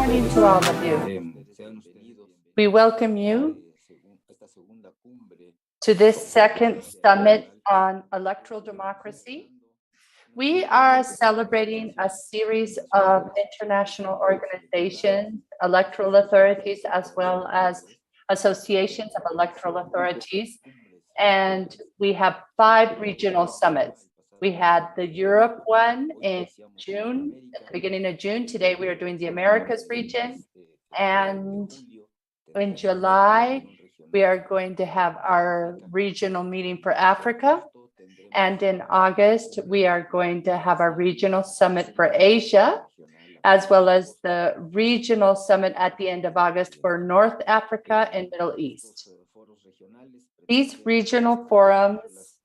morning to all of you. We welcome you to this second summit on electoral democracy. We are celebrating a series of international organizations, electoral authorities, as well as associations of electoral authorities. And we have 5 regional summits. We had the Europe one in June, at the beginning of June. Today we are doing the Americas region. And in July, we are going to have our regional meeting for Africa. And in August, we are going to have our regional summit for Asia, as well as the regional summit at the end of August for North Africa and Middle East. These regional forums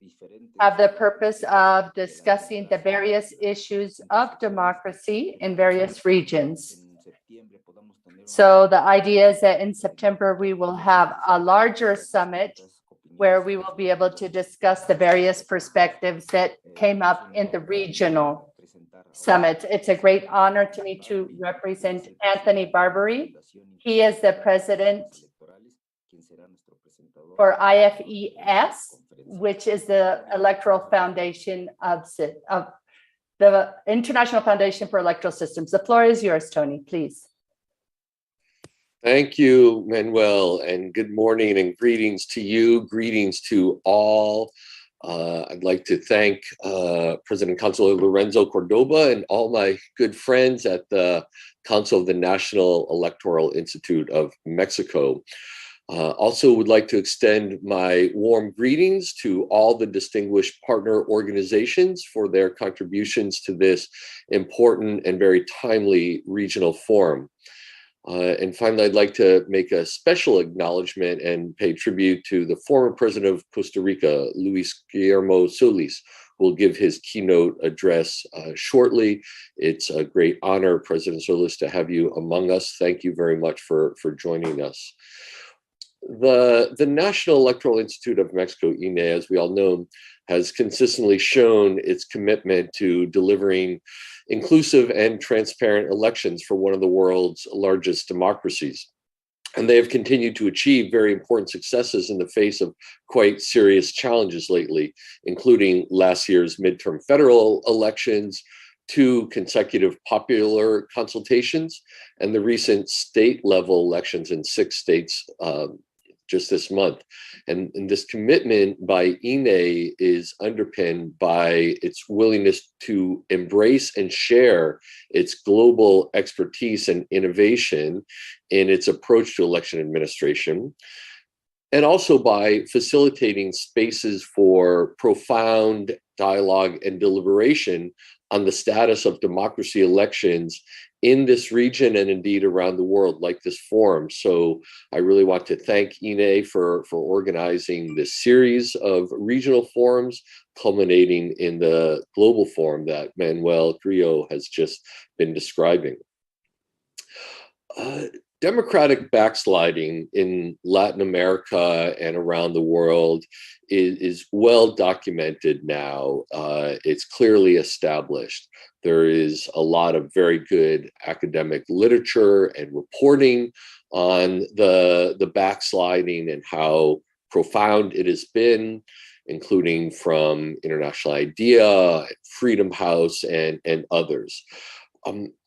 have the purpose of discussing the various issues of democracy in various regions. So the idea is that in September, we will have a larger summit where we will be able to discuss the various perspectives that came up in the regional summits. It's a great honor to me to represent Anthony Barbary. He is the president for IFES, which is the Electoral Foundation of the International Foundation for Electoral Systems. The floor is yours, Tony, please. Thank you, Manuel, and good morning and greetings to you, greetings to all. I'd like to thank President Councilor Lorenzo Cordoba and all my good friends at the Council of the National Electoral Institute of Mexico. Also would like to extend my warm greetings to all the distinguished partner organizations for their contributions to this important and very timely regional forum. And finally, I'd like to make a special acknowledgement and pay tribute to the former president of Costa Rica, Luis Guillermo Solís, who will give his keynote address shortly. It's a great honor, President Solís, to have you among us. Thank you very much for joining us. The National Electoral Institute of Mexico, INE, as we all know, has consistently shown its commitment to delivering inclusive and transparent elections for one of the world's largest democracies. And they have continued to achieve very important successes in the face of quite serious challenges lately, including last year's midterm federal elections, 2 consecutive popular consultations, and the recent state-level elections in 6 states just this month. And this commitment by INE is underpinned by its willingness to embrace and share its global expertise and innovation in its approach to election administration, and also by facilitating spaces for profound dialogue and deliberation on the status of democracy elections in this region and indeed around the world, like this forum. So I really want to thank INE for organizing this series of regional forums, culminating in the global forum that Manuel Grillo has just been describing. Democratic backsliding in Latin America and around the world is well documented now. It's clearly established. There is a lot of very good academic literature and reporting on the backsliding and how profound it has been, including from International IDEA, Freedom House, and others.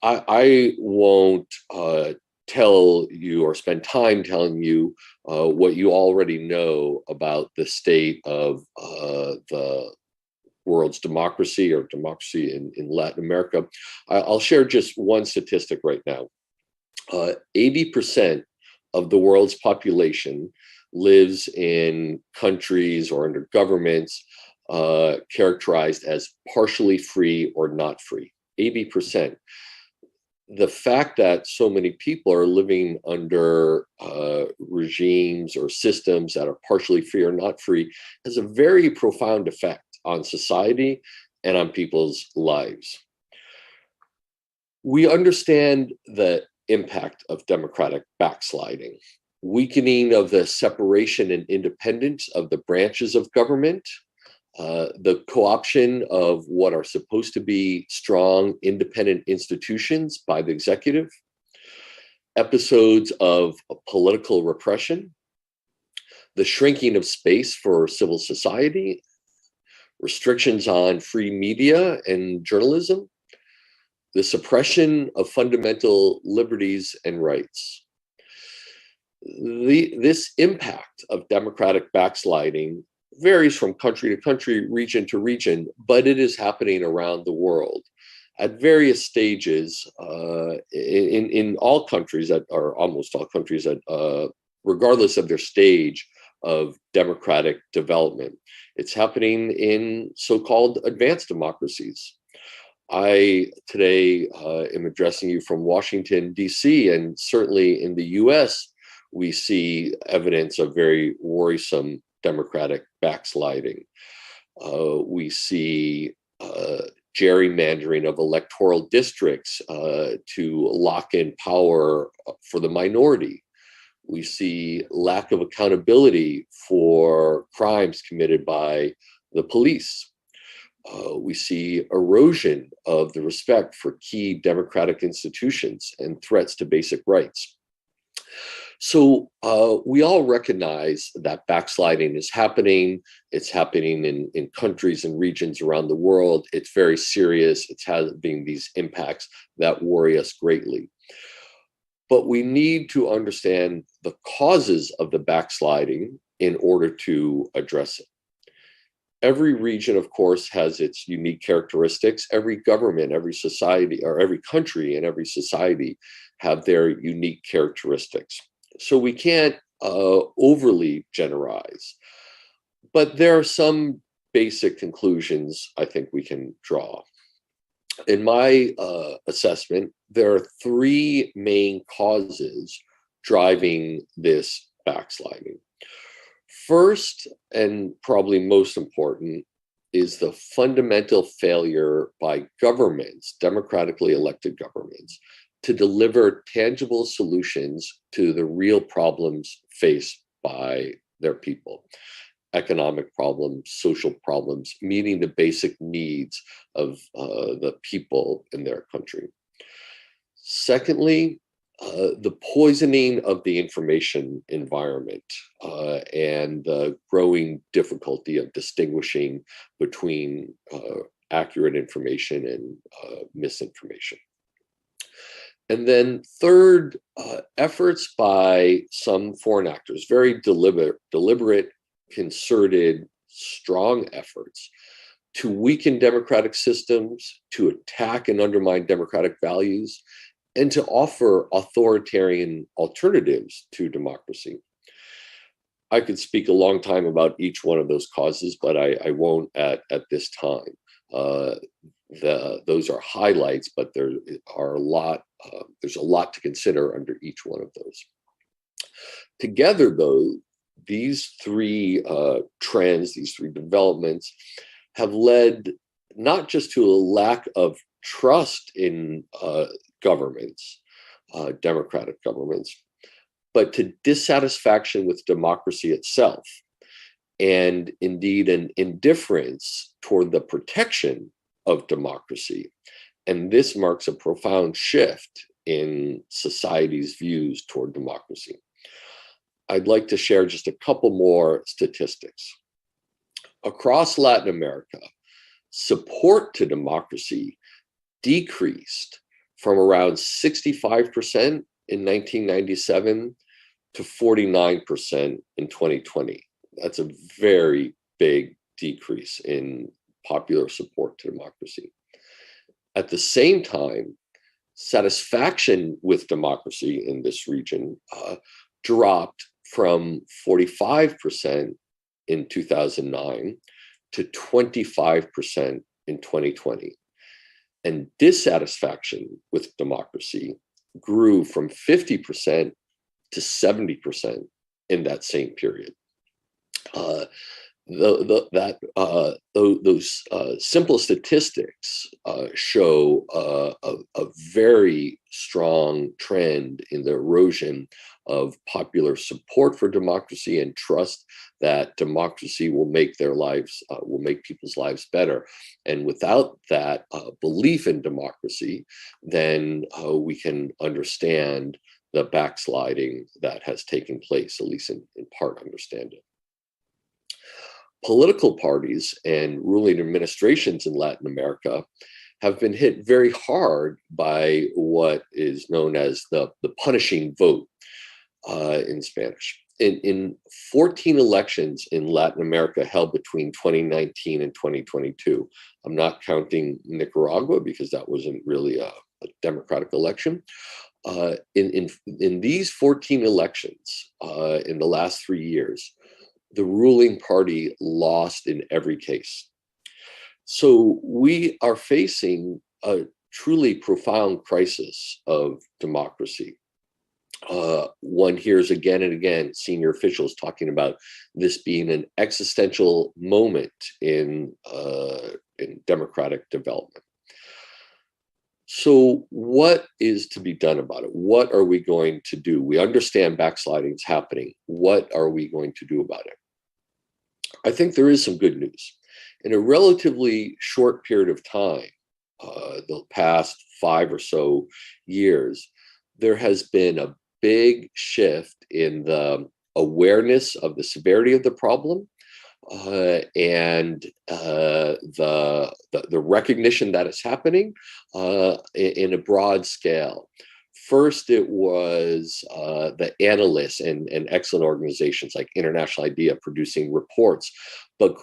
I won't tell you or spend time telling you what you already know about the state of the world's democracy or democracy in Latin America. I'll share just one statistic right now. 80% of the world's population lives in countries or under governments characterized as partially free or not free. 80%. The fact that so many people are living under regimes or systems that are partially free or not free has a very profound effect on society and on people's lives. We understand the impact of democratic backsliding, weakening of the separation and independence of the branches of government, the co-option of what are supposed to be strong, independent institutions by the executive, episodes of political repression, the shrinking of space for civil society, restrictions on free media and journalism, the suppression of fundamental liberties and rights. This impact of democratic backsliding varies from country to country, region to region, but it is happening around the world at various stages in all countries, or almost all countries, regardless of their stage of democratic development. It's happening in so-called advanced democracies. I today am addressing you from Washington, D.C., and certainly in the U.S., we see evidence of very worrisome democratic backsliding. We see gerrymandering of electoral districts to lock in power for the minority. We see lack of accountability for crimes committed by the police. We see erosion of the respect for key democratic institutions and threats to basic rights. So we all recognize that backsliding is happening. It's happening in countries and regions around the world. It's very serious. It's having these impacts that worry us greatly. But we need to understand the causes of the backsliding in order to address it. Every region, of course, has its unique characteristics. Every government, every society, or every country and every society have their unique characteristics. So we can't overly generalize, but there are some basic conclusions I think we can draw. In my assessment, there are three main causes driving this backsliding. First, and probably most important, is the fundamental failure by governments, democratically elected governments, to deliver tangible solutions to the real problems faced by their people. Economic problems, social problems, meeting the basic needs of the people in their country. Secondly, the poisoning of the information environment and the growing difficulty of distinguishing between accurate information and misinformation. And then third, efforts by some foreign actors, very deliberate, concerted, strong efforts to weaken democratic systems, to attack and undermine democratic values, and to offer authoritarian alternatives to democracy. I could speak a long time about each one of those causes, but I won't at this time. Those are highlights, but there are there's a lot to consider under each one of those. Together, though, these three trends, these three developments, have led not just to a lack of trust in governments, democratic governments, but to dissatisfaction with democracy itself, and indeed an indifference toward the protection of democracy. And this marks a profound shift in society's views toward democracy. I'd like to share just a couple more statistics. Across Latin America, support to democracy decreased from around 65% in 1997 to 49% in 2020. That's a very big decrease in popular support to democracy. At the same time, satisfaction with democracy in this region dropped from 45% in 2009 to 25% in 2020. And dissatisfaction with democracy grew from 50% to 70% in that same period. Those simple statistics show a very strong trend in the erosion of popular support for democracy and trust that democracy will make people's lives better. And without that belief in democracy, then we can understand the backsliding that has taken place, at least in part, understand it. Political parties and ruling administrations in Latin America have been hit very hard by what is known as the punishing vote in Spanish. In 14 elections in Latin America held between 2019 and 2022, I'm not counting Nicaragua because that wasn't really a democratic election. In these 14 elections in the last 3 years, the ruling party lost in every case. So we are facing a truly profound crisis of democracy. One hears again and again senior officials talking about this being an existential moment in democratic development. So what is to be done about it? What are we going to do? We understand backsliding is happening. What are we going to do about it? I think there is some good news. In a relatively short period of time, the past 5 or so years, there has been a big shift in the awareness of the severity of the problem and the recognition that it's happening in a broad scale. First, it was the analysts and excellent organizations like International IDEA producing reports, but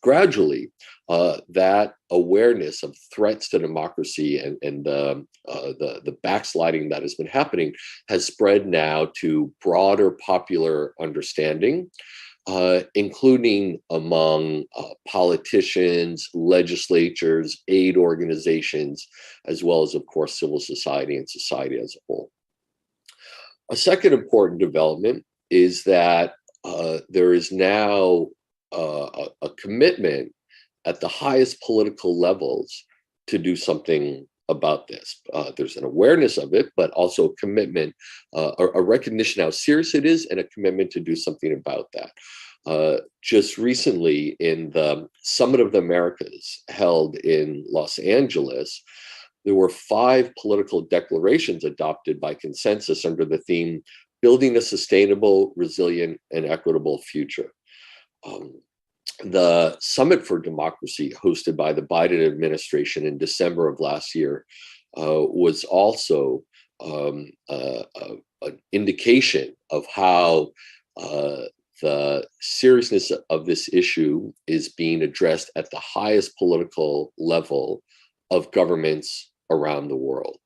gradually, that awareness of threats to democracy and the backsliding that has been happening has spread now to broader popular understanding, including among politicians, legislatures, aid organizations, as well as, of course, civil society and society as a whole. A second important development is that there is now a commitment at the highest political levels to do something about this. There's an awareness of it, but also a commitment, a recognition how serious it is, and a commitment to do something about that. Just recently, in the Summit of the Americas held in Los Angeles, there were 5 political declarations adopted by consensus under the theme, Building a Sustainable, Resilient, and Equitable Future. The Summit for Democracy, hosted by the Biden administration in December of last year, was also an indication of how the seriousness of this issue is being addressed at the highest political level of governments around the world.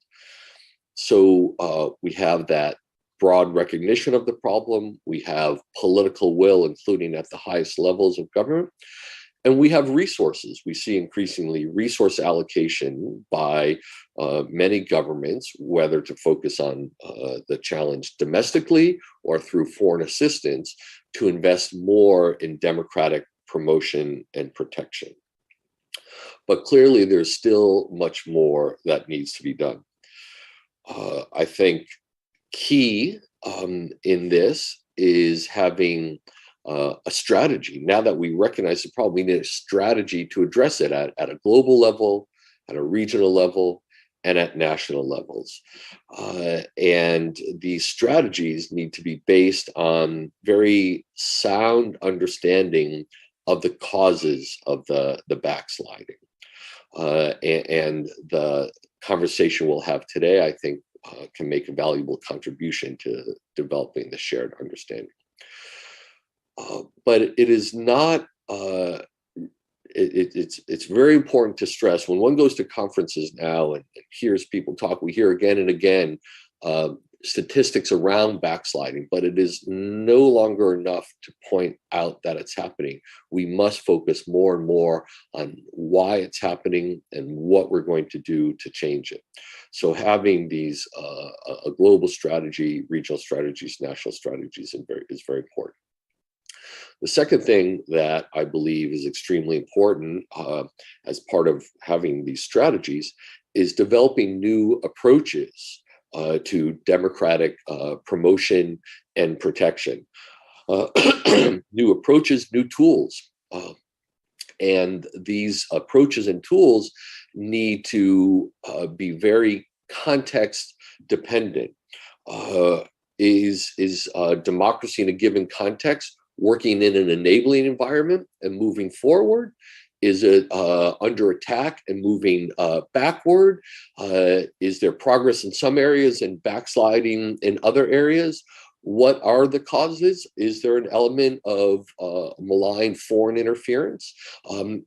So we have that broad recognition of the problem, we have political will, including at the highest levels of government, and we have resources. We see increasingly resource allocation by many governments, whether to focus on the challenge domestically or through foreign assistance, to invest more in democratic promotion and protection. But clearly, there's still much more that needs to be done. I think key in this is having a strategy. Now that we recognize the problem, we need a strategy to address it at a global level, at a regional level, and at national levels. And these strategies need to be based on very sound understanding of the causes of the backsliding. And the conversation we'll have today, I think, can make a valuable contribution to developing the shared understanding. But it is not, it's very important to stress when one goes to conferences now and hears people talk, we hear again and again statistics around backsliding, but it is no longer enough to point out that it's happening. We must focus more and more on why it's happening and what we're going to do to change it. So having these a global strategy, regional strategies, national strategies is very important. The second thing that I believe is extremely important as part of having these strategies is developing new approaches to democratic promotion and protection. New approaches, new tools. And these approaches and tools need to be very context dependent. Is democracy in a given context working in an enabling environment and moving forward? Is it under attack and moving backward? Is there progress in some areas and backsliding in other areas? What are the causes? Is there an element of malign foreign interference?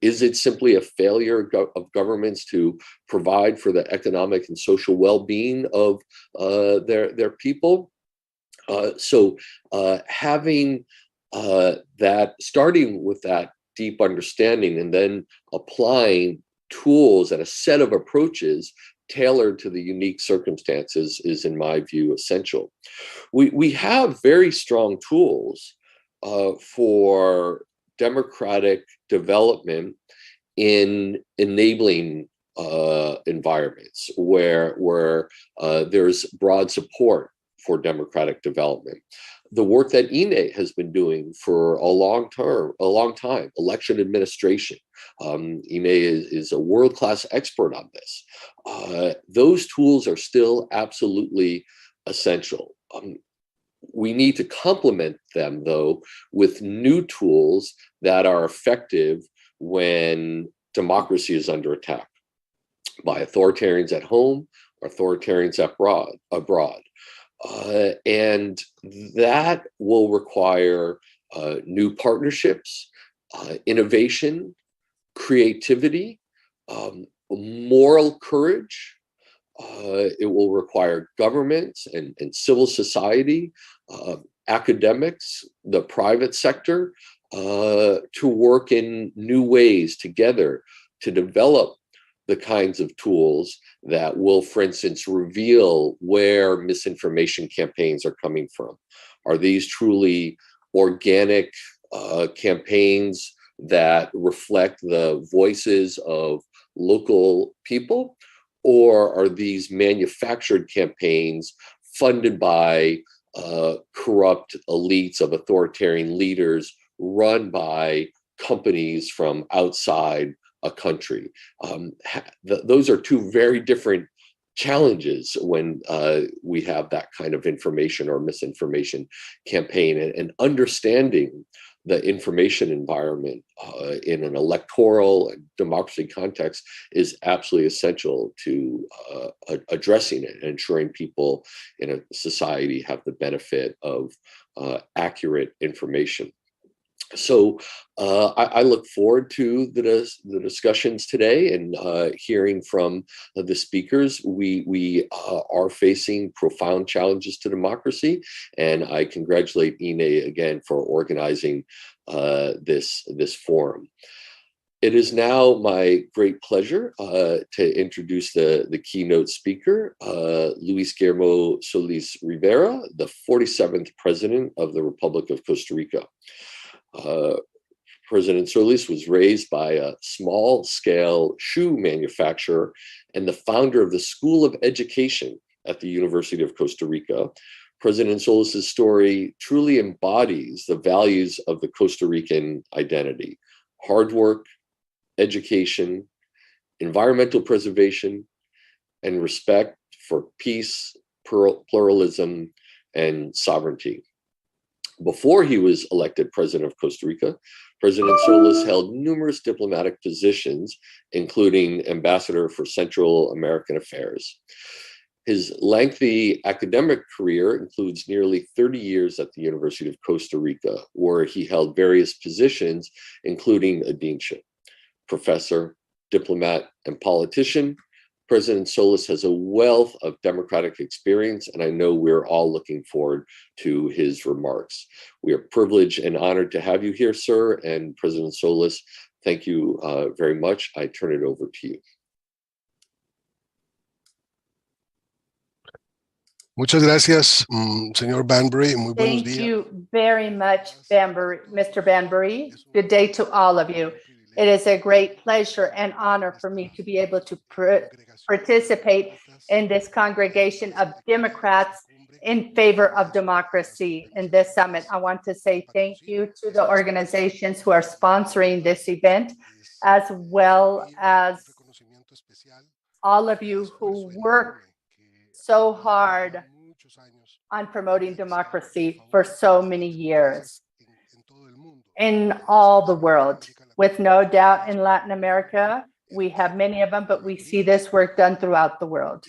Is it simply a failure of governments to provide for the economic and social well-being of their people? So having that, starting with that deep understanding and then applying tools and a set of approaches tailored to the unique circumstances is, in my view, essential. We have very strong tools for democratic development in enabling environments where there's broad support for democratic development. The work that INE has been doing for a long time, election administration. INE is a world-class expert on this. Those tools are still absolutely essential. We need to complement them, though, with new tools that are effective when democracy is under attack by authoritarians at home, authoritarians abroad. And that will require new partnerships, innovation, creativity, moral courage. It will require governments and civil society, academics, the private sector, to work in new ways together to develop the kinds of tools that will, for instance, reveal where misinformation campaigns are coming from. Are these truly organic campaigns that reflect the voices of local people? Or are these manufactured campaigns funded by corrupt elites of authoritarian leaders run by companies from outside a country? Those are two very different challenges when we have that kind of information or misinformation campaign, and understanding the information environment in an electoral and democracy context is absolutely essential to addressing it and ensuring people in a society have the benefit of accurate information. So I look forward to the discussions today and hearing from the speakers. We are facing profound challenges to democracy, and I congratulate INE again for organizing this forum. It is now my great pleasure to introduce the keynote speaker, Luis Guillermo Solis Rivera, the 47th President of the Republic of Costa Rica. President Solis was raised by a small-scale shoe manufacturer and the founder of the School of Education at the University of Costa Rica. President Solis's story truly embodies the values of the Costa Rican identity: hard work, education, environmental preservation, and respect for peace, pluralism, and sovereignty. Before he was elected president of Costa Rica, President Solis held numerous diplomatic positions, including ambassador for Central American Affairs. His lengthy academic career includes nearly 30 years at the University of Costa Rica, where he held various positions, including a deanship. Professor, diplomat, and politician, President Solis has a wealth of democratic experience, and I know we're all looking forward to his remarks. We are privileged and honored to have you here, sir, and President Solis, thank you very much. I turn it over to you. Muchas gracias, señor Banbury. Muy buenos días. Thank you very much, Mr. Banbury. Good day to all of you. It is a great pleasure and honor for me to be able to participate in this congregation of Democrats in favor of democracy in this summit. I want to say thank you to the organizations who are sponsoring this event, as well as all of you who work so hard on promoting democracy for so many years in all the world. With no doubt in Latin America, we have many of them, but we see this work done throughout the world.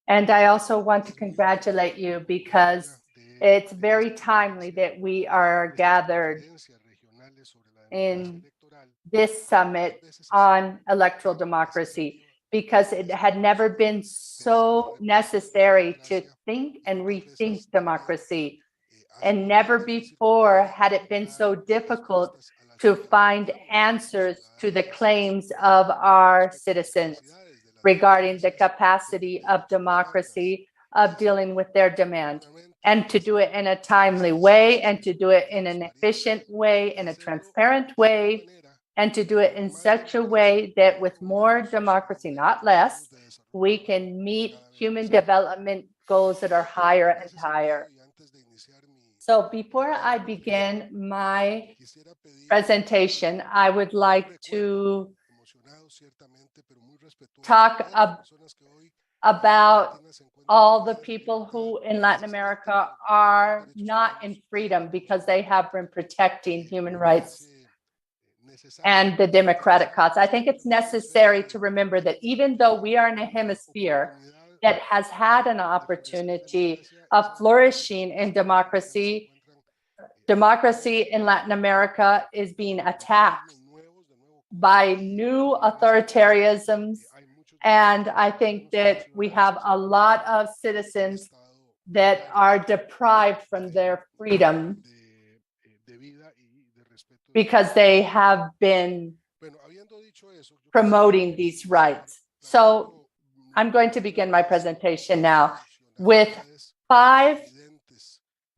And I also want to congratulate you because it's very timely that we are gathered in this summit on electoral democracy, because it had never been so necessary to think and rethink democracy. And never before had it been so difficult to find answers to the claims of our citizens regarding the capacity of democracy of dealing with their demand, and to do it in a timely way, and to do it in an efficient way, in a transparent way, and to do it in such a way that with more democracy, not less, we can meet human development goals that are higher and higher. So before I begin my presentation, I would like to talk about all the people who in Latin America are not in freedom because they have been protecting human rights and the democratic cause. I think it's necessary to remember that even though we are in a hemisphere that has had an opportunity of flourishing in democracy, democracy in Latin America is being attacked by new authoritarianisms. And I think that we have a lot of citizens that are deprived from their freedom because they have been promoting these rights. So I'm going to begin my presentation now with 5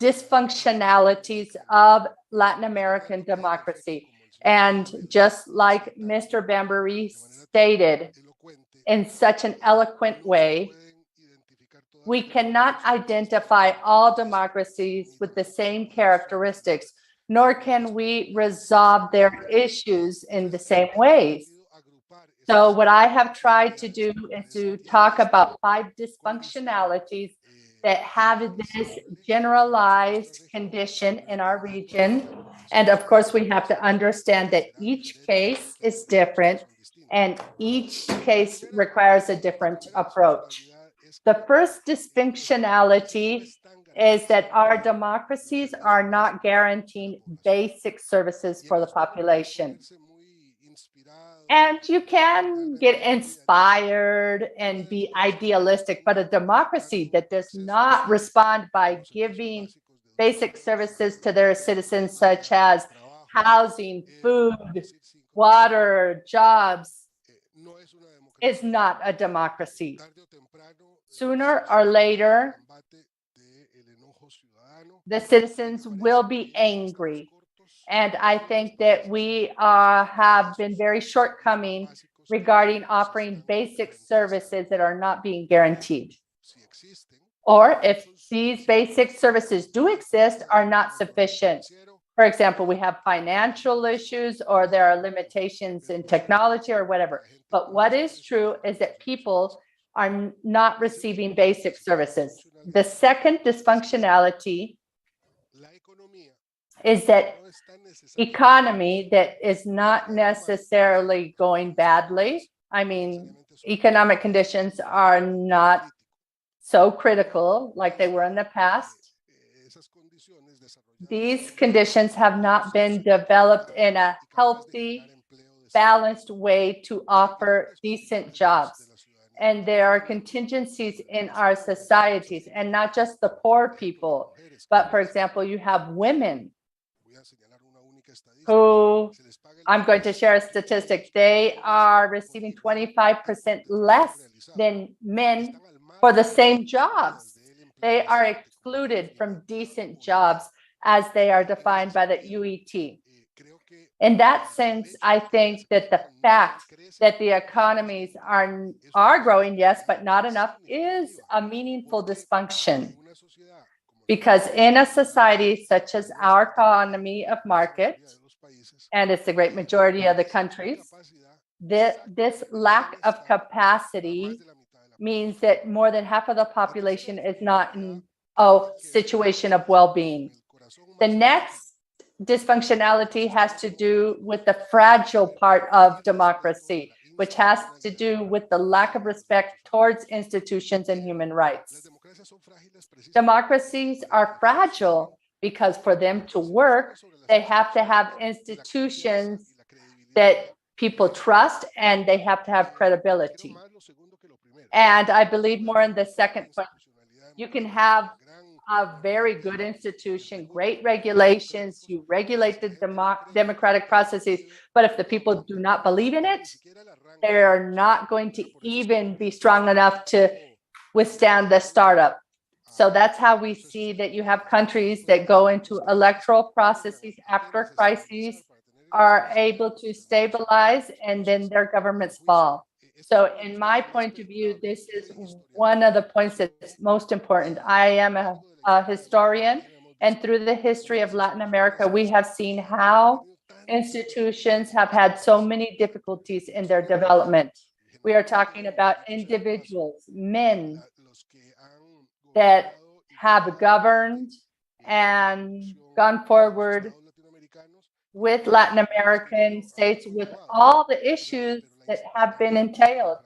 dysfunctionalities of Latin American democracy. And just like Mr. Bambury stated in such an eloquent way, we cannot identify all democracies with the same characteristics, nor can we resolve their issues in the same ways. So what I have tried to do is to talk about 5 dysfunctionalities that have this generalized condition in our region. And of course, we have to understand that each case is different and each case requires a different approach. The first dysfunctionality is that our democracies are not guaranteeing basic services for the population. And you can get inspired and be idealistic, but a democracy that does not respond by giving basic services to their citizens, such as housing, food, water, jobs, is not a democracy. Sooner or later, the citizens will be angry. And I think that we have been very shortcoming regarding offering basic services that are not being guaranteed. Or if these basic services do exist, are not sufficient. For example, we have financial issues, or there are limitations in technology or whatever. But what is true is that people are not receiving basic services. The second dysfunctionality is that economy that is not necessarily going badly. I mean, economic conditions are not so critical like they were in the past. These conditions have not been developed in a healthy, balanced way to offer decent jobs. And there are contingencies in our societies, and not just the poor people, but for example, you have women who, I'm going to share a statistic, they are receiving 25% less than men for the same jobs. They are excluded from decent jobs as they are defined by the UET. In that sense, I think that the fact that the economies are growing, yes, but not enough, is a meaningful dysfunction. Because in a society such as our economy of market, and it's the great majority of the countries, this lack of capacity means that more than half of the population is not in a situation of well-being. The next dysfunctionality has to do with the fragile part of democracy, which has to do with the lack of respect towards institutions and human rights. Democracies are fragile because for them to work, they have to have institutions that people trust, and they have to have credibility. And I believe more in the second point. You can have a very good institution, great regulations, you regulate the democratic processes, but if the people do not believe in it, they're not going to even be strong enough to withstand the startup. So that's how we see that you have countries that go into electoral processes after crises, are able to stabilize, and then their governments fall. So in my point of view, this is one of the points that's most important. I am a historian, and through the history of Latin America, we have seen how institutions have had so many difficulties in their development. We are talking about individuals, men that have governed and gone forward with Latin American states with all the issues that have been entailed.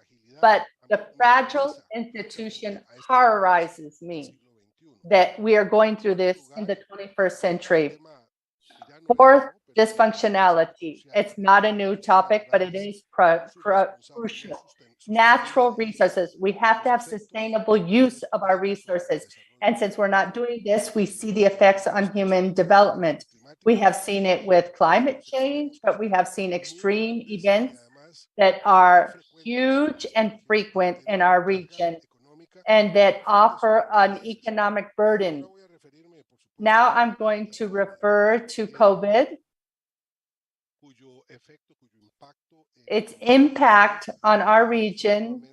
But the fragile institution horrorizes me that we are going through this in the 21st century. Fourth, dysfunctionality. It's not a new topic, but it is crucial. Natural resources. We have to have sustainable use of our resources. And since we're not doing this, we see the effects on human development. We have seen it with climate change, but we have seen extreme events that are huge and frequent in our region and that offer an economic burden. Now I'm going to refer to COVID. Its impact on our region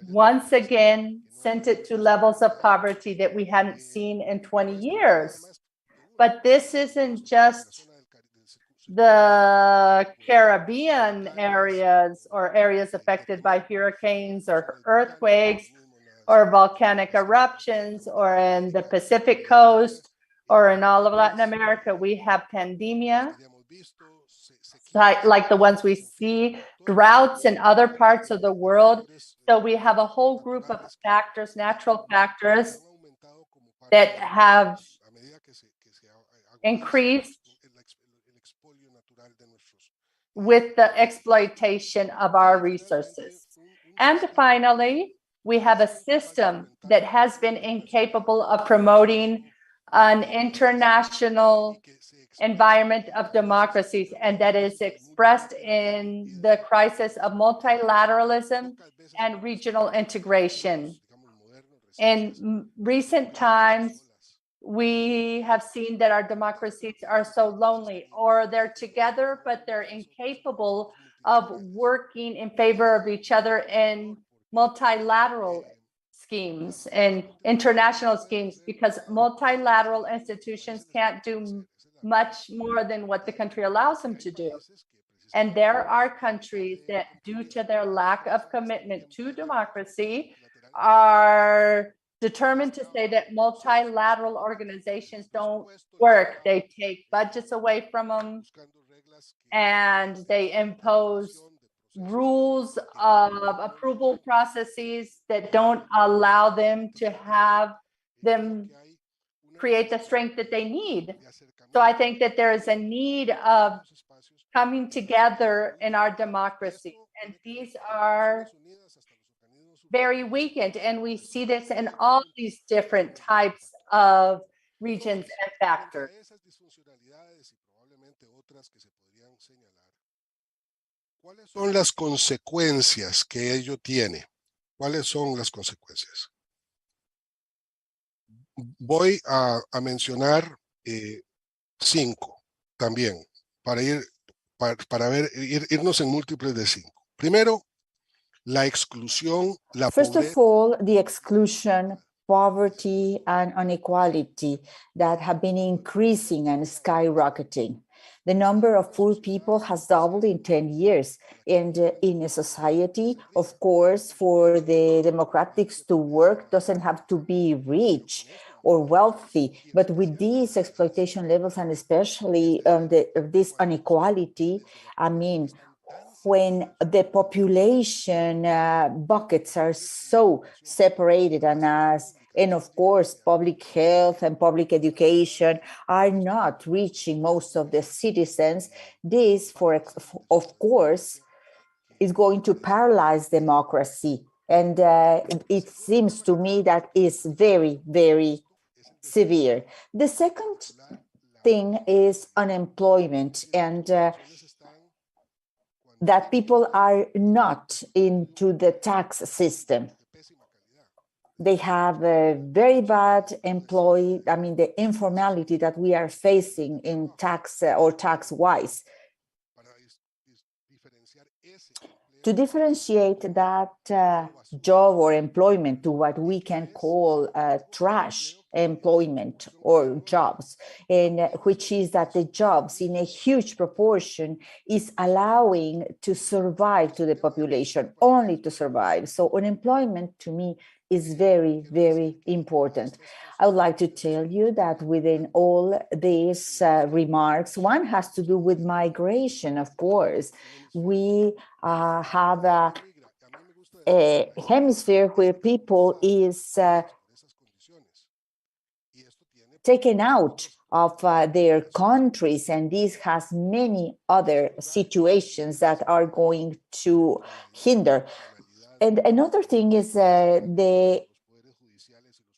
once again sent it to levels of poverty that we hadn't seen in 20 years. But this isn't just the Caribbean areas or areas affected by hurricanes or earthquakes or volcanic eruptions, or in the Pacific coast or in all of Latin America. We have pandemia like the ones we see, droughts in other parts of the world. So we have a whole group of factors, natural factors, that have increased with the exploitation of our resources. And finally, we have a system that has been incapable of promoting an international environment of democracies, and that is expressed in the crisis of multilateralism and regional integration. In recent times, we have seen that our democracies are so lonely, or they're together, but they're incapable of working in favor of each other in multilateral schemes and international schemes, because multilateral institutions can't do much more than what the country allows them to do. And there are countries that, due to their lack of commitment to democracy, are determined to say that multilateral organizations don't work. They take budgets away from them, and they impose rules of approval processes that don't allow them to have them create the strength that they need. So I think that there is a need of coming together in our democracy, and these are very weakened, and we see this in all these different types of regions and factors. ¿Cuáles son las consecuencias que ello tiene? ¿Cuáles son las consecuencias? Voy a mencionar 5 también, para irnos en múltiples de 5. Primero, la exclusión, la First of all, the exclusion, poverty, and inequality that have been increasing and skyrocketing. The number of poor people has doubled in 10 years. And in a society, of course, for the democrats to work doesn't have to be rich or wealthy, but with these exploitation levels and especially this inequality, I mean, when the population buckets are so separated and of course, public health and public education are not reaching most of the citizens, this, of course, is going to paralyze democracy. And it seems to me that is very, very severe. The second thing is unemployment, and that people are not into the tax system. They have a very bad the informality that we are facing in tax or tax-wise. To differentiate that job or employment to what we can call trash employment or jobs, and which is that the jobs in a huge proportion is allowing to survive to the population, only to survive. So unemployment to me is very, very important. I would like to tell you that within all these remarks, one has to do with migration, of course. We have a hemisphere where people is taken out of their countries, and this has many other situations that are going to hinder. And another thing is the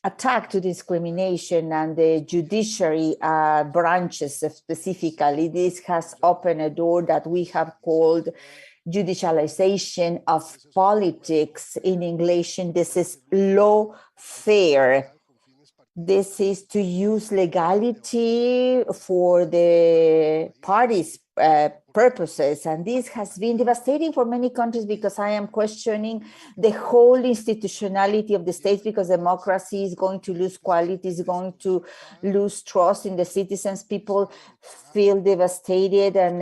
attack to discrimination and the judiciary branches specifically. This has opened a door that we have called judicialization of politics. In English, and this is lawfare. This is to use legality for the parties' purposes. And this has been devastating for many countries, because I am questioning the whole institutionality of the state, because democracy is going to lose quality, is going to lose trust in the citizens. People feel devastated and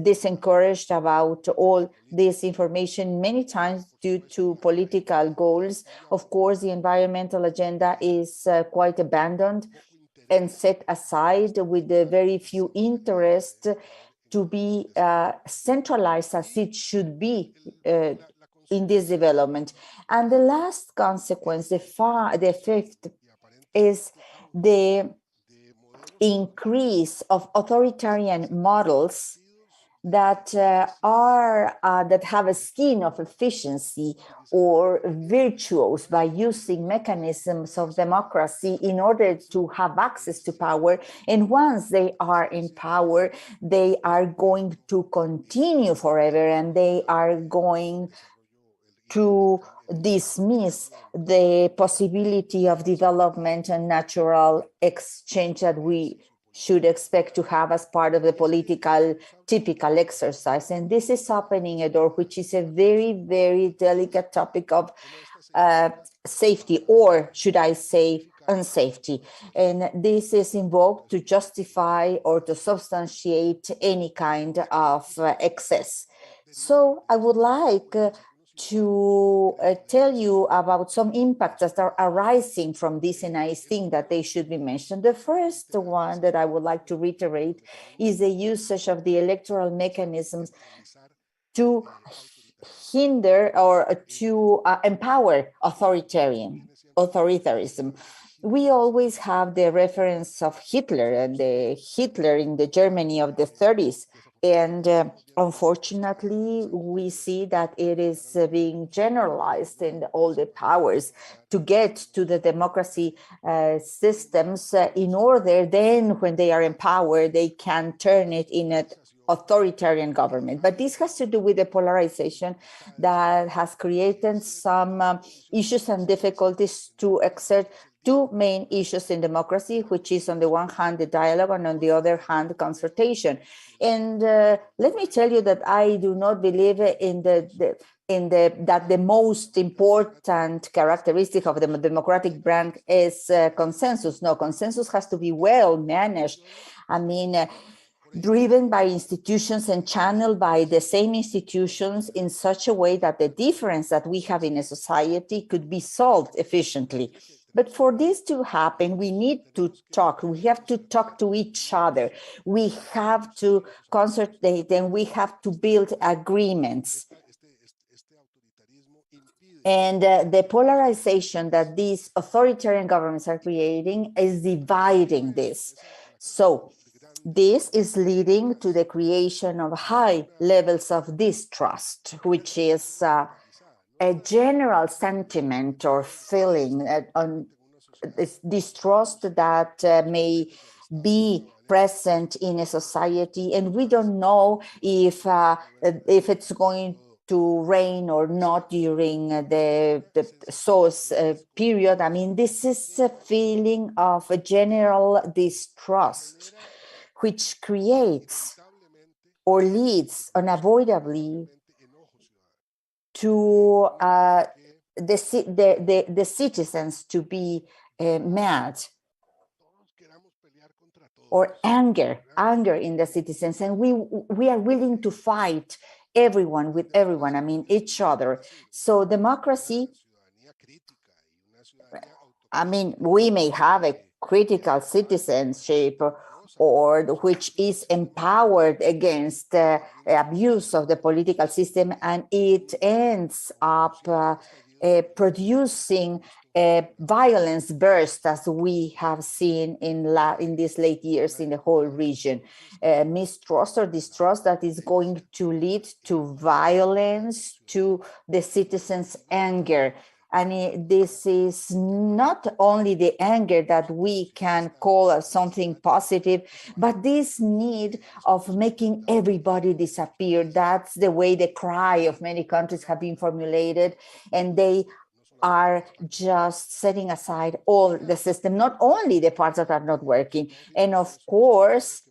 disencouraged about all this information, many times due to political goals. Of course, the environmental agenda is quite abandoned and set aside with the very few interest to be centralized as it should be in this development. And the last consequence, the fifth, is the increase of authoritarian models that that have a skin of efficiency or virtuous by using mechanisms of democracy in order to have access to power. And once they are in power, they are going to continue forever, and they are going to dismiss the possibility of development and natural exchange that we should expect to have as part of the political typical exercise. And this is opening a door, which is a very, very delicate topic of safety, or should I say unsafety. And this is invoked to justify or to substantiate any kind of excess. So I would like to tell you about some impacts that are arising from this, and I think that they should be mentioned. The first one that I would like to reiterate is the usage of the electoral mechanisms to hinder or to empower authoritarianism. We always have the reference of Hitler and the Hitler in the Germany of the 30s. And unfortunately, we see that it is being generalized in all the powers to get to the democracy systems in order then, when they are in power, they can turn it in an authoritarian government. But this has to do with the polarization that has created some issues and difficulties to exert two main issues in democracy, which is on the one hand, the dialogue, and on the other hand, consultation. And let me tell you that I do not believe in that the most important characteristic of the democratic brand is consensus. No, consensus has to be well managed. I mean, driven by institutions and channeled by the same institutions in such a way that the difference that we have in a society could be solved efficiently. But for this to happen, we need to talk. We have to talk to each other. We have to concentrate and we have to build agreements. And the polarization that these authoritarian governments are creating is dividing this. So this is leading to the creation of high levels of distrust, which is a general sentiment or feeling on this distrust that may be present in a society, and we don't know if it's going to rain or not during the source period. I mean, this is a feeling of a general distrust, which creates or leads unavoidably to the citizens to be mad or anger in the citizens, and we are willing to fight everyone with everyone, I mean each other. So democracy, I mean, we may have a critical citizenship or which is empowered against abuse of the political system, and it ends up producing a violence burst, as we have seen in these late years in the whole region. Mistrust or distrust that is going to lead to violence, to the citizens' anger. And this is not only the anger that we can call as something positive, but this need of making everybody disappear. That's the way the cry of many countries have been formulated, and they are just setting aside all the system, not only the parts that are not working. And of course,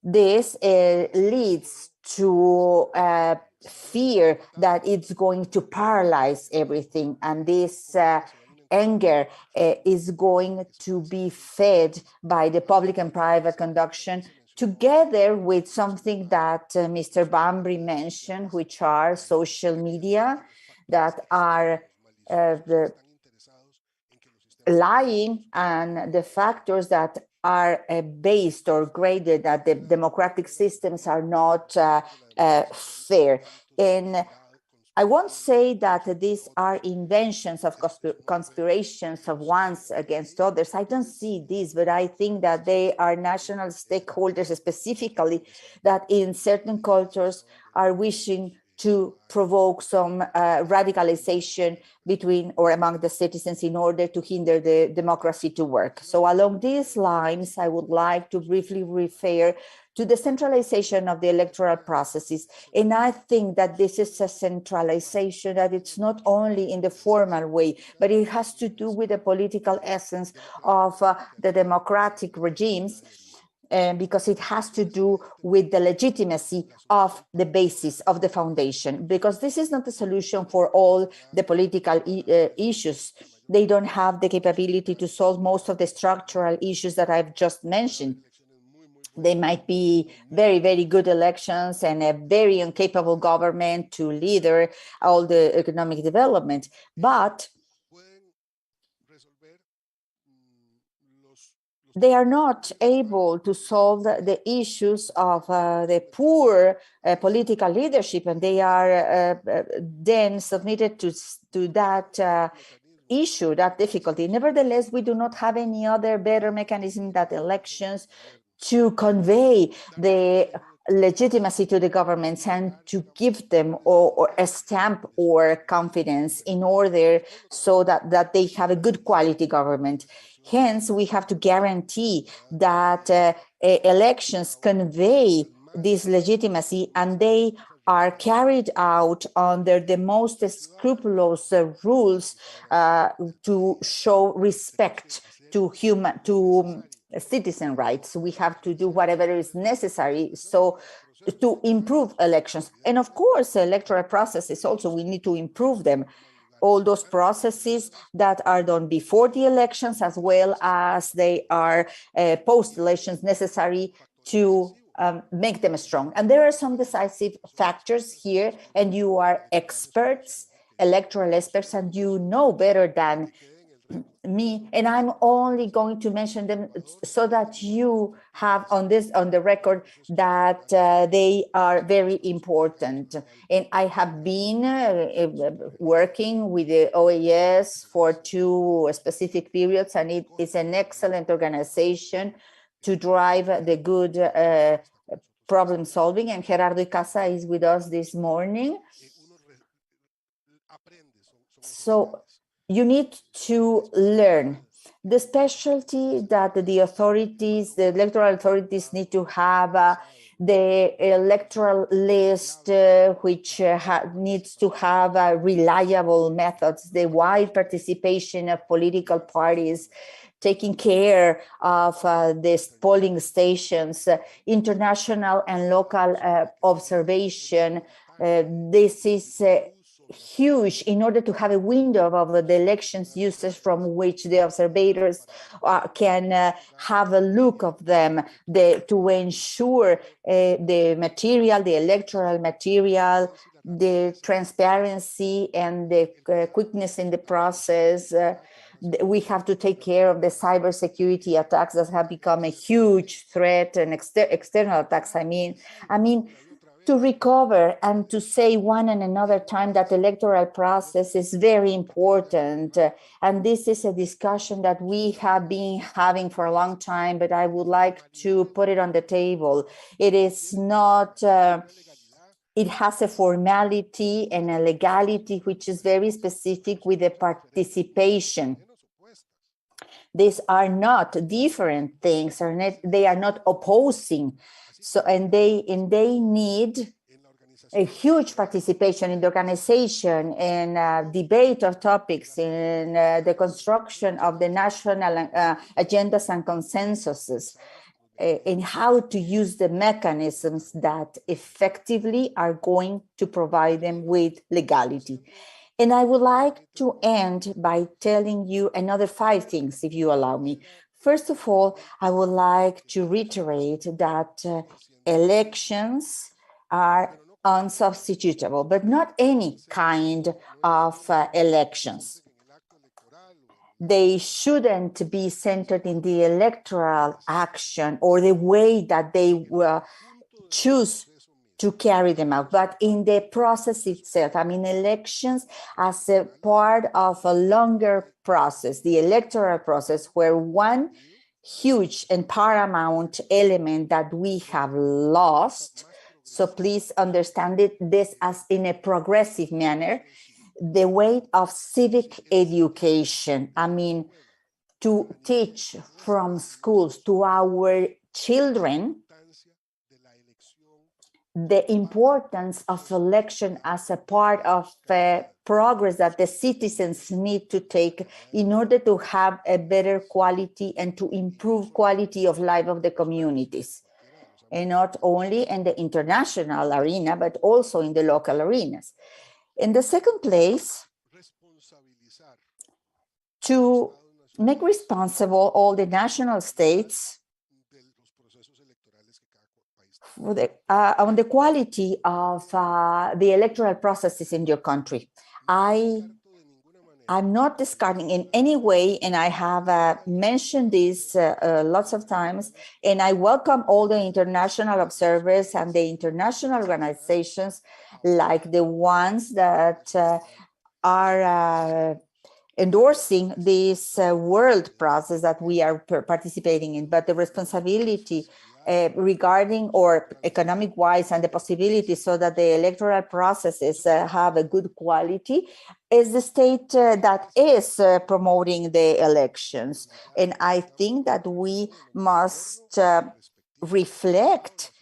this leads to fear that it's going to paralyze everything. And this anger is going to be fed by the public and private conduction, together with something that Mr. Bambri mentioned, which are social media that are lying, and the factors that are based or graded that the democratic systems are not fair. And I won't say that these are inventions of conspirations of ones against others. I don't see this, but I think that they are national stakeholders specifically that in certain cultures are wishing to provoke some radicalization between or among the citizens in order to hinder the democracy to work. So along these lines, I would like to briefly refer to the centralization of the electoral processes. And I think that this is a centralization that it's not only in the formal way, but it has to do with the political essence of the democratic regimes, because it has to do with the legitimacy of the basis of the foundation, because this is not the solution for all the political issues. They don't have the capability to solve most of the structural issues that I've just mentioned. They might be very, very good elections and a very incapable government to lead all the economic development, but they are not able to solve the issues of the poor political leadership, and they are then submitted to that issue, that difficulty. Nevertheless, we do not have any other better mechanism than elections to convey the legitimacy to the governments and to give them or a stamp or confidence in order so that they have a good quality government. Hence, we have to guarantee that elections convey this legitimacy and they are carried out under the most scrupulous rules to show respect to citizen rights. We have to do whatever is necessary so to improve elections. And of course, electoral processes also, we need to improve them. All those processes that are done before the elections, as well as they are post-elections necessary to make them strong. And there are some decisive factors here, and you are experts, electoral experts, and you know better than me, and I'm only going to mention them so that you have on the record that they are very important. And I have been working with the OAS for 2 specific periods, and it is an excellent organization to drive the good problem solving. And Gerardo Icaza is with us this morning. So you need to learn the specialty that the authorities, the electoral authorities need to have, the electoral list, which needs to have reliable methods, the wide participation of political parties, taking care of these polling stations, international and local observation. This is huge in order to have a window of the elections usage from which the observators can have a look of them to ensure the material, the electoral material, the transparency and the quickness in the process. We have to take care of the cybersecurity attacks that have become a huge threat, and external attacks. I mean, to recover and to say one and another time that the electoral process is very important. And this is a discussion that we have been having for a long time, but I would like to put it on the table. It is not, it has a formality and a legality which is very specific with the participation. These are not different things, they are not opposing. So, and they need a huge participation in the organization and debate of topics, in the construction of the national agendas and consensuses, in how to use the mechanisms that effectively are going to provide them with legality. And I would like to end by telling you another 5 things, if you allow me. First of all, I would like to reiterate that elections are unsubstitutable, but not any kind of elections. They shouldn't be centered in the electoral action or the way that they will choose to carry them out, but in the process itself. I mean, elections as a part of a longer process, the electoral process, where one huge and paramount element that we have lost, so please understand this as in a progressive manner, the weight of civic education. I mean, to teach from schools to our children the importance of election as a part of progress that the citizens need to take in order to have a better quality and to improve quality of life of the communities. And not only in the international arena, but also in the local arenas. In the second place, to make responsible all the national states on the quality of the electoral processes in your country. I'm not discarding in any way, and I have mentioned this lots of times, and I welcome all the international observers and the international organizations like the ones that are endorsing this world process that we are participating in, but the responsibility regarding or economic wise and the possibility so that the electoral processes have a good quality is the state that is promoting the elections. And I think that we must reflect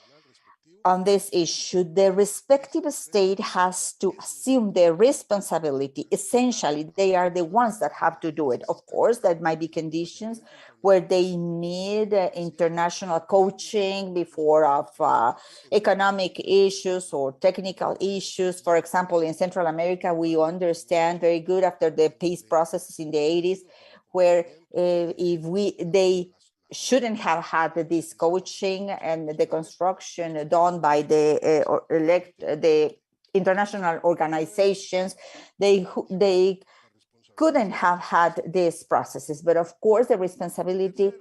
on this issue. The respective state has to assume their responsibility. Essentially, they are the ones that have to do it. Of course, there might be conditions where they need international coaching before of economic issues or technical issues. For example, in Central America, we understand very good after the peace processes in the 80s, where if they shouldn't have had this coaching and the construction done by the international organizations. They couldn't have had these processes, but of course the responsibility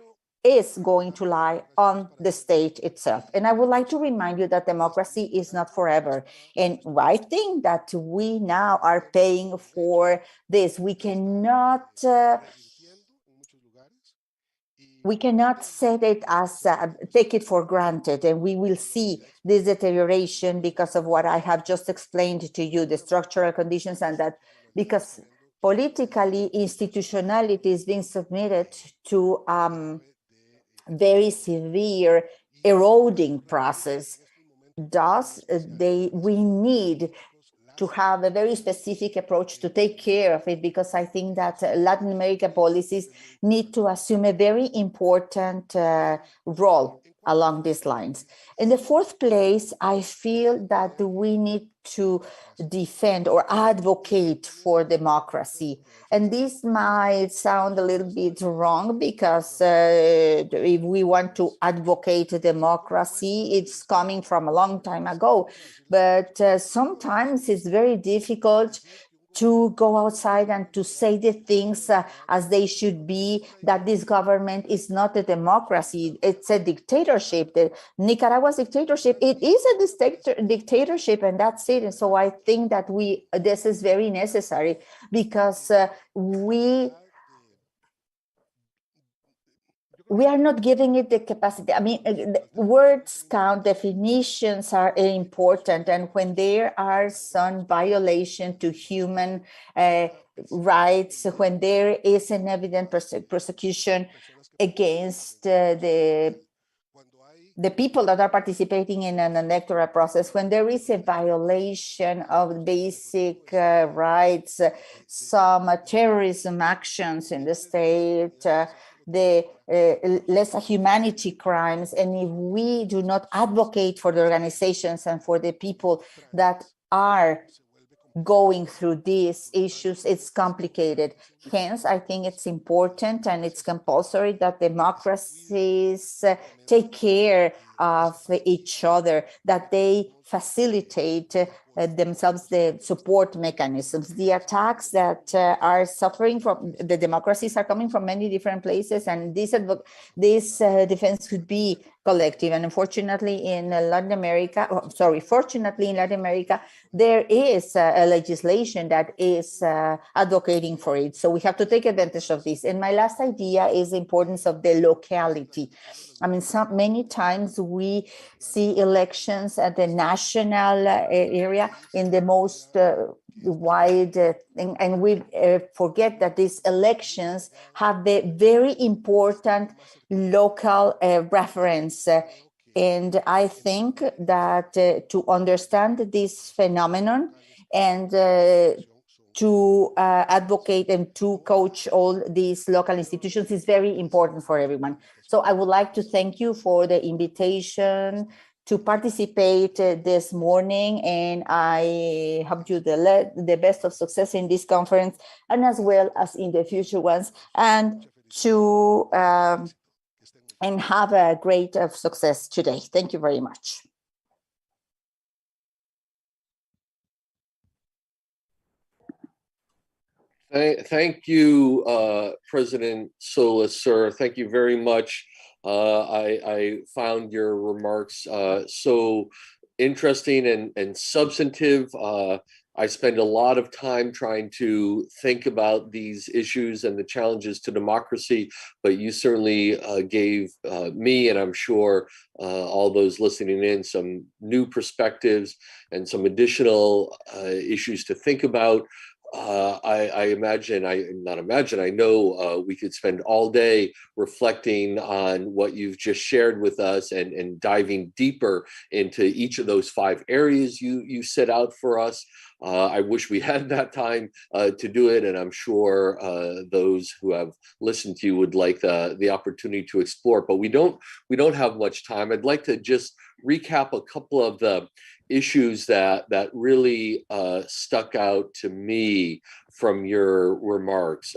is going to lie on the state itself. And I would like to remind you that democracy is not forever. And I think that we now are paying for this. We cannot set it as take it for granted, and we will see this deterioration because of what I have just explained to you, the structural conditions, and that because politically institutionality is being submitted to very severe eroding process. Thus, we need to have a very specific approach to take care of it, because I think that Latin America policies need to assume a very important role along these lines. In the fourth place, I feel that we need to defend or advocate for democracy. And this might sound a little bit wrong, because if we want to advocate democracy, it's coming from a long time ago. But sometimes it's very difficult to go outside and to say the things as they should be, that this government is not a democracy, it's a dictatorship. The Nicaragua's dictatorship, it is a dictatorship, and that's it. And so I think that this is very necessary, because we are not giving it the capacity. I mean, words count, definitions are important. And when there are some violation to human rights, when there is an evident persecution against the people that are participating in an electoral process, when there is a violation of basic rights, some terrorism actions in the state, the less humanity crimes, and if we do not advocate for the organizations and for the people that are going through these issues, it's complicated. Hence, I think it's important and it's compulsory that democracies take care of each other, that they facilitate themselves the support mechanisms. The attacks that are suffering from the democracies are coming from many different places, and this defense could be collective. And unfortunately, in Latin America, fortunately in Latin America, there is a legislation that is advocating for it. So we have to take advantage of this. And my last idea is the importance of the locality. I mean, many times we see elections at the national area in the most wide, and we forget that these elections have the very important local reference. And I think that to understand this phenomenon and to advocate and to coach all these local institutions is very important for everyone. So I would like to thank you for the invitation to participate this morning, and I hope you the best of success in this conference and as well as in the future ones, and to and have a great success today. Thank you very much. Thank you, President Solis, sir. Thank you very much. I found your remarks so interesting and substantive. I spend a lot of time trying to think about these issues and the challenges to democracy, but you certainly gave me, and I'm sure all those listening in, some new perspectives and some additional issues to think about. I know we could spend all day reflecting on what you've just shared with us and diving deeper into each of those 5 areas you set out for us. I wish we had that time to do it, and I'm sure those who have listened to you would like the opportunity to explore, but we don't have much time. I'd like to just recap a couple of the issues that really stuck out to me from your remarks.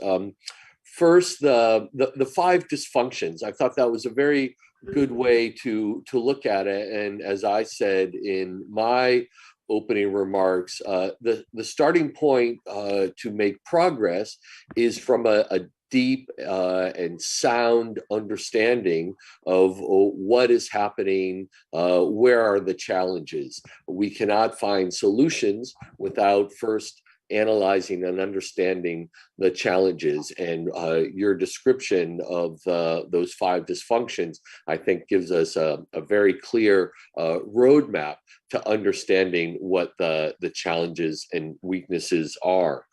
First, the five dysfunctions. I thought that was a very good way to look at it. And as I said in my opening remarks, the starting point to make progress is from a deep and sound understanding of what is happening, where are the challenges. We cannot find solutions without first analyzing and understanding the challenges. And your description of those five dysfunctions, I think, gives us a very clear roadmap to understanding what the challenges and weaknesses are.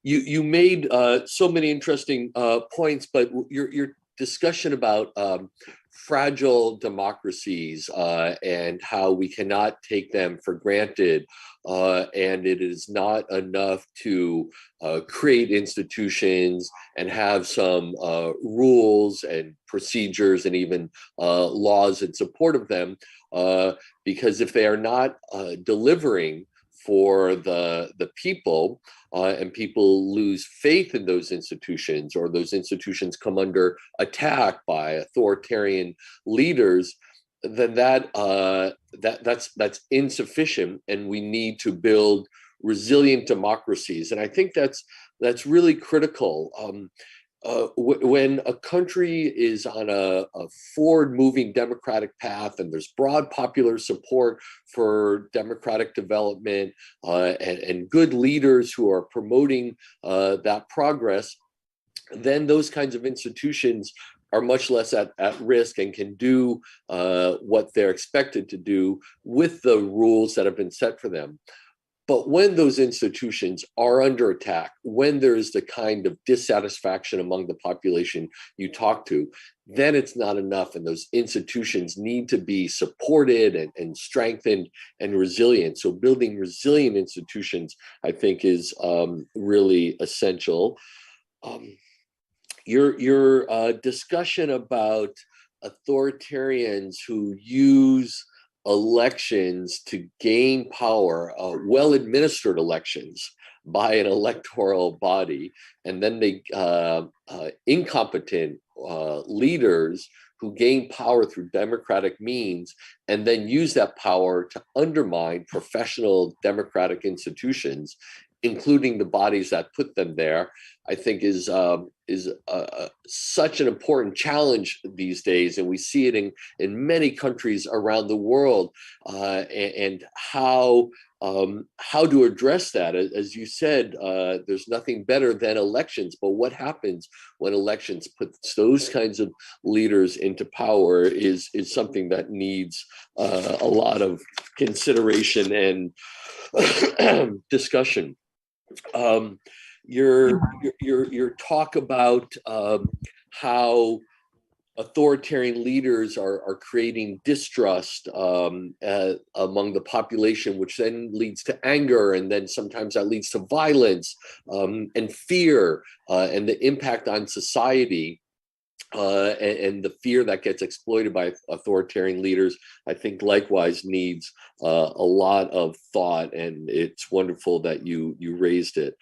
You made so many interesting points, but your discussion about fragile democracies and how we cannot take them for granted, and it is not enough to create institutions and have some rules and procedures and even laws in support of them, because if they are not delivering for the people, and people lose faith in those institutions, or those institutions come under attack by authoritarian leaders, then that's insufficient, and we need to build resilient democracies. And I think that's really critical. When a country is on a forward-moving democratic path, and there's broad popular support for democratic development, and good leaders who are promoting that progress, then those kinds of institutions are much less at risk and can do what they're expected to do with the rules that have been set for them. But when those institutions are under attack, when there's the kind of dissatisfaction among the population you talk to, then it's not enough. And those institutions need to be supported and strengthened and resilient. So building resilient institutions, I think, is really essential. Your discussion about authoritarians who use elections to gain power, well-administered elections by an electoral body, and then they incompetent leaders who gain power through democratic means, and then use that power to undermine professional democratic institutions, including the bodies that put them there, I think is such an important challenge these days. And we see it in many countries around the world, and how to address that. As you said, there's nothing better than elections, but what happens when elections put those kinds of leaders into power is something that needs a lot of consideration and discussion. Your talk about how authoritarian leaders are creating distrust among the population, which then leads to anger, and then sometimes that leads to violence and fear, and the impact on society. And the fear that gets exploited by authoritarian leaders, I think, likewise needs a lot of thought, and it's wonderful that you raised it.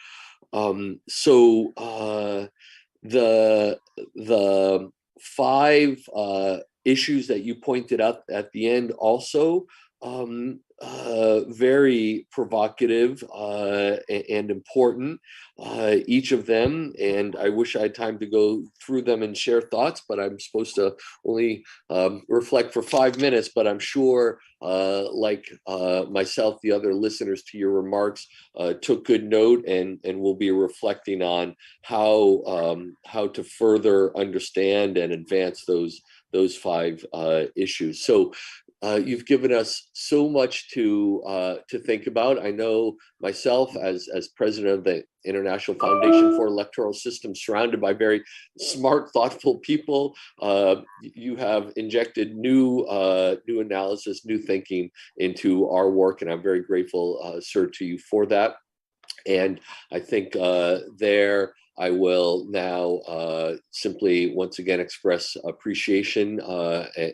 So the five issues that you pointed out at the end also, very provocative and important, each of them. And I wish I had time to go through them and share thoughts, but I'm supposed to only reflect for 5 minutes. But I'm sure, like myself, the other listeners to your remarks took good note, and will be reflecting on how to further understand and advance those five issues. So you've given us so much to think about. I know myself, as president of the International Foundation for Electoral Systems, surrounded by very smart, thoughtful people, you have injected new analysis, new thinking into our work, and I'm very grateful, sir, to you for that. And I think I will now simply once again express appreciation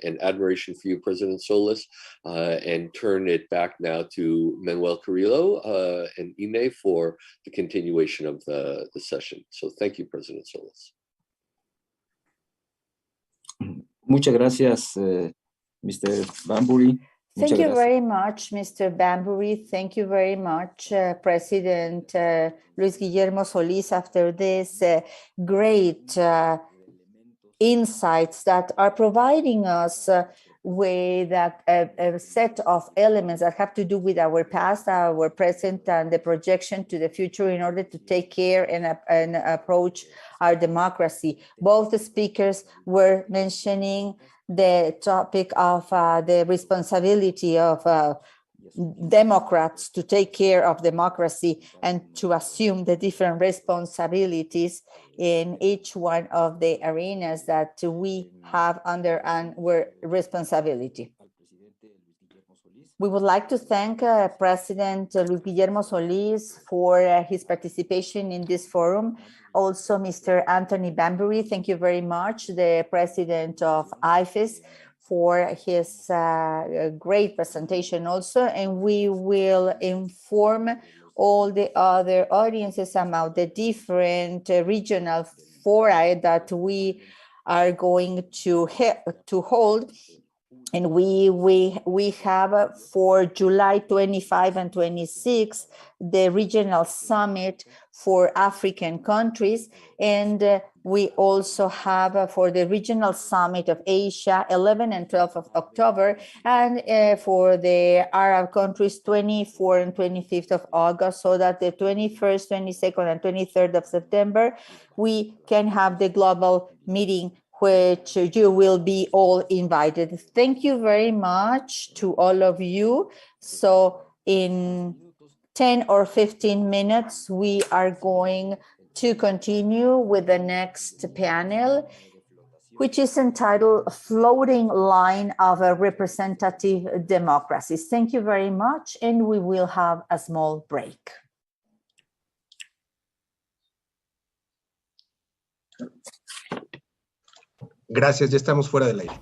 and admiration for you, President Solis, and turn it back now to Manuel Carrillo and Ine for the continuation of the session. So thank you, President Solis. Muchas gracias, Mr. Bambury. Thank you very much, Mr. Bambury. Thank you very much, President Luis Guillermo Solis, after this great insights that are providing us with a set of elements that have to do with our past, our present, and the projection to the future in order to take care and approach our democracy. Both the speakers were mentioning the topic of the responsibility of Democrats to take care of democracy and to assume the different responsibilities in each one of the arenas that we have under our responsibility. We would like to thank President Luis Guillermo Solis for his participation in this forum. Also, Mr. Anthony Bambury, thank you very much, the President of IFES, for his great presentation also. And we will inform all the other audiences about the different regional fora that we are going to hold. And we have for July 25 and 26, the regional summit for African countries. And we also have for the regional summit of Asia, 11 and 12 of October, and for the Arab countries, 24 and 25th of August, so that the 21st, 22nd, and 23rd of September, we can have the global meeting, which you will be all invited. Thank you very much to all of you. So in 10 or 15 minutes, we are going to continue with the next panel, which is entitled Floating Line of a Representative Democracy. Thank you very much, and we will have a small break. Gracias, ya estamos fuera del aire.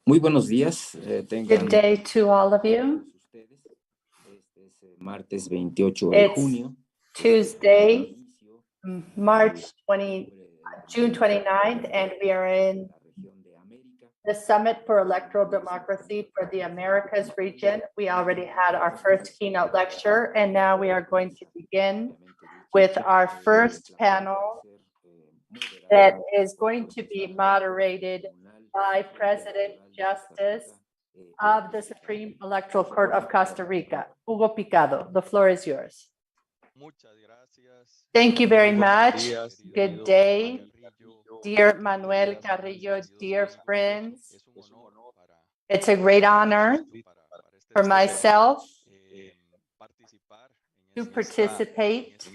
Muy buenos días. Good Tengan day to all of you. ustedes. Este es martes 28 de It's junio. Tuesday, Inicio March del 20, octubre June 29th, and we are in la región de América. the Summit for Electoral Democracy for the Americas region. We already had our first keynote lecture, and now we are going to begin with our first panel that is going to be moderated by President Justice of the Supreme Electoral Court of Costa Rica, Hugo Picado. The floor is yours. Thank you very much. Good day, dear Manuel Carrillo, dear friends. It's a great honor for myself to participate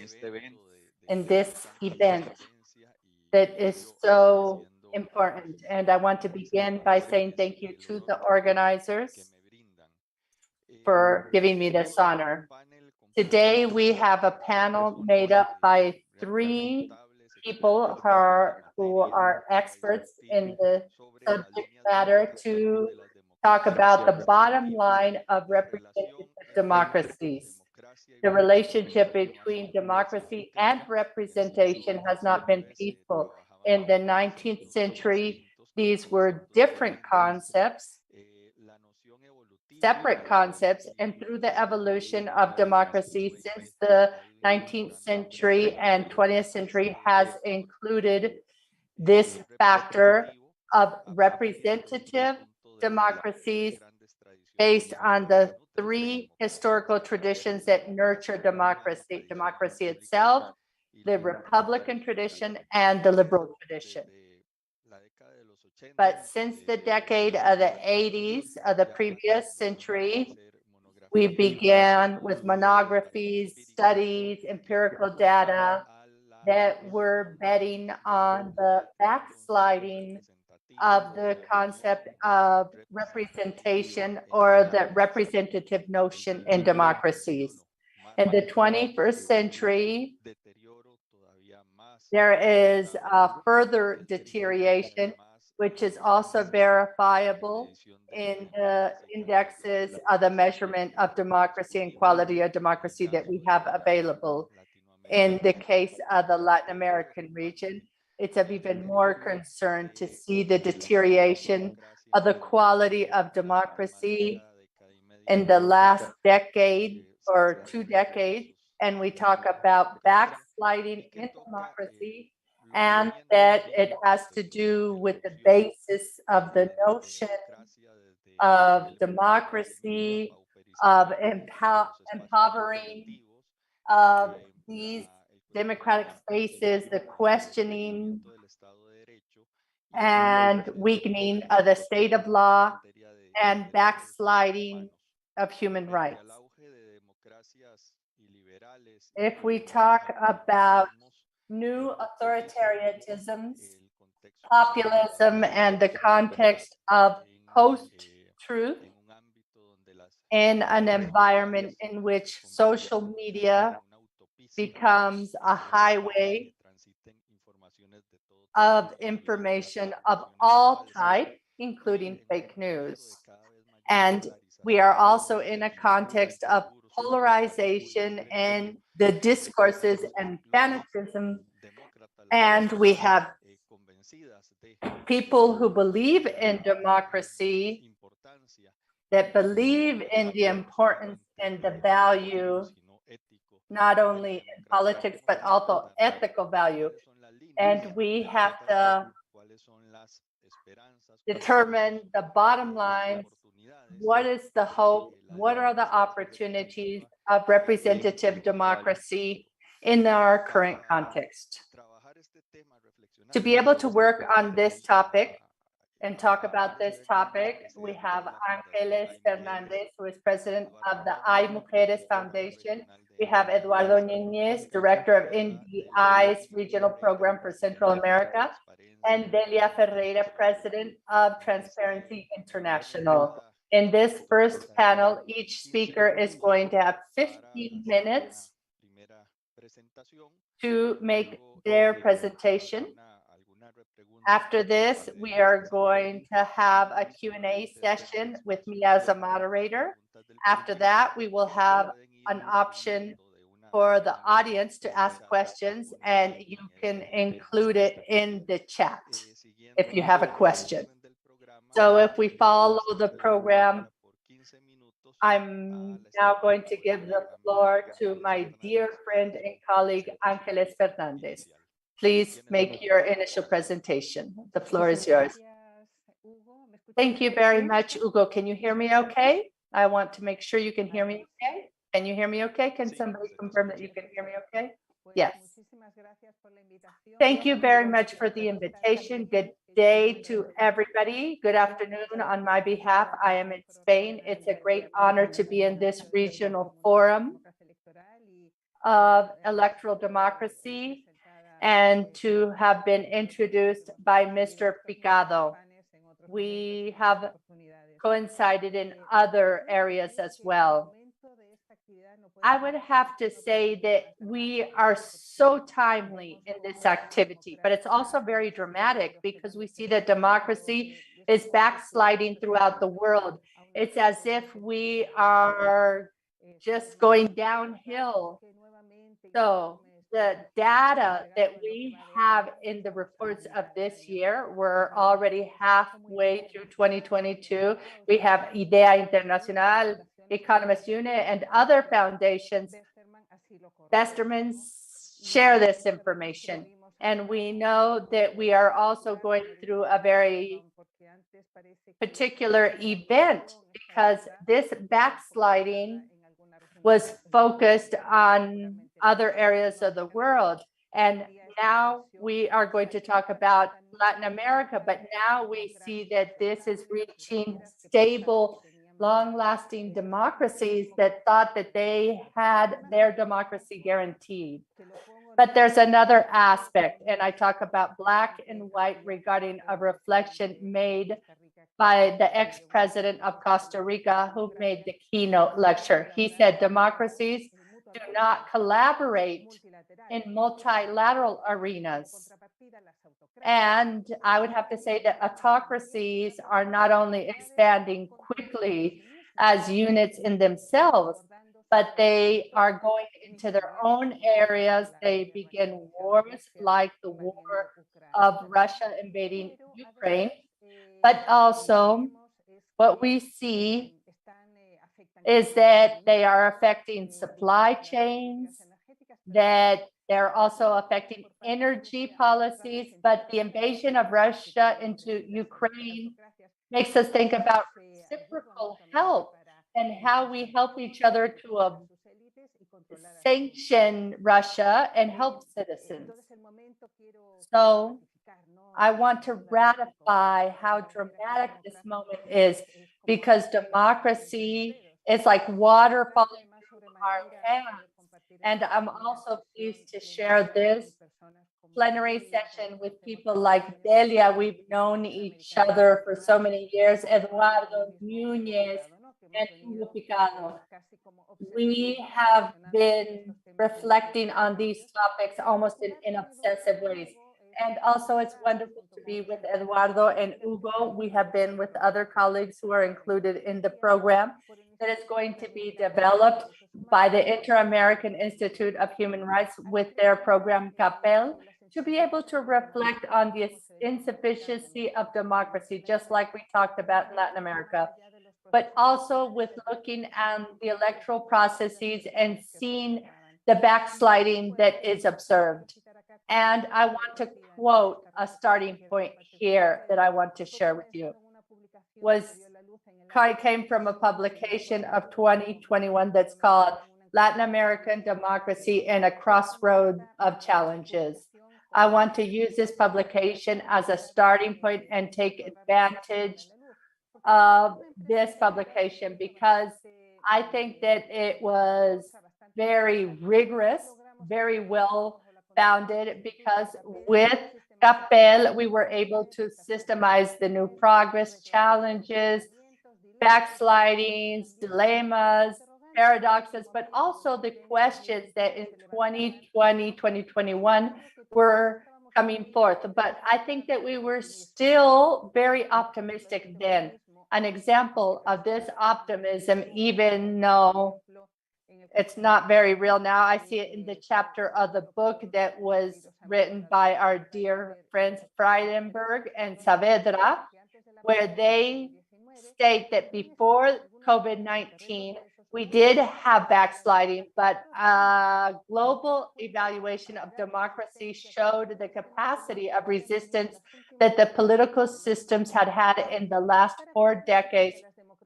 in this event that is so important. And I want to begin by saying thank you to the organizers for giving me this honor. Today, we have a panel made up by 3 people who are experts in the subject matter to talk about the bottom line of representative democracies. The relationship between democracy and representation has not been peaceful. In the 19th century, these were different concepts, separate concepts, and through the evolution of democracy since the 19th century and 20th century has included this factor of representative democracies based on the 3 historical traditions that nurture democracy: democracy itself, the Republican tradition, and the liberal tradition. But since the decade of the 80s of the previous century, we began with monographies, studies, empirical data that were betting on the backsliding of the concept of representation or the representative notion in democracies. In the 21st century, there is a further deterioration, which is also verifiable in the indexes of the measurement of democracy and quality of democracy that we have available. In the case of the Latin American region, it's of even more concern to see the deterioration of the quality of democracy in the last decade or 2 decades. And we talk about backsliding in democracy, and that it has to do with the basis of the notion of democracy, of empowering of these democratic spaces, the questioning and weakening of the state of law, and backsliding of human rights. If we talk about new authoritarianisms, populism, and the context of post-truth in an environment in which social media becomes a highway of information of all type, including fake news. And we are also in a context of polarization and the discourses and fanatism. And we have people who believe in democracy, that believe in the importance and the value, not only in politics, but also ethical value. And we have to determine the bottom line. What is the hope? What are the opportunities of representative democracy in our current context? To be able to work on this topic and talk about this topic, we have Ángeles Fernández, who is president of the Hay Mujeres Foundation. We have Eduardo Núñez, director of NDI's regional program for Central America, and Delia Ferreira, president of Transparency International. In this first panel, each speaker is going to have 15 minutes to make their presentation. After this, we are going to have a Q&A session with me as a moderator. After that, we will have an option for the audience to ask questions, and you can include it in the chat if you have a question. So if we follow the program, I'm now going to give the floor to my dear friend and colleague, Ángeles Fernández. Please make your initial presentation. The floor is yours. Thank you very much, Hugo. Can you hear me okay? I want to make sure you can hear me okay. Can you hear me okay? Can somebody confirm that you can hear me okay? Yes. Thank you very much for the invitation. Good day to everybody. Good afternoon on my behalf. I am in Spain. It's a great honor to be in this regional forum of electoral democracy and to have been introduced by Mr. Picado. We have coincided in other areas as well. I would have to say that we are so timely in this activity, but it's also very dramatic because we see that democracy is backsliding throughout the world. It's as if we are just going downhill. So the data that we have in the reports of this year, we're already halfway through 2022. We have IDEA Internacional, Economist Unit, and other foundations. Besterman share this information. And we know that we are also going through a very particular event because this backsliding was focused on other areas of the world. And now we are going to talk about Latin America, but now we see that this is reaching stable, long-lasting democracies that thought that they had their democracy guaranteed. But there's another aspect, and I talk about black and white regarding a reflection made by the ex-president of Costa Rica who made the keynote lecture. He said democracies do not collaborate in multilateral arenas. And I would have to say that autocracies are not only expanding quickly as units in themselves, but they are going into their own areas. They begin wars like the war of Russia invading Ukraine. But also what we see is that they are affecting supply chains, that they're also affecting energy policies, but the invasion of Russia into Ukraine makes us think about reciprocal help and how we help each other to sanction Russia and help citizens. So I want to ratify how dramatic this moment is because democracy is like water falling through our hands. And I'm also pleased to share this plenary session with people like Delia. We've known each other for so many years, Eduardo Núñez and Hugo Picado. We have been reflecting on these topics almost in obsessive ways. And also it's wonderful to be with Eduardo and Hugo. We have been with other colleagues who are included in the program that is going to be developed by the Inter-American Institute of Human Rights with their program CAPEL to be able to reflect on the insufficiency of democracy, just like we talked about in Latin America, but also with looking at the electoral processes and seeing the backsliding that is observed. And I want to quote a starting point here that I want to share with you. Came from a publication of 2021 that's called Latin American Democracy in a Crossroad of Challenges. I want to use this publication as a starting point and take advantage of this publication because I think that it was very rigorous, very well founded, because with CAPEL, we were able to systemize the new progress challenges, backslidings, dilemmas, paradoxes, but also the questions that in 2020, 2021 were coming forth. But I think that we were still very optimistic then. An example of this optimism, even though it's not very real now, I see it in the chapter of the book that was written by our dear friends Freidenberg and Saavedra, where they state that before COVID-19, we did have backsliding, but a global evaluation of democracy showed the capacity of resistance that the political systems had had in the last 4 decades.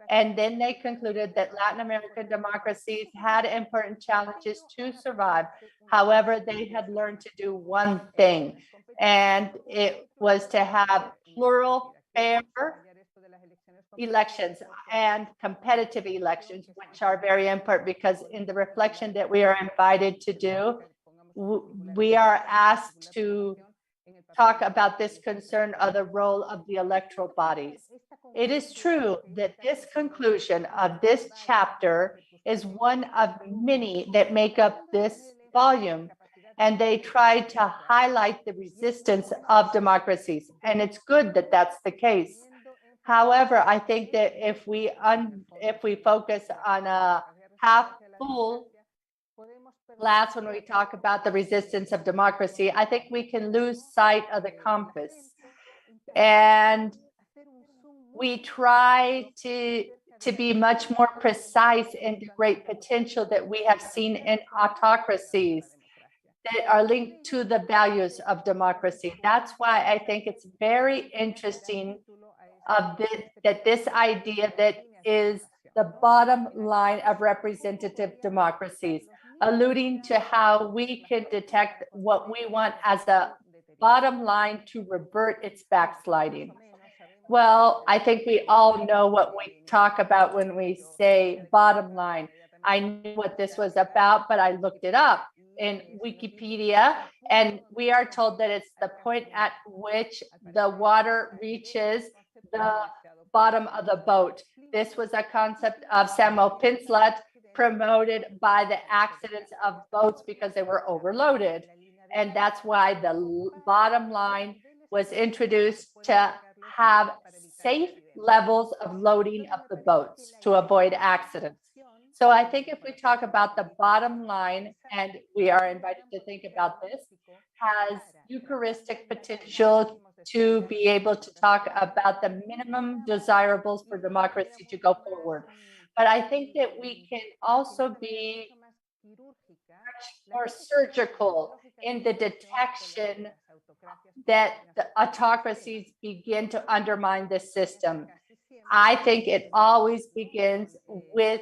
And then they concluded that Latin American democracies had important challenges to survive. However, they had learned to do one thing, and it was to have plural, fair elections and competitive elections, which are very important because in the reflection that we are invited to do, we are asked to talk about this concern of the role of the electoral bodies. It is true that this conclusion of this chapter is one of many that make up this volume, and they try to highlight the resistance of democracies, and it's good that that's the case. However, I think that if we focus on a half full glass when we talk about the resistance of democracy, I think we can lose sight of the compass. And we try to be much more precise in the great potential that we have seen in autocracies that are linked to the values of democracy. That's why I think it's very interesting that this idea that is the bottom line of representative democracies, alluding to how we can detect what we want as a bottom line to revert its backsliding. Well, I think we all know what we talk about when we say bottom line. I knew what this was about, but I looked it up in Wikipedia, and we are told that it's the point at which the water reaches the bottom of the boat. This was a concept of Samuel Pinslat, promoted by the accidents of boats because they were overloaded. And that's why the bottom line was introduced to have safe levels of loading of the boats to avoid accidents. So I think if we talk about the bottom line, and we are invited to think about this, has Eucharistic potential to be able to talk about the minimum desirables for democracy to go forward. But I think that we can also be much more surgical in the detection that the autocracies begin to undermine the system. I think it always begins with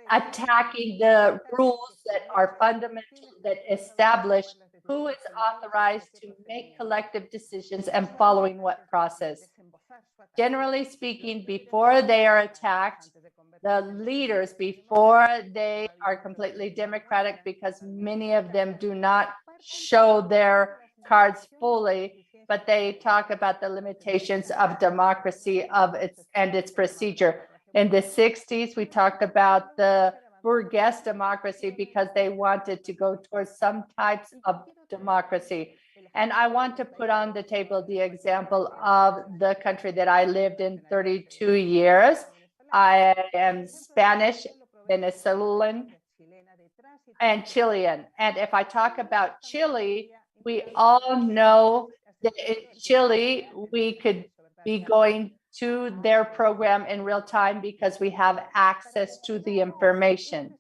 attacking the rules that are fundamental, that establish who is authorized to make collective decisions and following what process. Generally speaking, before they are attacked, the leaders, before they are completely democratic, because many of them do not show their cards fully, but they talk about the limitations of democracy and its procedure. In the 60s, we talked about the bourgeois democracy because they wanted to go towards some types of democracy. And I want to put on the table the example of the country that I lived in 32 years. I am Spanish, Venezuelan, and Chilean. And if I talk about Chile, we all know that in Chile, we could be going to their program in real time because we have access to the information.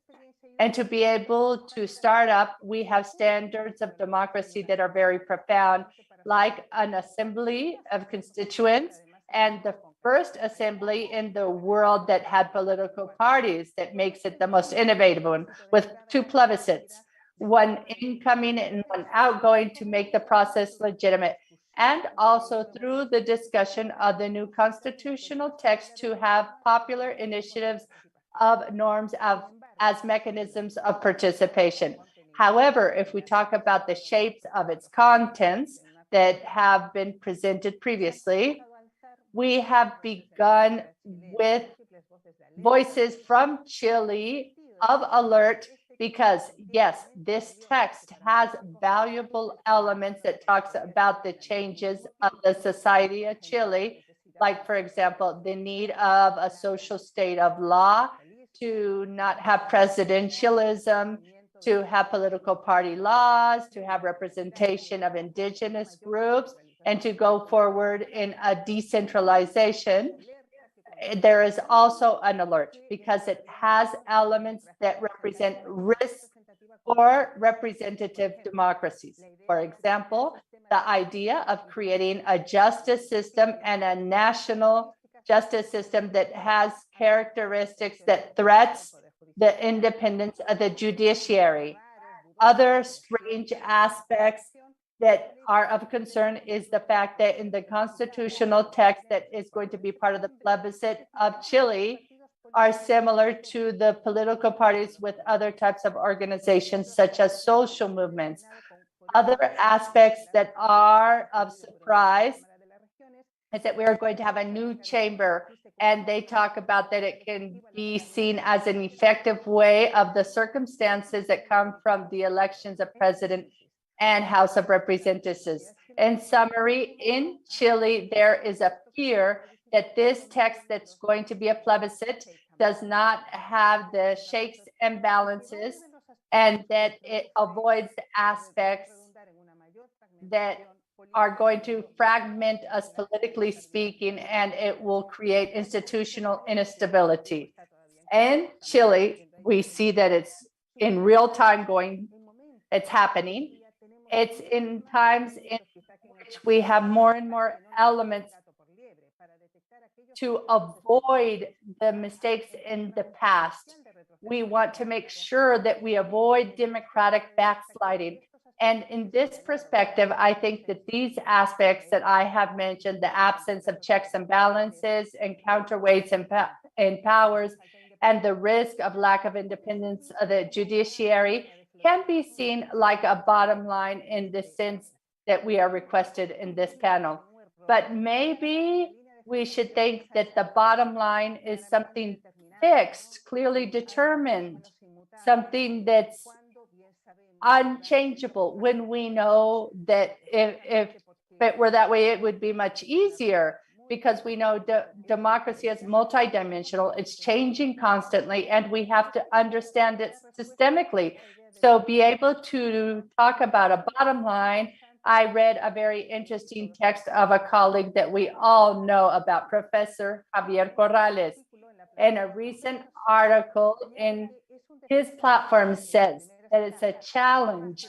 And to be able to start up, we have standards of democracy that are very profound, like an assembly of constituents, and the first assembly in the world that had political parties, that makes it the most innovative one, with 2 plebiscites, one incoming and one outgoing, to make the process legitimate. And also through the discussion of the new constitutional text to have popular initiatives of norms as mechanisms of participation. However, if we talk about the shapes of its contents that have been presented previously, we have begun with voices from Chile of alert because yes, this text has valuable elements that talks about the changes of the society of Chile, like for example, the need of a social state of law, to not have presidentialism, to have political party laws, to have representation of indigenous groups, and to go forward in a decentralization. There is also an alert because it has elements that represent risk for representative democracies. For example, the idea of creating a justice system and a national justice system that has characteristics that threats the independence of the judiciary. Other strange aspects that are of concern is the fact that in the constitutional text that is going to be part of the plebiscite of Chile are similar to the political parties with other types of organizations, such as social movements. Other aspects that are of surprise is that we are going to have a new chamber, and they talk about that it can be seen as an effective way of the circumstances that come from the elections of president and House of Representatives. In summary, in Chile, there is a fear that this text that's going to be a plebiscite does not have the shakes and balances, and that it avoids aspects that are going to fragment us politically speaking, and it will create institutional instability. In Chile, we see that it's in real time it's happening. It's in times in which we have more and more elements to avoid the mistakes in the past. We want to make sure that we avoid democratic backsliding. And in this perspective, I think that these aspects that I have mentioned, the absence of checks and balances and counterweights and powers, and the risk of lack of independence of the judiciary can be seen like a bottom line in the sense that we are requested in this panel. But maybe we should think that the bottom line is something fixed, clearly determined, something that's unchangeable, when we know that if it were that way, it would be much easier, because we know democracy is multidimensional, it's changing constantly, and we have to understand it systemically. So be able to talk about a bottom line. I read a very interesting text of a colleague that we all know about, Professor Javier Corrales, and a recent article in his platform says that it's a challenge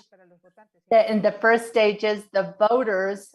that in the first stages, the voters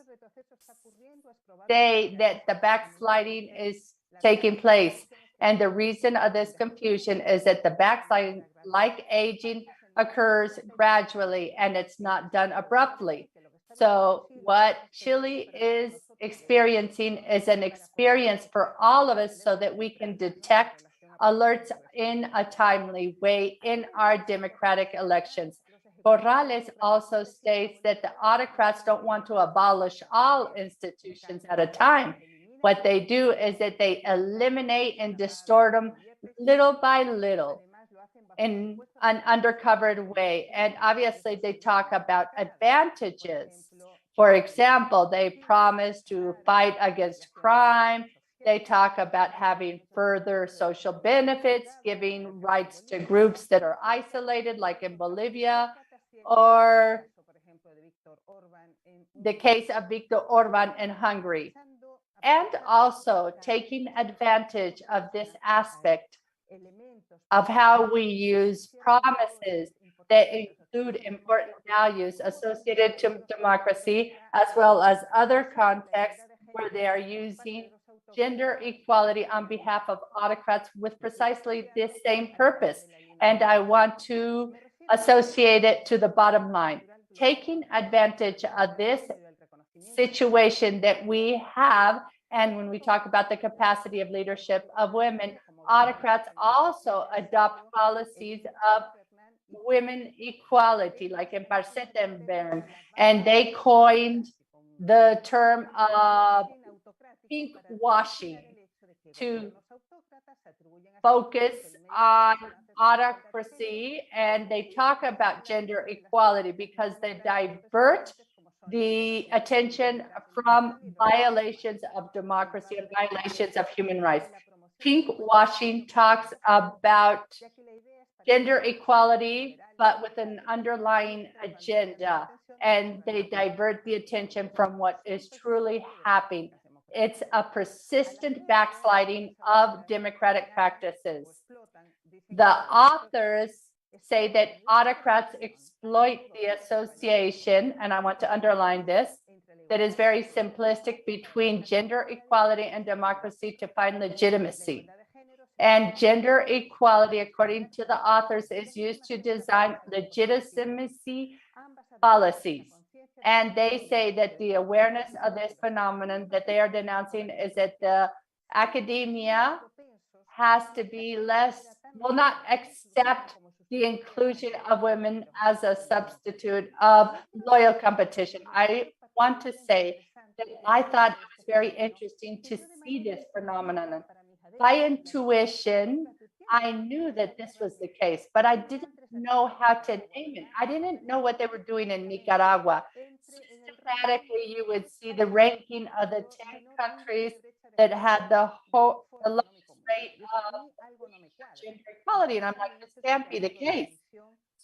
say that the backsliding is taking place. And the reason of this confusion is that the backsliding, like aging, occurs gradually and it's not done abruptly. So what Chile is experiencing is an experience for all of us so that we can detect alerts in a timely way in our democratic elections. Corrales also states that the autocrats don't want to abolish all institutions at a time. What they do is that they eliminate and distort them little by little in an undercovered way. And obviously they talk about advantages. For example, they promise to fight against crime. They talk about having further social benefits, giving rights to groups that are isolated, like in Bolivia, or the case of Viktor Orban in Hungary. And also taking advantage of this aspect of how we use promises that include important values associated to democracy, as well as other contexts where they are using gender equality on behalf of autocrats with precisely this same purpose. And I want to associate it to the bottom line, taking advantage of this situation that we have. And when we talk about the capacity of leadership of women, autocrats also adopt policies of women equality, like in Parsettenbern, and they coined the term of pink washing to focus on autocracy, and they talk about gender equality because they divert the attention from violations of democracy and violations of human rights. Pink washing talks about gender equality, but with an underlying agenda, and they divert the attention from what is truly happening. It's a persistent backsliding of democratic practices. The authors say that autocrats exploit the association, and I want to underline this, that is very simplistic between gender equality and democracy to find legitimacy. And gender equality, according to the authors, is used to design legitimacy policies. And they say that the awareness of this phenomenon that they are denouncing is that the academia has to be will not accept the inclusion of women as a substitute of loyal competition. I want to say that I thought it was very interesting to see this phenomenon. By intuition, I knew that this was the case, but I didn't know how to name it. I didn't know what they were doing in Nicaragua. Systematically, you would see the ranking of the 10 countries that had the lowest rate of gender equality. And I'm like, this can't be the case.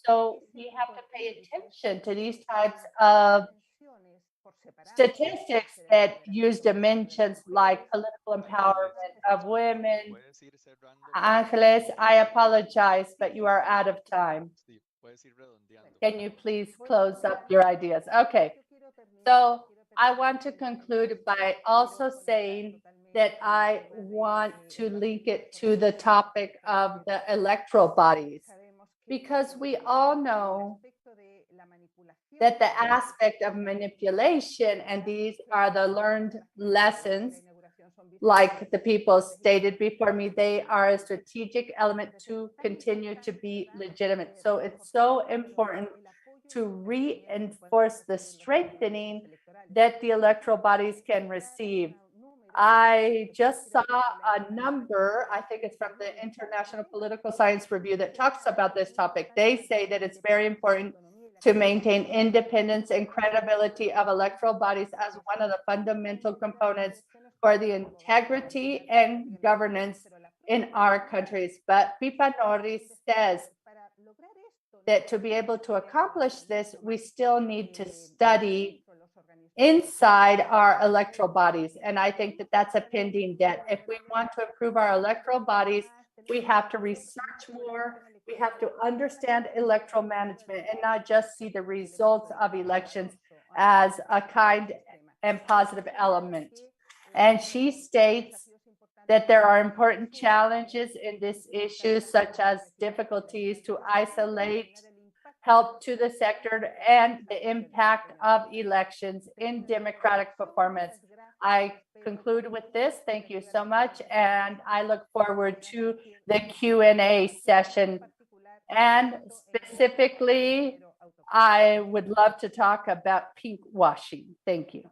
So we have to pay attention to these types of statistics that use dimensions like political empowerment of women. Angeles, I apologize, but you are out of time. Can you please close up your ideas? Okay, so I want to conclude by also saying that I want to link it to the topic of the electoral bodies, because we all know that the aspect of manipulation, and these are the learned lessons, like the people stated before me, they are a strategic element to continue to be legitimate. So it's so important to reinforce the strengthening that the electoral bodies can receive. I just saw a number, I think it's from the International Political Science Review, that talks about this topic. They say that it's very important to maintain independence and credibility of electoral bodies as one of the fundamental components for the integrity and governance in our countries. But Pipa Norris says that to be able to accomplish this, we still need to study inside our electoral bodies. And I think that that's a pending debt. If we want to improve our electoral bodies, we have to research more. We have to understand electoral management and not just see the results of elections as a kind and positive element. And she states that there are important challenges in this issue, such as difficulties to isolate help to the sector and the impact of elections in democratic performance. I conclude with this. Thank you so much. And I look forward to the Q&A session. And specifically, I would love to talk about pink washing. Thank you.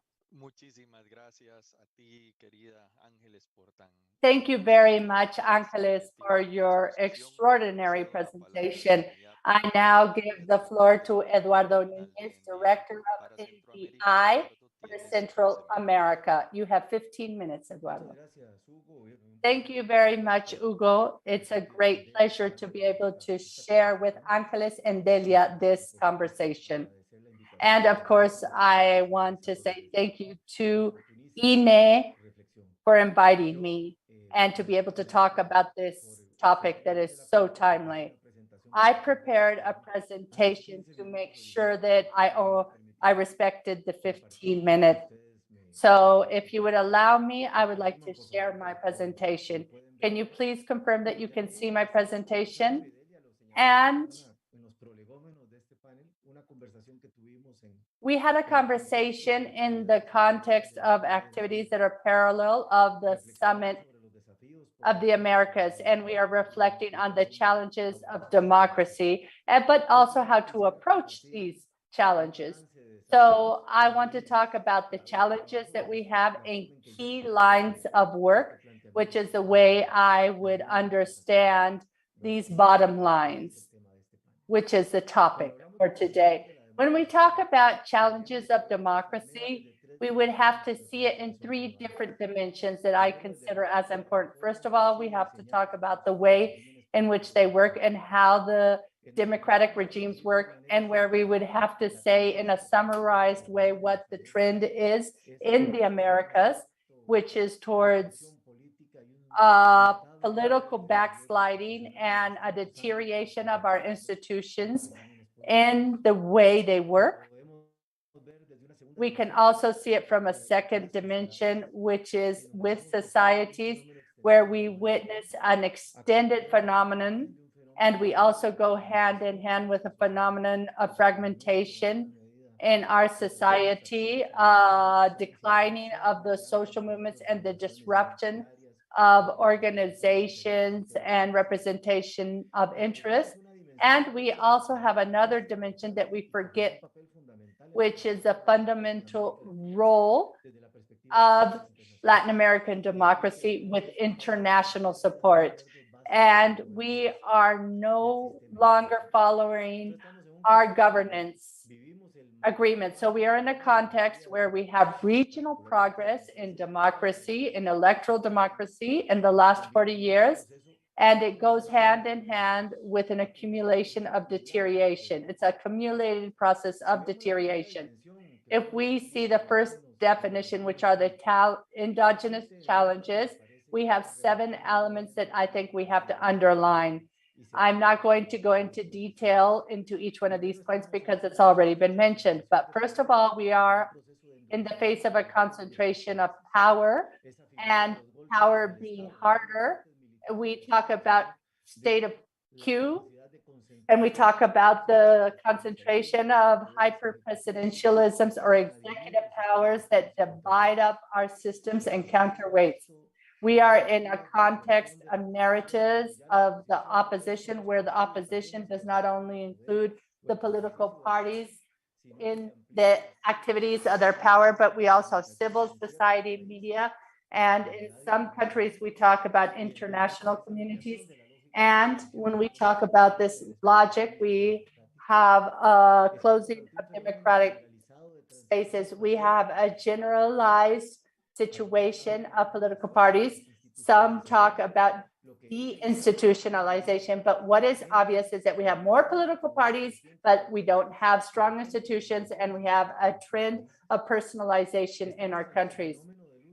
Thank you very much, Angeles, for your extraordinary presentation. I now give the floor to Eduardo Núñez, Director of NPI for Central America. You have 15 minutes, Eduardo. Thank you very much, Hugo. It's a great pleasure to be able to share with Angeles and Delia this conversation. And of course, I want to say thank you to INE for inviting me and to be able to talk about this topic that is so timely. I prepared a presentation to make sure that I respected the 15 minutes. So if you would allow me, I would like to share my presentation. Can you please confirm that you can see my presentation? And we had a conversation in the context of activities that are parallel of the Summit of the Americas, and we are reflecting on the challenges of democracy, but also how to approach these challenges. So I want to talk about the challenges that we have in key lines of work, which is the way I would understand these bottom lines, which is the topic for today. When we talk about challenges of democracy, we would have to see it in three different dimensions that I consider as important. First of all, we have to talk about the way in which they work and how the democratic regimes work, and where we would have to say in a summarized way what the trend is in the Americas, which is towards political backsliding and a deterioration of our institutions and the way they work. We can also see it from a second dimension, which is with societies where we witness an extended phenomenon, and we also go hand in hand with a phenomenon of fragmentation in our society, declining of the social movements and the disruption of organizations and representation of interest. And we also have another dimension that we forget, which is the fundamental role of Latin American democracy with international support. And we are no longer following our governance agreement. So we are in a context where we have regional progress in democracy, in electoral democracy in the last 40 years, and it goes hand in hand with an accumulation of deterioration. It's a accumulated process of deterioration. If we see the first definition, which are the endogenous challenges, we have 7 elements that I think we have to underline. I'm not going to go into detail into each one of these points because it's already been mentioned. But first of all, we are in the face of a concentration of power, and power being harder. We talk about state of queue, and we talk about the concentration of hyper-presidentialisms or executive powers that divide up our systems and counterweights. We are in a context of narratives of the opposition, where the opposition does not only include the political parties in the activities of their power, but we also have civil society, media, and in some countries we talk about international communities. And when we talk about this logic, we have a closing of democratic spaces. We have a generalized situation of political parties. Some talk about deinstitutionalization, but what is obvious is that we have more political parties, but we don't have strong institutions, and we have a trend of personalization in our countries.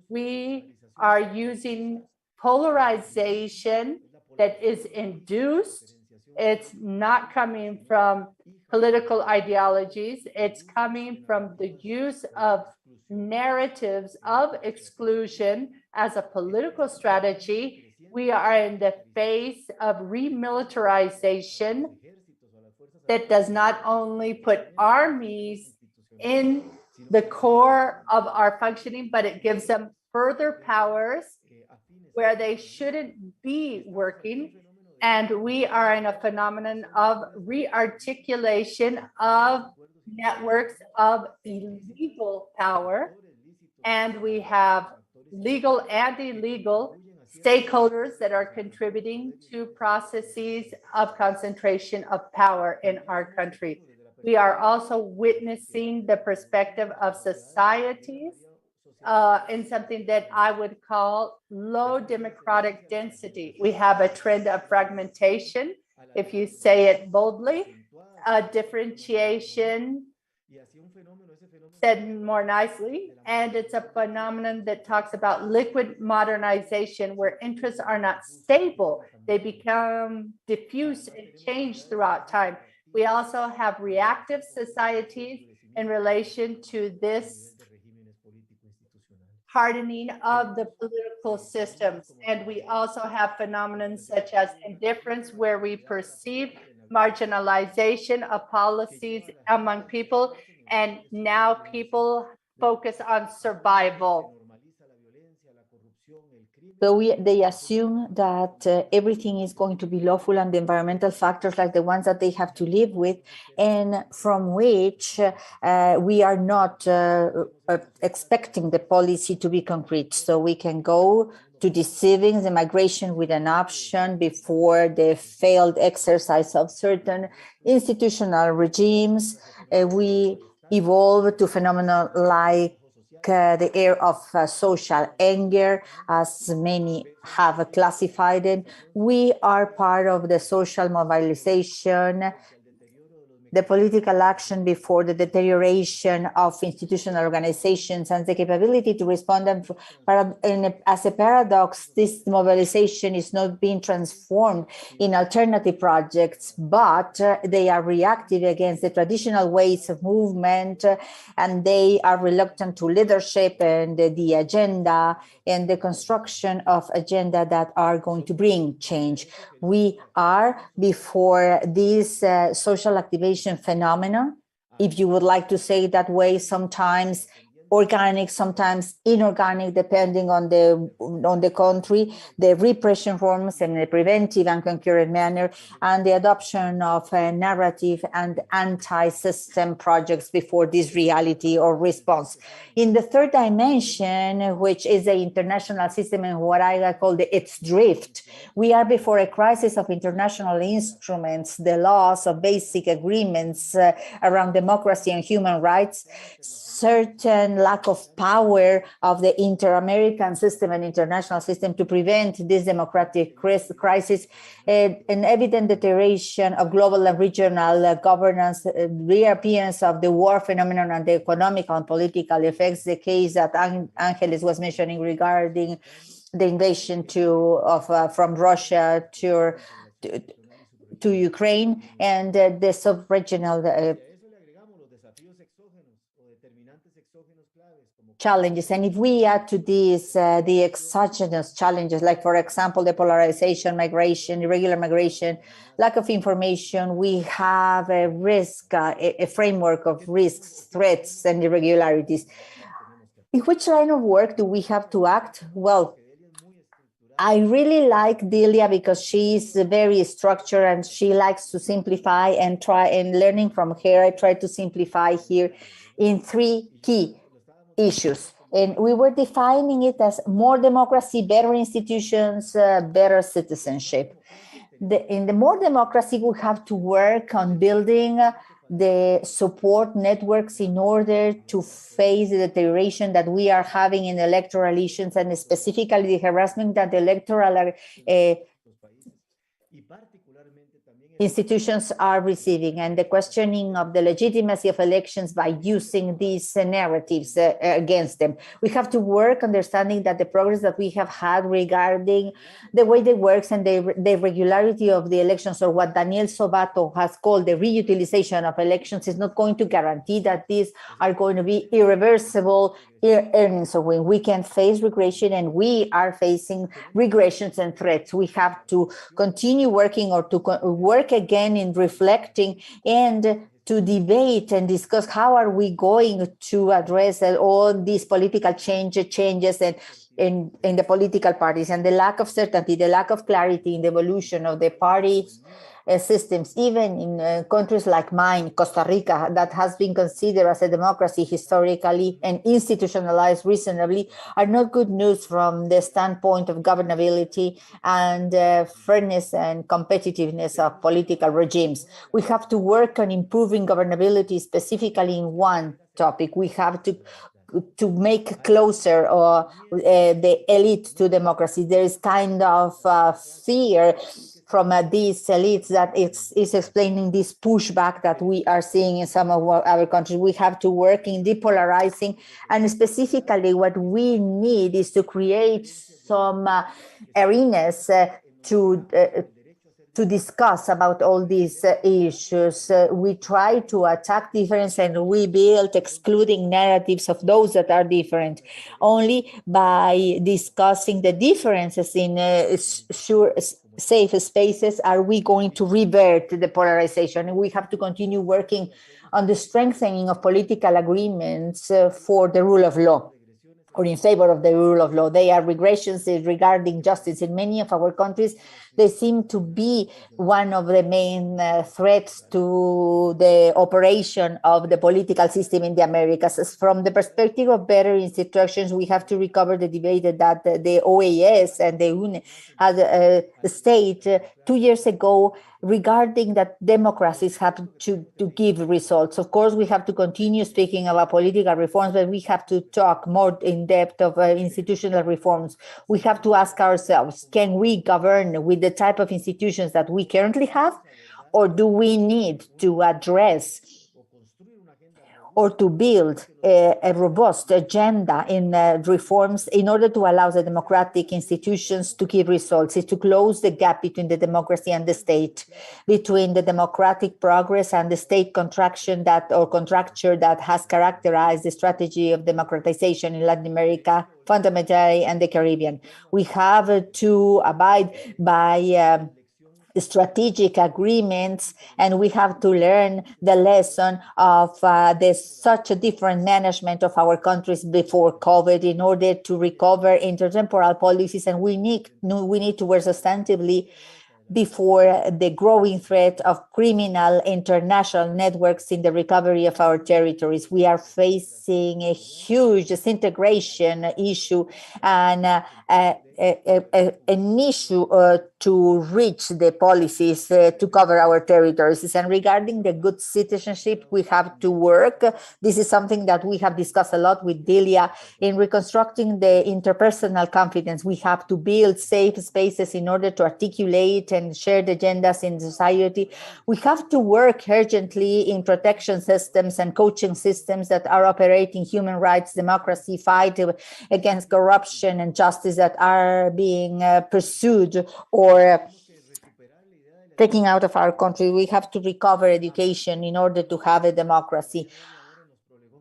We are using polarization that is induced. It's not coming from political ideologies. It's coming from the use of narratives of exclusion as a political strategy. We are in the face of remilitarization that does not only put armies in the core of our functioning, but it gives them further powers where they shouldn't be working. And we are in a phenomenon of rearticulation of networks of illegal power. And we have legal and illegal stakeholders that are contributing to processes of concentration of power in our country. We are also witnessing the perspective of societies in something that I would call low democratic density. We have a trend of fragmentation, if you say it boldly, a differentiation said more nicely, and it's a phenomenon that talks about liquid modernization where interests are not stable. They become diffuse and change throughout time. We also have reactive societies in relation to this hardening of the political systems. And we also have phenomena such as indifference, where we perceive marginalization of policies among people, and now people focus on survival. So they assume that everything is going to be lawful, and the environmental factors like the ones that they have to live with, and from which we are not expecting the policy to be concrete. So we can go to deceiving the migration with an option before the failed exercise of certain institutional regimes. We evolved to phenomena like the era of social anger, as many have classified it. We are part of the social mobilization, the political action before the deterioration of institutional organizations, and the capability to respond. As a paradox, this mobilization is not being transformed in alternative projects, but they are reactive against the traditional ways of movement, and they are reluctant to leadership and the agenda and the construction of agenda that are going to bring change. We are before this social activation phenomena, if you would like to say it that way, sometimes organic, sometimes inorganic, depending on the country, the repression forms in a preventive and concurrent manner, and the adoption of a narrative and anti-system projects before this reality or response. In the third dimension, which is the international system and what I call its drift, we are before a crisis of international instruments, the laws of basic agreements around democracy and human rights, certain lack of power of the inter-American system and international system to prevent this democratic crisis, an evident deterioration of global and regional governance, reappearance of the war phenomenon and the economic and political effects, the case that Angeles was mentioning regarding the invasion from Russia to Ukraine, and the sub-regional challenges. And if we add to this the exogenous challenges, like, for example, the polarization, migration, irregular migration, lack of information, we have a risk, a framework of risks, threats, and irregularities. In which line of work do we have to act? Well, I really like Delia because she's very structured and she likes to simplify and try, and learning from her, I try to simplify here in three key issues. And we were defining it as more democracy, better institutions, better citizenship. In the more democracy, we have to work on building the support networks in order to face the deterioration that we are having in electoral issues, and specifically the harassment that the electoral institutions are receiving, and the questioning of the legitimacy of elections by using these narratives against them. We have to work understanding that the progress that we have had regarding the way it works and the regularity of the elections, or what Daniel Sobato has called the reutilization of elections, is not going to guarantee that these are going to be irreversible earnings. So when we can face regression, and we are facing regressions and threats, we have to continue working, or to work again in reflecting and to debate and discuss how are we going to address all these political changes and in the political parties, and the lack of certainty, the lack of clarity in the evolution of the party systems, even in countries like mine, Costa Rica, that has been considered as a democracy historically and institutionalized reasonably, are not good news from the standpoint of governability and fairness and competitiveness of political regimes. We have to work on improving governability, specifically in one topic. We have to make closer the elite to democracy. There is kind of fear from these elites that is explaining this pushback that we are seeing in some of our countries. We have to work in depolarizing, and specifically what we need is to create some arenas to discuss about all these issues. We try to attack difference, and we build excluding narratives of those that are different. Only by discussing the differences in safe spaces are we going to revert the polarization. And we have to continue working on the strengthening of political agreements for the rule of law, or in favor of the rule of law. They are regressions regarding justice in many of our countries. They seem to be one of the main threats to the operation of the political system in the Americas. As from the perspective of better institutions, we have to recover the debate that the OAS and the UNE had stated 2 years ago regarding that democracies have to give results. Of course, we have to continue speaking about political reforms, but we have to talk more in depth of institutional reforms. We have to ask ourselves, can we govern with the type of institutions that we currently have, or do we need to address or to build a robust agenda in reforms in order to allow the democratic institutions to give results, is to close the gap between the democracy and the state, between the democratic progress and the state contraction contracture that has characterized the strategy of democratization in Latin America, fundamentally, and the Caribbean. We have to abide by strategic agreements, and we have to learn the lesson of such a different management of our countries before COVID in order to recover intertemporal policies, and we need to work substantively before the growing threat of criminal international networks in the recovery of our territories. We are facing a huge disintegration issue and an issue to reach the policies to cover our territories. And regarding the good citizenship, we have to work. This is something that we have discussed a lot with Delia in reconstructing the interpersonal confidence. We have to build safe spaces in order to articulate and share the agendas in society. We have to work urgently in protection systems and coaching systems that are operating human rights, democracy, fight against corruption and justice that are being pursued or taking out of our country. We have to recover education in order to have a democracy.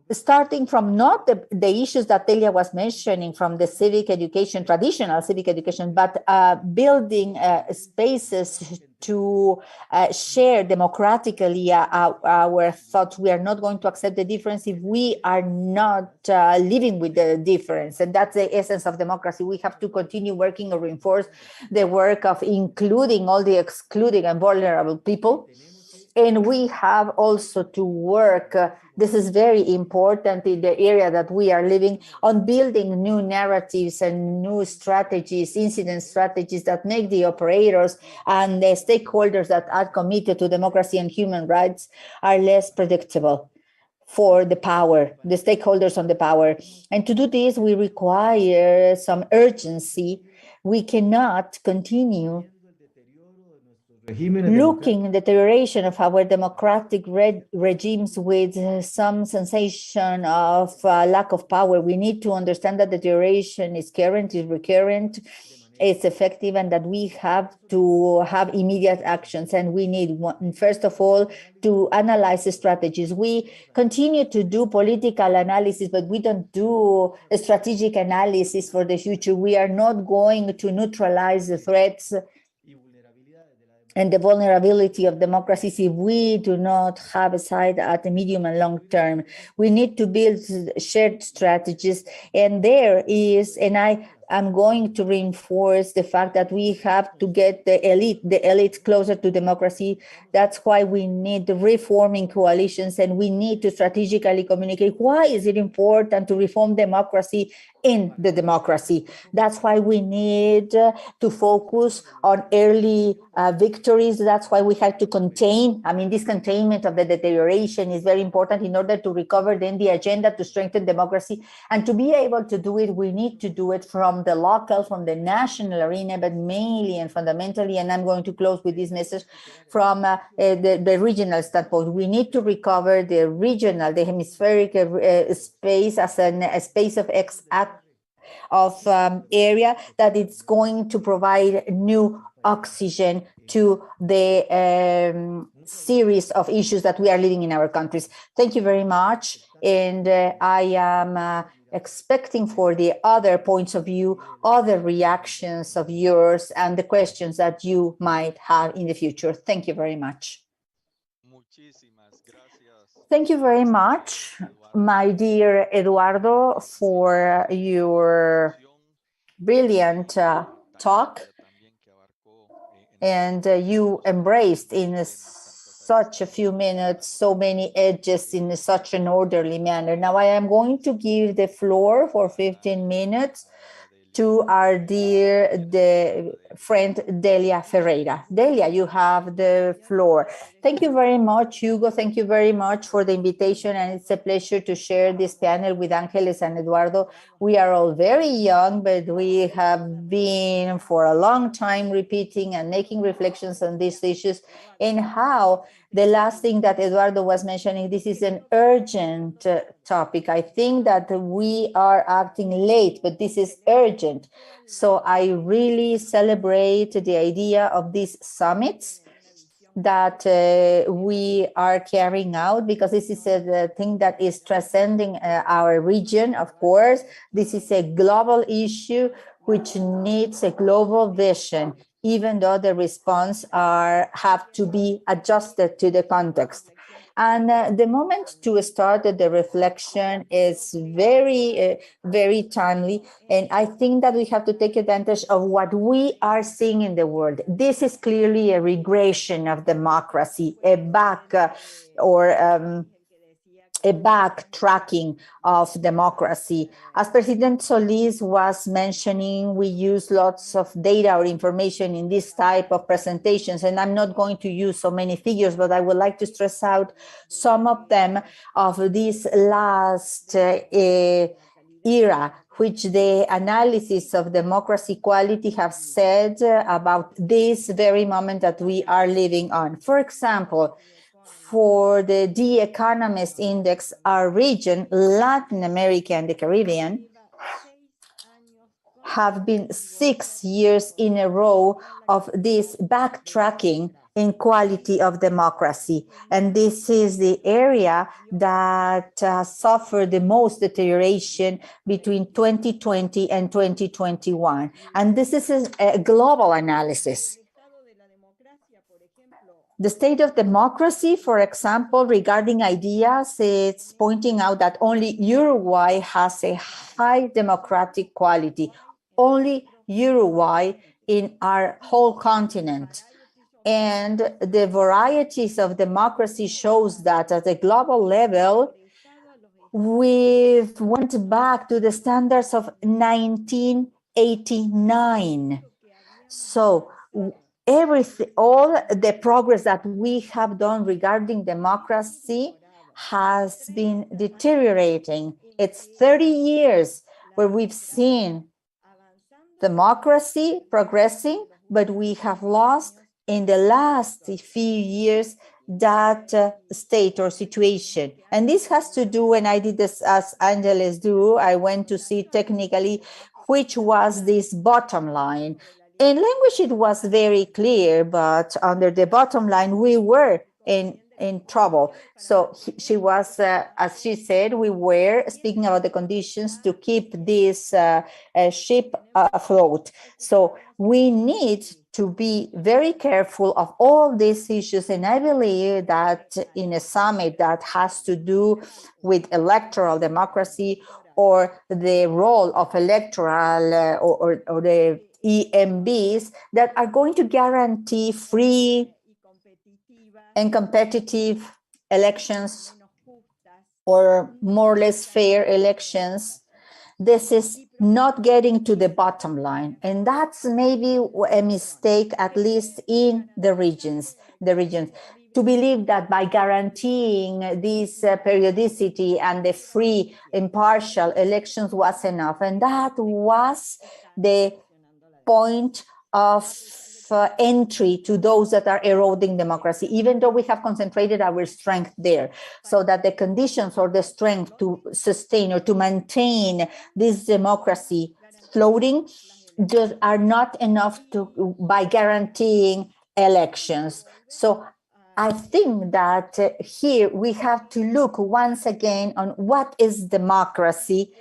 Starting from not the issues that Delia was mentioning from the civic education, traditional civic education, but building spaces to share democratically our thoughts. We are not going to accept the difference if we are not living with the difference. And that's the essence of democracy. We have to continue working or reinforce the work of including all the excluded and vulnerable people. And we have also to work, this is very important in the area that we are living, on building new narratives and new strategies, incident strategies that make the operators and the stakeholders that are committed to democracy and human rights are less predictable for the power, the stakeholders on the power. And to do this, we require some urgency. We cannot continue looking at the deterioration of our democratic regimes with some sensation of lack of power. We need to understand that the deterioration is current, is recurrent, it's effective, and that we have to have immediate actions. And we need, first of all, to analyze the strategies. We continue to do political analysis, but we don't do a strategic analysis for the future. We are not going to neutralize the threats and the vulnerability of democracies if we do not have a side at the medium and long term. We need to build shared strategies. And there is, and I'm going to reinforce the fact that we have to get the elite closer to democracy. That's why we need reforming coalitions, and we need to strategically communicate why is it important to reform democracy in the democracy. That's why we need to focus on early victories. That's why we have to contain. I mean, this containment of the deterioration is very important in order to recover then the agenda to strengthen democracy. And to be able to do it, we need to do it from the local, from the national arena, but mainly and fundamentally, and I'm going to close with this message, from the regional standpoint. We need to recover the regional, the hemispheric space as a space of area that it's going to provide new oxygen to the series of issues that we are living in our countries. Thank you very much. And I am expecting for the other points of view, other reactions of yours, and the questions that you might have in the future. Thank you very much. Thank you very much, my dear Eduardo, for your brilliant talk. and you embraced in such a few minutes so many edges in such an orderly manner. Now I am going to give the floor for 15 minutes to our dear friend Delia Ferreira. Delia, you have the floor. Thank you very much, Hugo. Thank you very much for the invitation, and it's a pleasure to share this panel with Angeles and Eduardo. We are all very young, but we have been for a long time repeating and making reflections on these issues, and how the last thing that Eduardo was mentioning, this is an urgent topic. I think that we are acting late, but this is urgent. So I really celebrate the idea of these summits that we are carrying out, because this is a thing that is transcending our region, of course. This is a global issue which needs a global vision, even though the response have to be adjusted to the context. And the moment to start the reflection is very timely. And I think that we have to take advantage of what we are seeing in the world. This is clearly a regression of democracy, a backtracking of democracy. As President Solis was mentioning, we use lots of data or information in this type of presentations, and I'm not going to use so many figures, but I would like to stress out some of them of this last era, which the analysis of democracy quality have said about this very moment that we are living on. For example, for the The Economist Index, our region, Latin America and the Caribbean, have been 6 years in a row of this backtracking in quality of democracy. And this is the area that suffered the most deterioration between 2020 and 2021. And this is a global analysis. The state of democracy, for example, regarding ideas, it's pointing out that only Uruguay has a high democratic quality, only Uruguay in our whole continent. And the varieties of democracy shows that at a global level, we've went back to the standards of 1989. So all the progress that we have done regarding democracy has been deteriorating. It's 30 years where we've seen democracy progressing, but we have lost in the last few years that state or situation. And this has to do, and I did this as Angeles do, I went to see technically which was this bottom line. In language, it was very clear, but under the bottom line, we were in trouble. So she was, as she said, we were speaking about the conditions to keep this ship afloat. So we need to be very careful of all these issues. And I believe that in a summit that has to do with electoral democracy or the role of electoral or the EMBs that are going to guarantee free and competitive elections or more or less fair elections, this is not getting to the bottom line. And that's maybe a mistake, at least in the regions, to believe that by guaranteeing this periodicity and the free, impartial elections was enough. And that was the point of entry to those that are eroding democracy, even though we have concentrated our strength there, so that the conditions or the strength to sustain or to maintain this democracy floating just are not enough by guaranteeing elections. So I think that here we have to look once again on what is democracy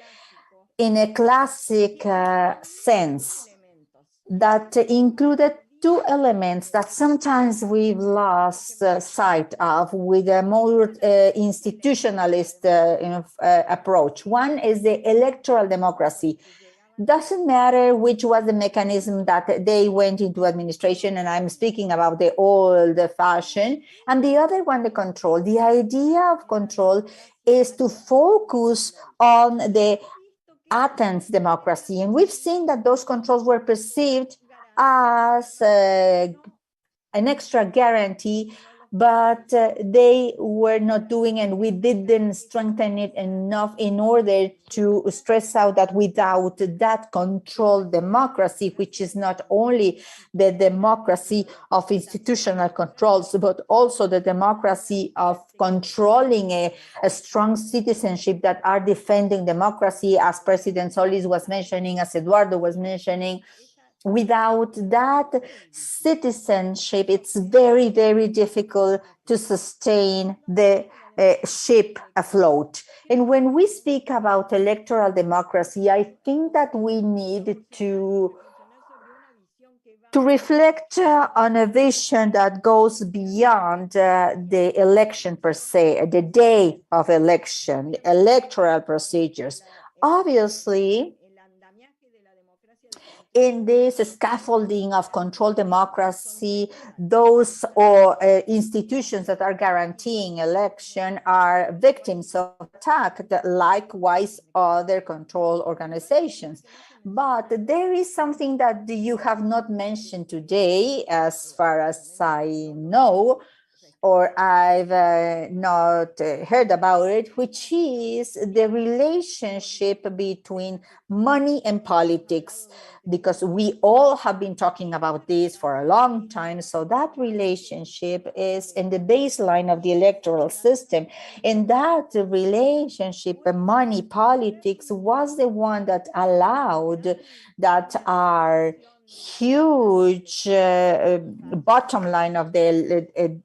in a classic sense that included two elements that sometimes we've lost sight of with a more institutionalist approach. One is the electoral democracy. doesn't matter which was the mechanism that they went into administration, and I'm speaking about the old fashioned, and the other one, the control. The idea of control is to focus on the Athens democracy, and we've seen that those controls were perceived as an extra guarantee, but they were not doing, and we didn't strengthen it enough in order to stress out that without that controlled democracy, which is not only the democracy of institutional controls, but also the democracy of controlling a strong citizenship that are defending democracy, as President Solis was mentioning, as Eduardo was mentioning. Without that citizenship, it's very, very difficult to sustain the ship afloat. And when we speak about electoral democracy, I think that we need to reflect on a vision that goes beyond the election per se, the day of election, electoral procedures. Obviously, in this scaffolding of controlled democracy, those institutions that are guaranteeing election are victims of attack, likewise other control organizations. But there is something that you have not mentioned today, as far as I know, or I've not heard about it, which is the relationship between money and politics, because we all have been talking about this for a long time. So that relationship is in the baseline of the electoral system. And that relationship, money, politics, was the one that allowed that our huge bottom line of the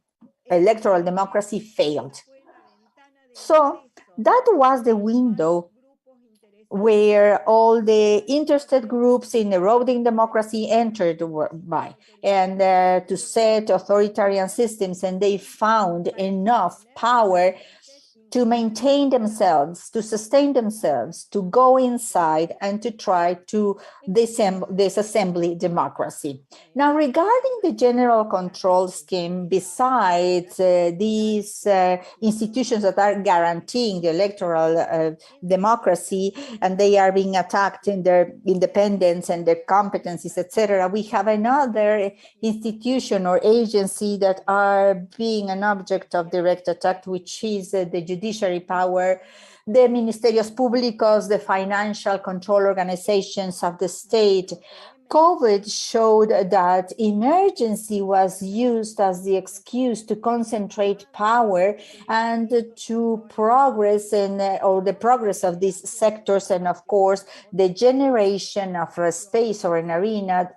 electoral democracy failed. So that was the window where all the interested groups in eroding democracy entered by, and to set authoritarian systems, and they found enough power to maintain themselves, to sustain themselves, to go inside and to try to disassemble democracy. Now, regarding the general control scheme, besides these institutions that are guaranteeing the electoral democracy, and they are being attacked in their independence and their competencies, etc., we have another institution or agency that are being an object of direct attack, which is the judiciary power, the Ministerios Públicos, the financial control organizations of the state. COVID showed that emergency was used as the excuse to concentrate power and to progress in, or the progress of these sectors, and of course, the generation of a space or an arena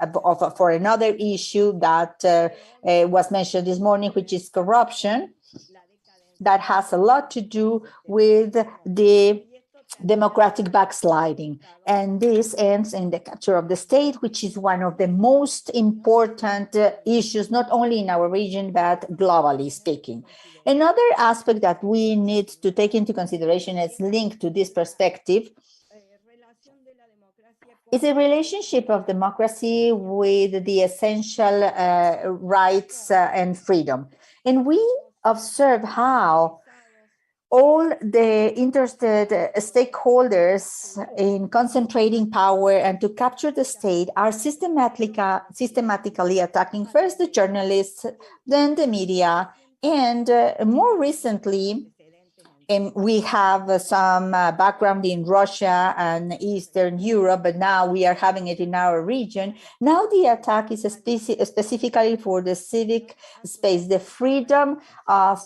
for another issue that was mentioned this morning, which is corruption, that has a lot to do with the democratic backsliding. And this ends in the capture of the state, which is one of the most important issues, not only in our region, but globally speaking. Another aspect that we need to take into consideration is linked to this perspective is a relationship of democracy with the essential rights and freedom. And we observe how all the interested stakeholders in concentrating power and to capture the state are systematically attacking first the journalists, then the media, and more recently, we have some background in Russia and Eastern Europe, but now we are having it in our region. Now the attack is specifically for the civic space, the freedom of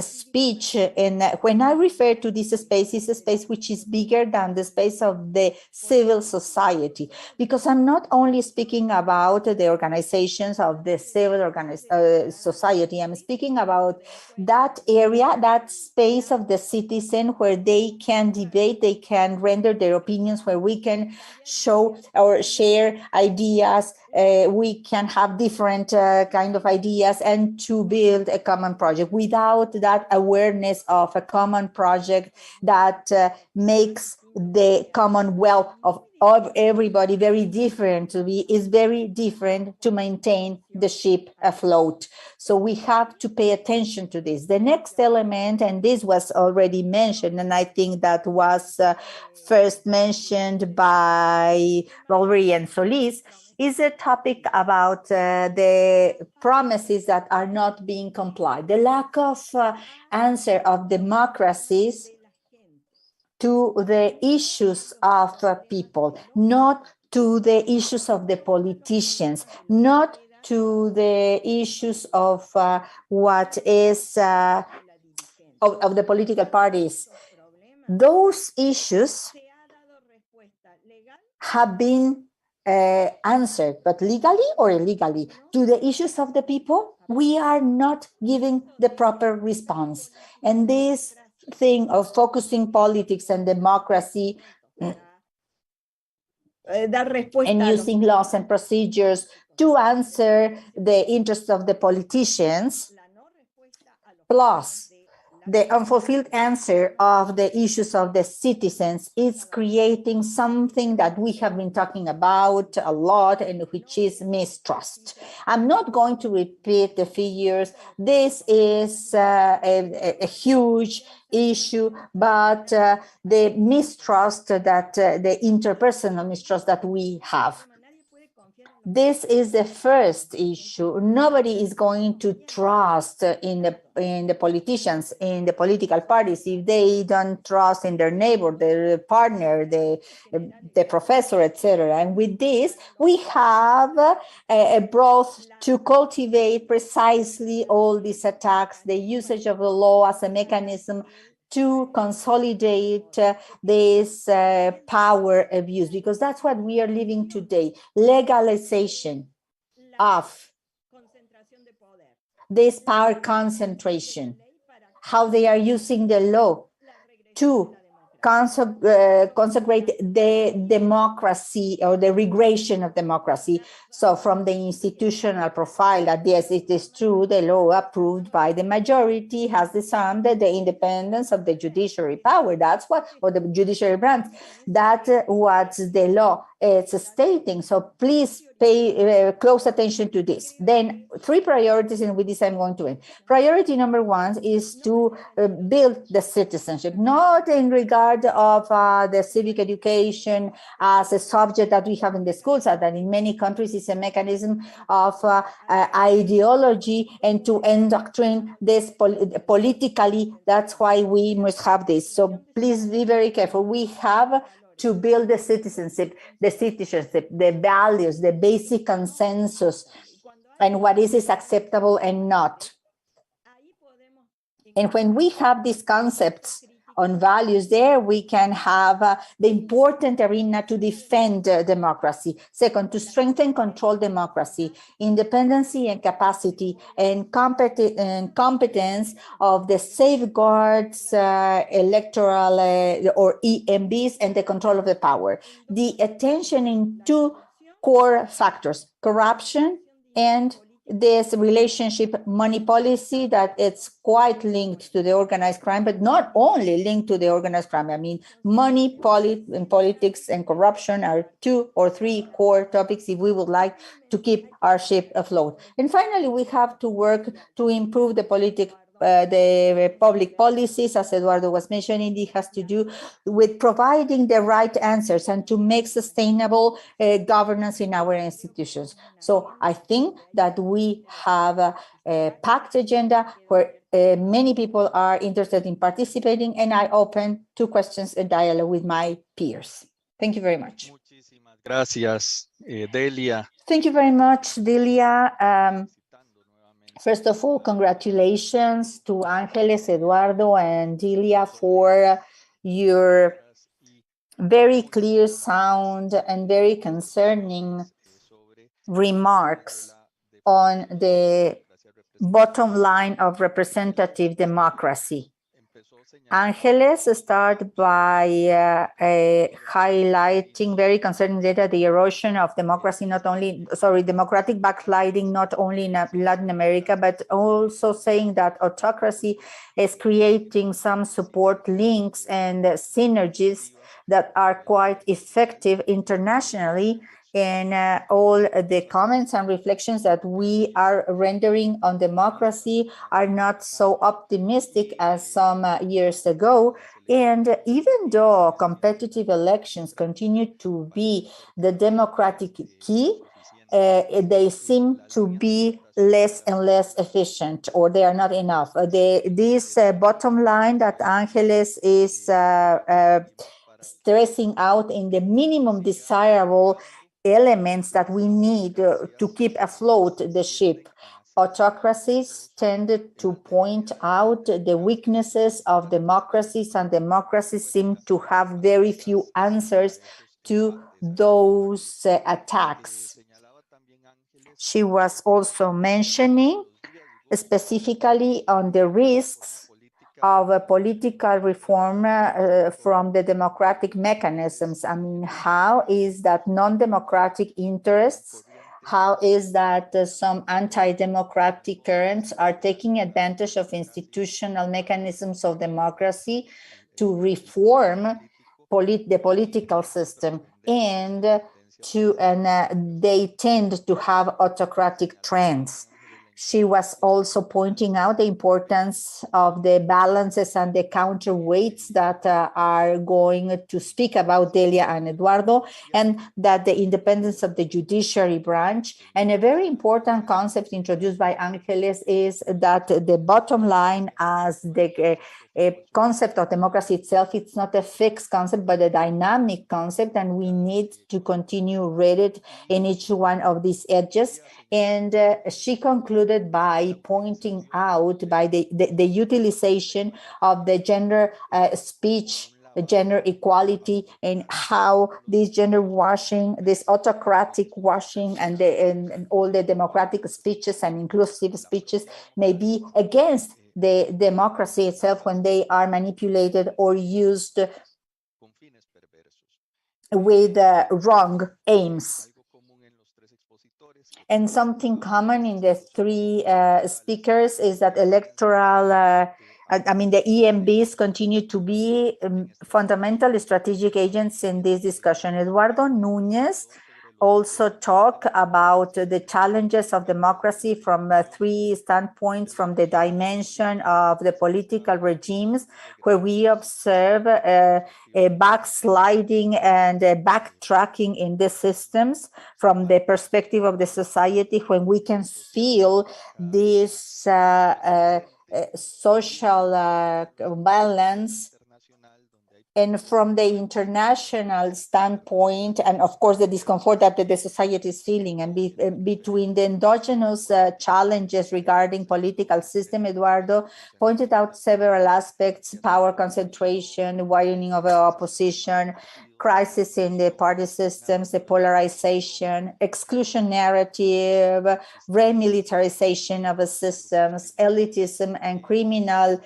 speech. And when I refer to this space, it's a space which is bigger than the space of the civil society, because I'm not only speaking about the organizations of the civil society, I'm speaking about that area, that space of the citizen where they can debate, they can render their opinions, where we can show or share ideas, we can have different kind of ideas and to build a common project. Without that awareness of a common project that makes the commonwealth of everybody, very different to be, is very different to maintain the ship afloat. So we have to pay attention to this. The next element, and this was already mentioned, and I think that was first mentioned by Valerie and Solis, is a topic about the promises that are not being complied, the lack of answer of democracies to the issues of people, not to the issues of the politicians, not to the issues of what is of the political parties. Those issues have been answered, but legally or illegally, to the issues of the people, we are not giving the proper response. And this thing of focusing politics and democracy and using laws and procedures to answer the interests of the politicians, plus the unfulfilled answer of the issues of the citizens, is creating something that we have been talking about a lot, and which is mistrust. I'm not going to repeat the figures. This is a huge issue, but the mistrust that the interpersonal mistrust that we have. This is the first issue. Nobody is going to trust in the politicians, in the political parties, if they don't trust in their neighbor, their partner, the professor, etc. And with this, we have brought to cultivate precisely all these attacks, the usage of the law as a mechanism to consolidate this power abuse, because that's what we are living today, legalization of this power concentration, how they are using the law to consecrate the democracy or the regression of democracy. So from the institutional profile that yes, it is true, the law approved by the majority has disarmed the independence of the judiciary power. That's what, or the judiciary branch, that's what the law is stating. So please pay close attention to this. Then 3 priorities, and with this I'm going to end. Priority number 1 is to build the citizenship, not in regard of the civic education as a subject that we have in the schools, that in many countries is a mechanism of ideology and to indoctrinate this politically. That's why we must have this. So please be very careful. We have to build the citizenship, the values, the basic consensus, and what is acceptable and not. And when we have these concepts on values there, we can have the important arena to defend democracy. Second, to strengthen, control democracy, independency and capacity and competence of the safeguards, electoral or EMBs, and the control of the power. The attention in 2 core factors, corruption and this relationship money policy, that it's quite linked to the organized crime, but not only linked to the organized crime. I mean, money, politics, and corruption are 2 or 3 core topics if we would like to keep our ship afloat. And finally, we have to work to improve the public policies, as Eduardo was mentioning. It has to do with providing the right answers and to make sustainable governance in our institutions. So I think that we have a packed agenda where many people are interested in participating, and I open to questions and dialogue with my peers. Thank you very much. Gracias, Delia. Thank you very much, Delia. First of all, congratulations to Ángeles, Eduardo, and Delia for your very clear, sound, and very concerning remarks on the bottom line of representative democracy. Angeles start by highlighting very concerning data, the erosion of democracy, democratic backsliding, not only in Latin America, but also saying that autocracy is creating some support links and synergies that are quite effective internationally. And all the comments and reflections that we are rendering on democracy are not so optimistic as some years ago. And even though competitive elections continue to be the democratic key, they seem to be less and less efficient, or they are not enough. This bottom line that Angeles is stressing out in the minimum desirable elements that we need to keep afloat the ship. Autocracies tended to point out the weaknesses of democracies, and democracies seem to have very few answers to those attacks. She was also mentioning specifically on the risks of a political reform from the democratic mechanisms. I mean, how is that non-democratic interests, how is that some anti-democratic currents are taking advantage of institutional mechanisms of democracy to reform the political system, and they tend to have autocratic trends. She was also pointing out the importance of the balances and the counterweights that are going to speak about Delia and Eduardo, and that the independence of the judiciary branch. And a very important concept introduced by Angeles is that the bottom line, as the concept of democracy itself, it's not a fixed concept, but a dynamic concept, and we need to continue read it in each one of these edges. And she concluded by pointing out by the utilization of the gender speech, the gender equality, and how this gender washing, this autocratic washing, and all the democratic speeches and inclusive speeches may be against the democracy itself when they are manipulated or used with wrong aims. And something common in the three speakers is that electoral, the EMBs continue to be fundamental strategic agents in this discussion. Eduardo Núñez also talk about the challenges of democracy from three standpoints: from the dimension of the political regimes, where we observe a backsliding and a backtracking in the systems; from the perspective of the society, when we can feel this social balance; and from the international standpoint, and of course the discomfort that the society is feeling, and between the endogenous challenges regarding political system. Eduardo pointed out several aspects: power concentration, widening of the opposition, crisis in the party systems, the polarization, exclusion narrative, remilitarization of the systems, elitism, and criminal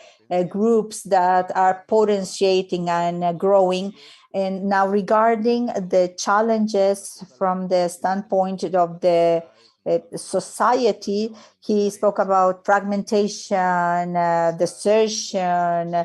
groups that are potentiating and growing. And now, regarding the challenges from the standpoint of the society, he spoke about fragmentation, desertion,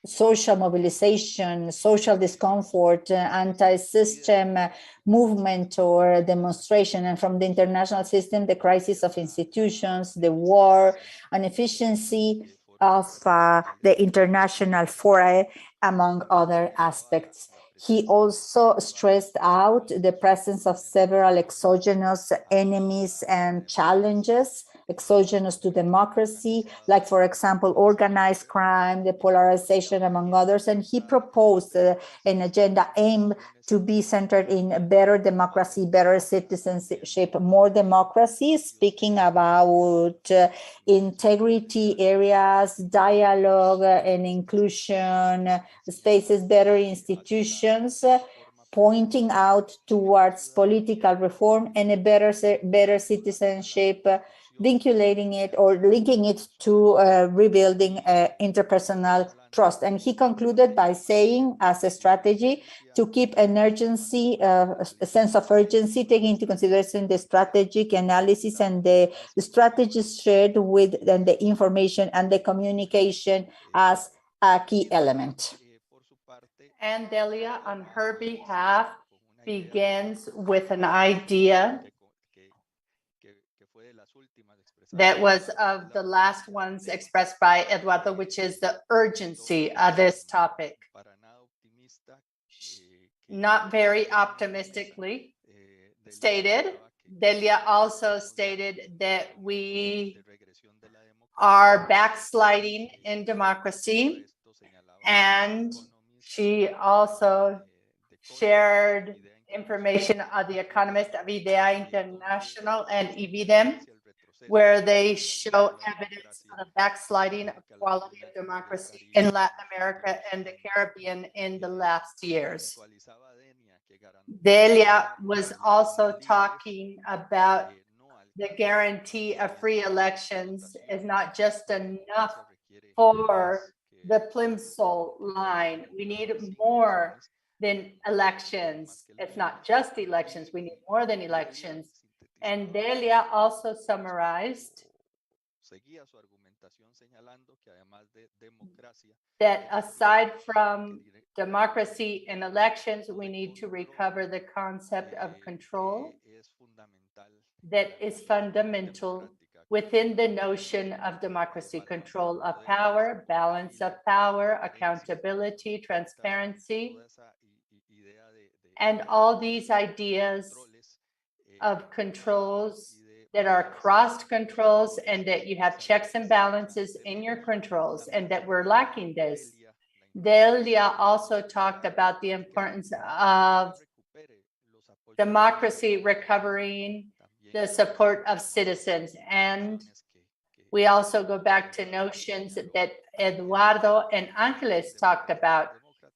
social mobilization, social discomfort, anti-system movement or demonstration; and from the international system, the crisis of institutions, the war, inefficiency of the international fora, among other aspects. He also stressed out the presence of several exogenous enemies and challenges, exogenous to democracy, like, for example, organized crime, the polarization, among others. And he proposed an agenda aimed to be centered in better democracy, better citizenship, more democracy, speaking about integrity areas, dialogue and inclusion spaces, better institutions, pointing out towards political reform and a better citizenship vinculating it or linking it to rebuilding interpersonal trust. And he concluded by saying, as a strategy, to keep an urgency, a sense of urgency, taking into consideration the strategic analysis and the strategies shared with and the information and the communication as a key element. And Delia, on her behalf, begins with an idea that was of the last ones expressed by Eduardo, which is the urgency of this topic. Not very optimistically stated, Delia also stated that we are backsliding in democracy, and she also shared information of the economist of IDEA International and Evidem, where they show evidence of the backsliding of quality of democracy in Latin America and the Caribbean in the last years. Delia was also talking about the guarantee of free elections is not just enough for the Plimsoll line. We need more than elections. It's not just elections, we need more than elections. And Delia also summarized that aside from democracy and elections, we need to recover the concept of control that is fundamental within the notion of democracy: control of power, balance of power, accountability, transparency, and all these ideas of controls that are crossed controls, and that you have checks and balances in your controls, and that we're lacking this. Delia also talked about the importance of democracy recovering the support of citizens. And we also go back to notions that Eduardo and Angeles talked about.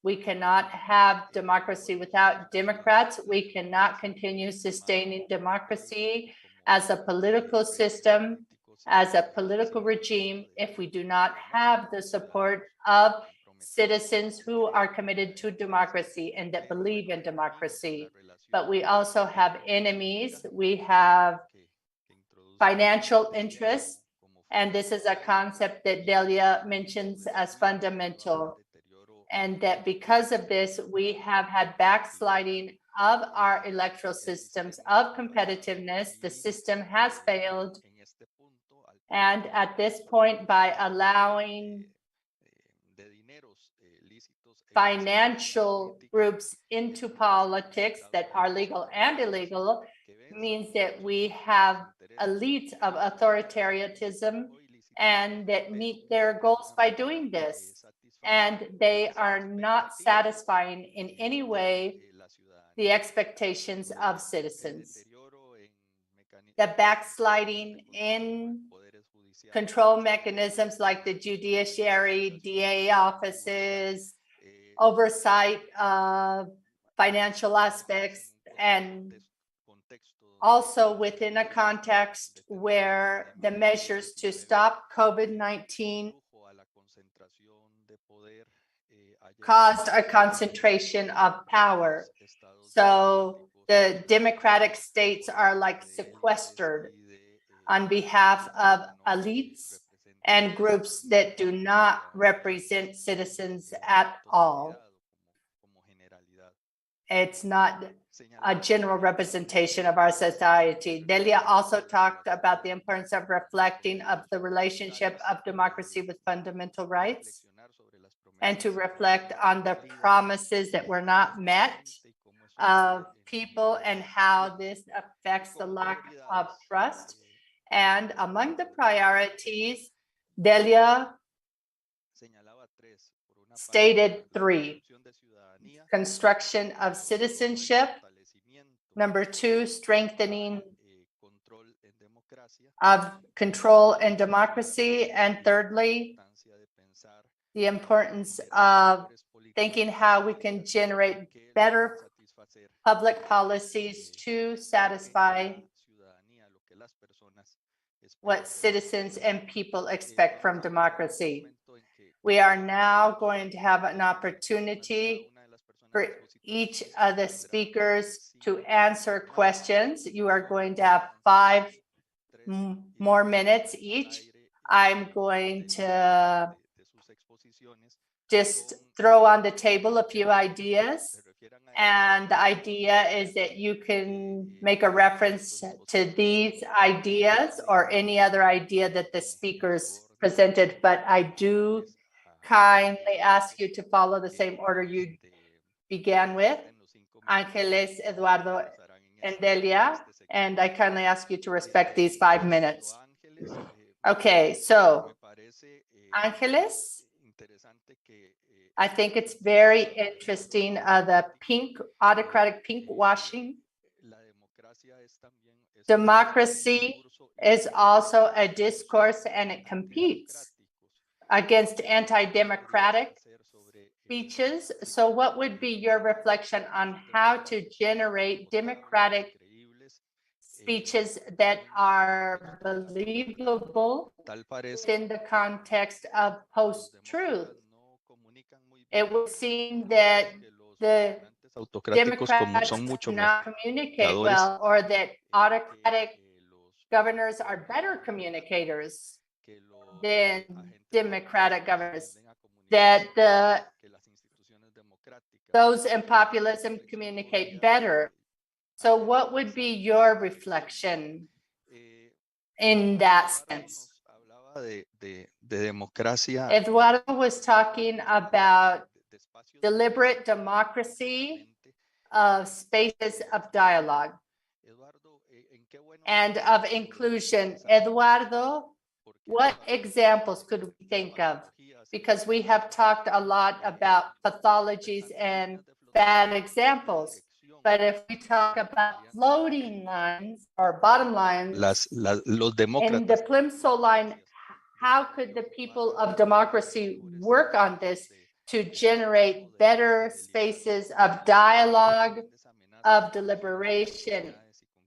We cannot have democracy without Democrats. We cannot continue sustaining democracy as a political system, as a political regime, if we do not have the support of citizens who are committed to democracy and that believe in democracy. But we also have enemies. We have financial interests, and this is a concept that Delia mentions as fundamental. And that because of this, we have had backsliding of our electoral systems, of competitiveness. The system has failed. And at this point, by allowing financial groups into politics that are legal and illegal, means that we have elites of authoritarianism and that meet their goals by doing this. And they are not satisfying in any way the expectations of citizens. The backsliding in control mechanisms like the judiciary, DA offices, oversight of financial aspects, and also within a context where the measures to stop COVID-19 caused a concentration of power. So the democratic states are like sequestered on behalf of elites and groups that do not represent citizens at all. It's not a general representation of our society. Delia also talked about the importance of reflecting of the relationship of democracy with fundamental rights, and to reflect on the promises that were not met of people and how this affects the lack of trust. And among the priorities, Delia stated 3: construction of citizenship, number 2, strengthening of control and democracy, and thirdly, the importance of thinking how we can generate better public policies to satisfy what citizens and people expect from democracy. We are now going to have an opportunity for each of the speakers to answer questions. You are going to have 5 more minutes each. I'm going to just throw on the table a few ideas. And the idea is that you can make a reference to these ideas or any other idea that the speakers presented, but I do kindly ask you to follow the same order you began with, Angeles, Eduardo, and Delia, and I kindly ask you to respect these 5 minutes. Okay, so Angeles, I think it's very interesting, the autocratic pink washing. Democracy is also a discourse and it competes against anti-democratic speeches. So what would be your reflection on how to generate democratic speeches that are believable within the context of post-truth? It would seem that the Democrats do not communicate well, or that autocratic governors are better communicators than democratic governors, that those in populism communicate better. So what would be your reflection in that sense? Eduardo was talking about deliberate democracy of spaces of dialogue and of inclusion. Eduardo, what examples could we think of? Because we have talked a lot about pathologies and bad examples. But if we talk about floating lines or bottom lines in the plimsoll line, how could the people of democracy work on this to generate better spaces of dialogue, of deliberation?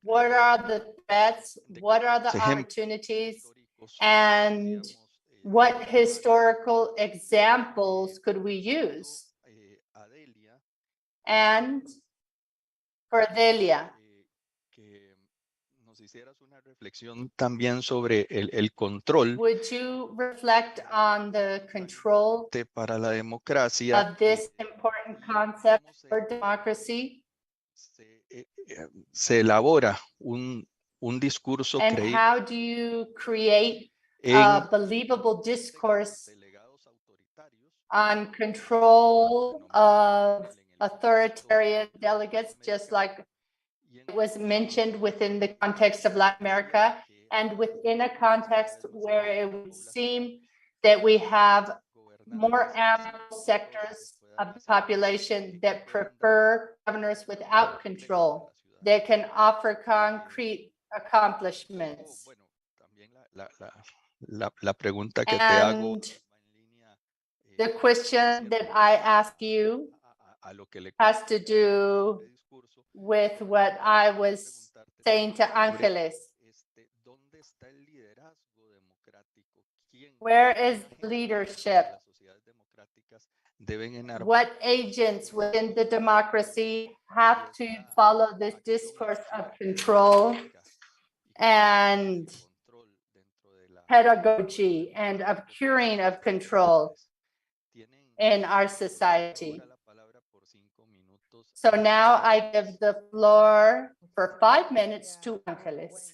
What are the threats? What are the opportunities? And what historical examples could we use? And for Delia, would you reflect on the control of this important concept for democracy? And how do you create a believable discourse on control of authoritarian delegates, just like it was mentioned within the context of Latin America, and within a context where it would seem that we have more ample sectors of the population that prefer governors without control, that can offer concrete accomplishments. And the question that I ask you has to do with what I was saying to Angeles. Where is leadership? What agents within the democracy have to follow this discourse of control and pedagogy and of curing of control in our society? So now I give the floor for 5 minutes to Angeles.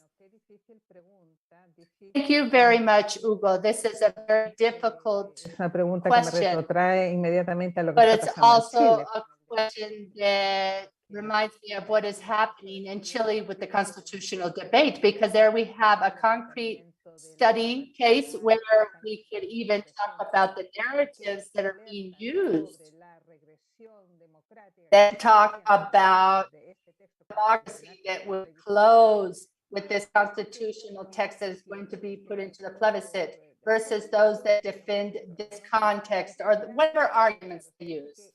Thank you very much, Hugo. This is a very difficult question, but it's also a question that reminds me of what is happening in Chile with the constitutional debate, because there we have a concrete study case where we could even talk about the narratives that are being used that talk about democracy that would close with this constitutional text that is going to be put into the plebiscite versus those that defend this context or whatever arguments they use.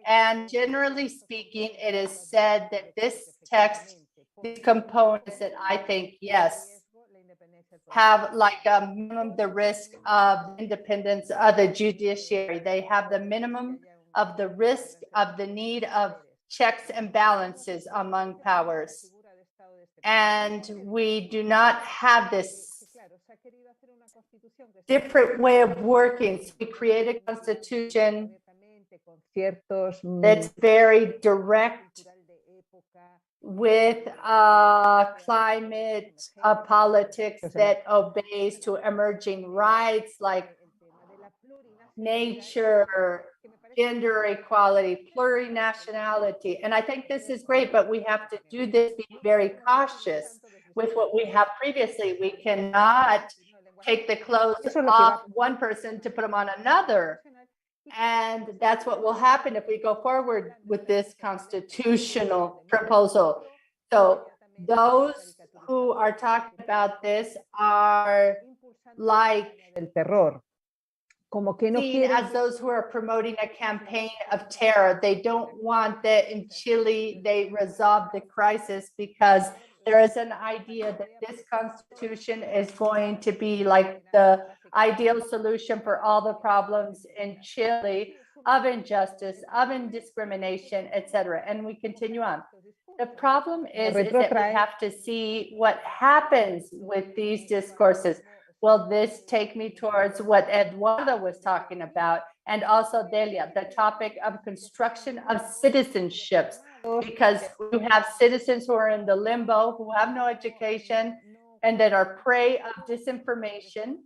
And generally speaking, it is said that this text, these components that I think, yes, have like a minimum the risk of independence of the judiciary. They have the minimum of the risk of the need of checks and balances among powers. And we do not have this different way of working. So we create a constitution that's very direct with climate politics that obeys to emerging rights like nature, gender equality, plurinationality. And I think this is great, but we have to do this, be very cautious with what we have previously. We cannot take the clothes off one person to put them on another. And that's what will happen if we go forward with this constitutional proposal. So those who are talking about this are like seen as those who are promoting a campaign of terror. They don't want that in Chile they resolve the crisis, because there is an idea that this constitution is going to be like the ideal solution for all the problems in Chile of injustice, of indiscrimination, etc. And we continue on. The problem is that we have to see what happens with these discourses. Will this take me towards what Eduardo was talking about, and also Delia, the topic of construction of citizenships, because we have citizens who are in the limbo, who have no education, and that are prey of disinformation,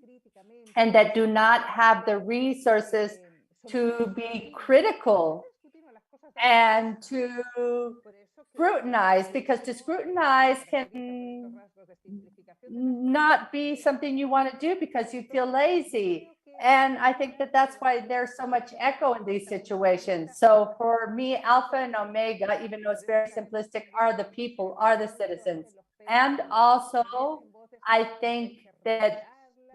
and that do not have the resources to be critical and to scrutinize, because to scrutinize can not be something you want to do because you feel lazy. And I think that that's why there's so much echo in these situations. So for me, alpha and omega, even though it's very simplistic, are the people, are the citizens. And also, I think that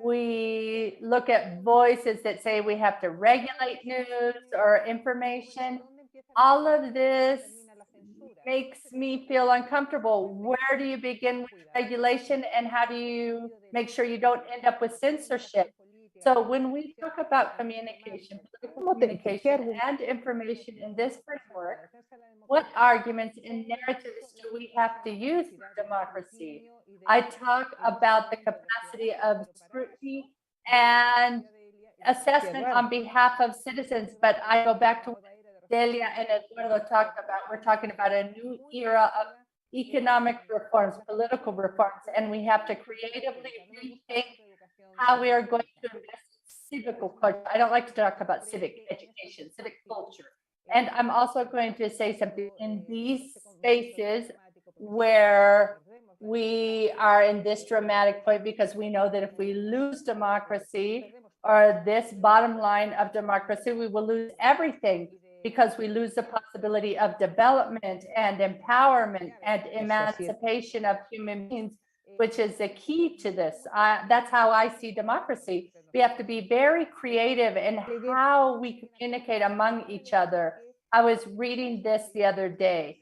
we look at voices that say we have to regulate news or information. All of this makes me feel uncomfortable. Where do you begin with regulation, and how do you make sure you don't end up with censorship? So when we talk about communication, political communication and information in this framework, what arguments and narratives do we have to use for democracy? I talk about the capacity of scrutiny and assessment on behalf of citizens, but I go back to what Delia and Eduardo talked about. We're talking about a new era of economic reforms, political reforms, and we have to creatively rethink how we are going to invest in civic culture. I don't like to talk about civic education, civic culture. And I'm also going to say something in these spaces where we are in this dramatic point, because we know that if we lose democracy, or this bottom line of democracy, we will lose everything, because we lose the possibility of development and empowerment and emancipation of human beings, which is the key to this. That's how I see democracy. We have to be very creative in how we communicate among each other. I was reading this the other day,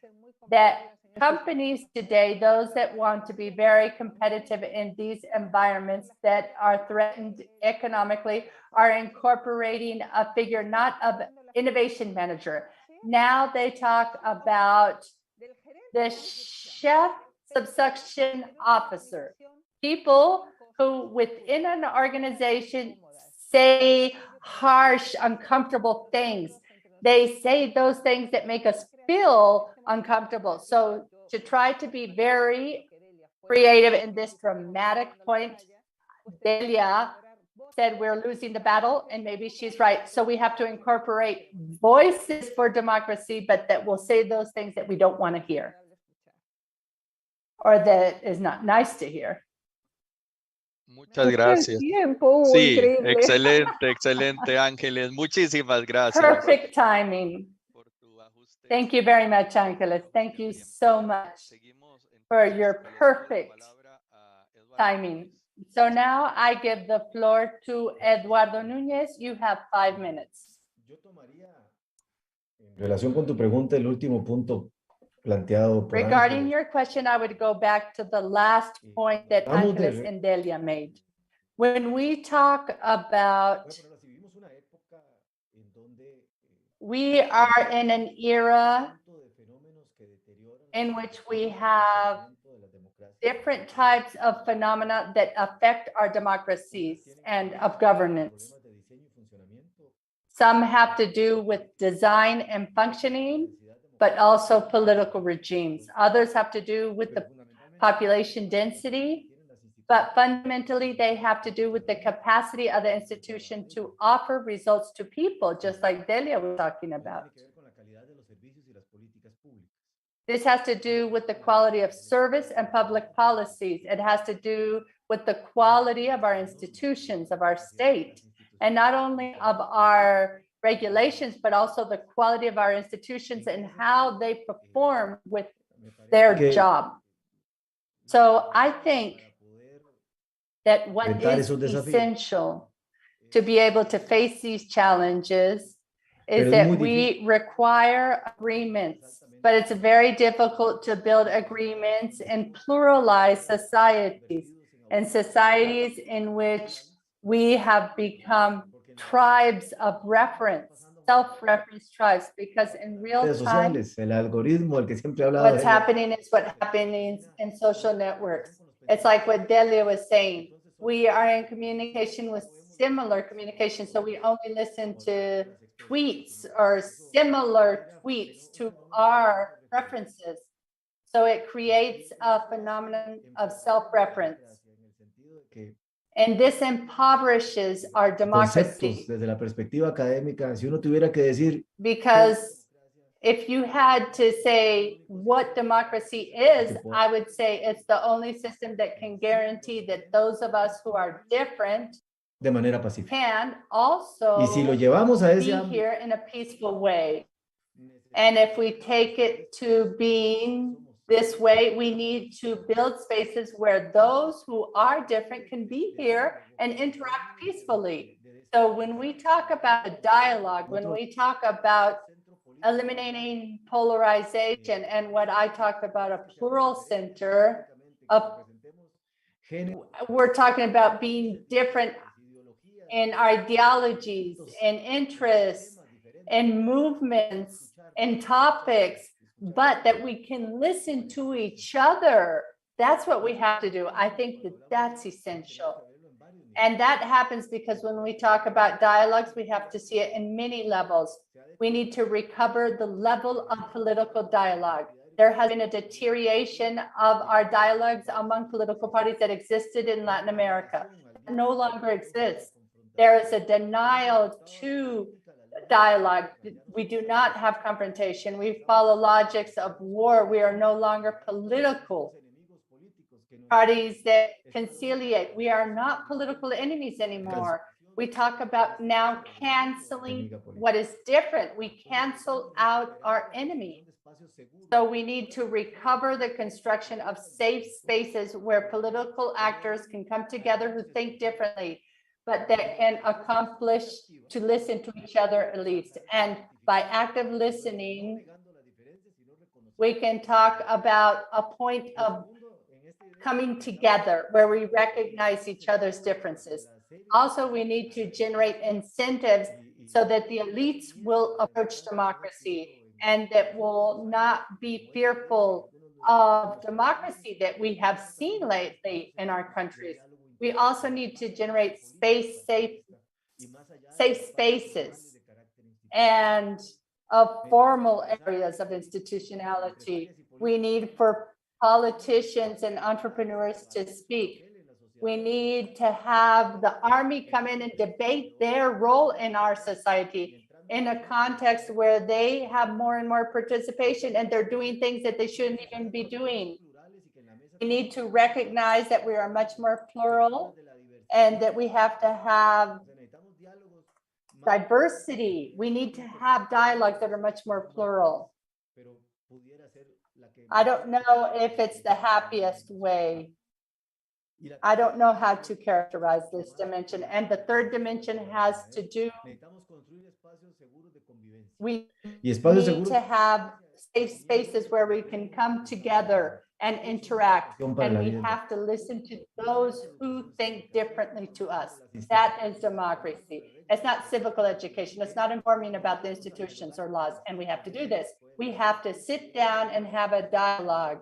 that companies today, those that want to be very competitive in these environments that are threatened economically, are incorporating a figure not of innovation manager. Now they talk about the chef subsuction officer, people who within an organization say harsh, uncomfortable things. They say those things that make us feel uncomfortable. So to try to be very creative in this dramatic point, Delia said we're losing the battle, and maybe she's right. So we have to incorporate voices for democracy, but that will say those things that we don't want to hear, or that is not nice to hear. Muchas gracias. Sí, excelente, excelente, Ángeles. Muchísimas gracias. Perfect timing. Thank you very much, Ángeles. Thank you so much for your perfect timing. So now I give the floor to Eduardo Núñez. You have 5 minutes. Yo tomaría, en relación con tu pregunta, el último punto planteado por Regarding Ángeles. your question, I would go back to the last point that Vamos de Angeles and Delia made. When we talk about, we are in an era in which we have different types of phenomena that affect our democracies and of governance. Some have to do with design and functioning, but also political regimes. Others have to do with the population density, but fundamentally they have to do with the capacity of the institution to offer results to people, just like Delia was talking about. This has to do with the quality of service and public policies. It has to do with the quality of our institutions, of our state, and not only of our regulations, but also the quality of our institutions and how they perform with their job. So I think that what is essential to be able to face these challenges is that we require agreements, but it's very difficult to build agreements in pluralized societies and societies in which we have become tribes of reference, self-reference tribes, because in real time, what's happening is what happens in social networks. It's like what Delia was saying. We are in communication with similar communication, so we only listen to tweets or similar tweets to our preferences. So it creates a phenomenon of self-reference. And this impoverishes our democracy. Desde la perspectiva académica, si uno tuviera que decir, because if you had to say what democracy is, I would say it's the only system that can guarantee that those of us who are different de manera pacífica. Can also Y si lo llevamos a ese be here in a peaceful way. And if we take it to being this way, we need to build spaces where those who are different can be here and interact peacefully. So when we talk about a dialogue, when we talk about eliminating polarization and what I talked about, a plural center, we're talking about being different in ideologies, in interests, in movements, in topics, but that we can listen to each other. That's what we have to do. I think that that's essential. And that happens because when we talk about dialogues, we have to see it in many levels. We need to recover the level of political dialogue. There has been a deterioration of our dialogues among political parties that existed in Latin America. It no longer exists. There is a denial to dialogue. We do not have confrontation. We follow logics of war. We are no longer political parties that conciliate. We are not political enemies anymore. We talk about now canceling what is different. We cancel out our enemy. So we need to recover the construction of safe spaces where political actors can come together who think differently, but that can accomplish to listen to each other at least. And by active listening, we can talk about a point of coming together where we recognize each other's differences. Also, we need to generate incentives so that the elites will approach democracy and that will not be fearful of democracy that we have seen lately in our countries. We also need to generate safe spaces and formal areas of institutionality. We need for politicians and entrepreneurs to speak. We need to have the army come in and debate their role in our society in a context where they have more and more participation and they're doing things that they shouldn't even be doing. We need to recognize that we are much more plural and that we have to have diversity. We need to have dialogues that are much more plural. I don't know if it's the happiest way. I don't know how to characterize this dimension. And the third dimension has to do, we need to have safe spaces where we can come together and interact. And we have to listen to those who think differently to us. That is democracy. It's not civical education. It's not informing about the institutions or laws. And we have to do this. We have to sit down and have a dialogue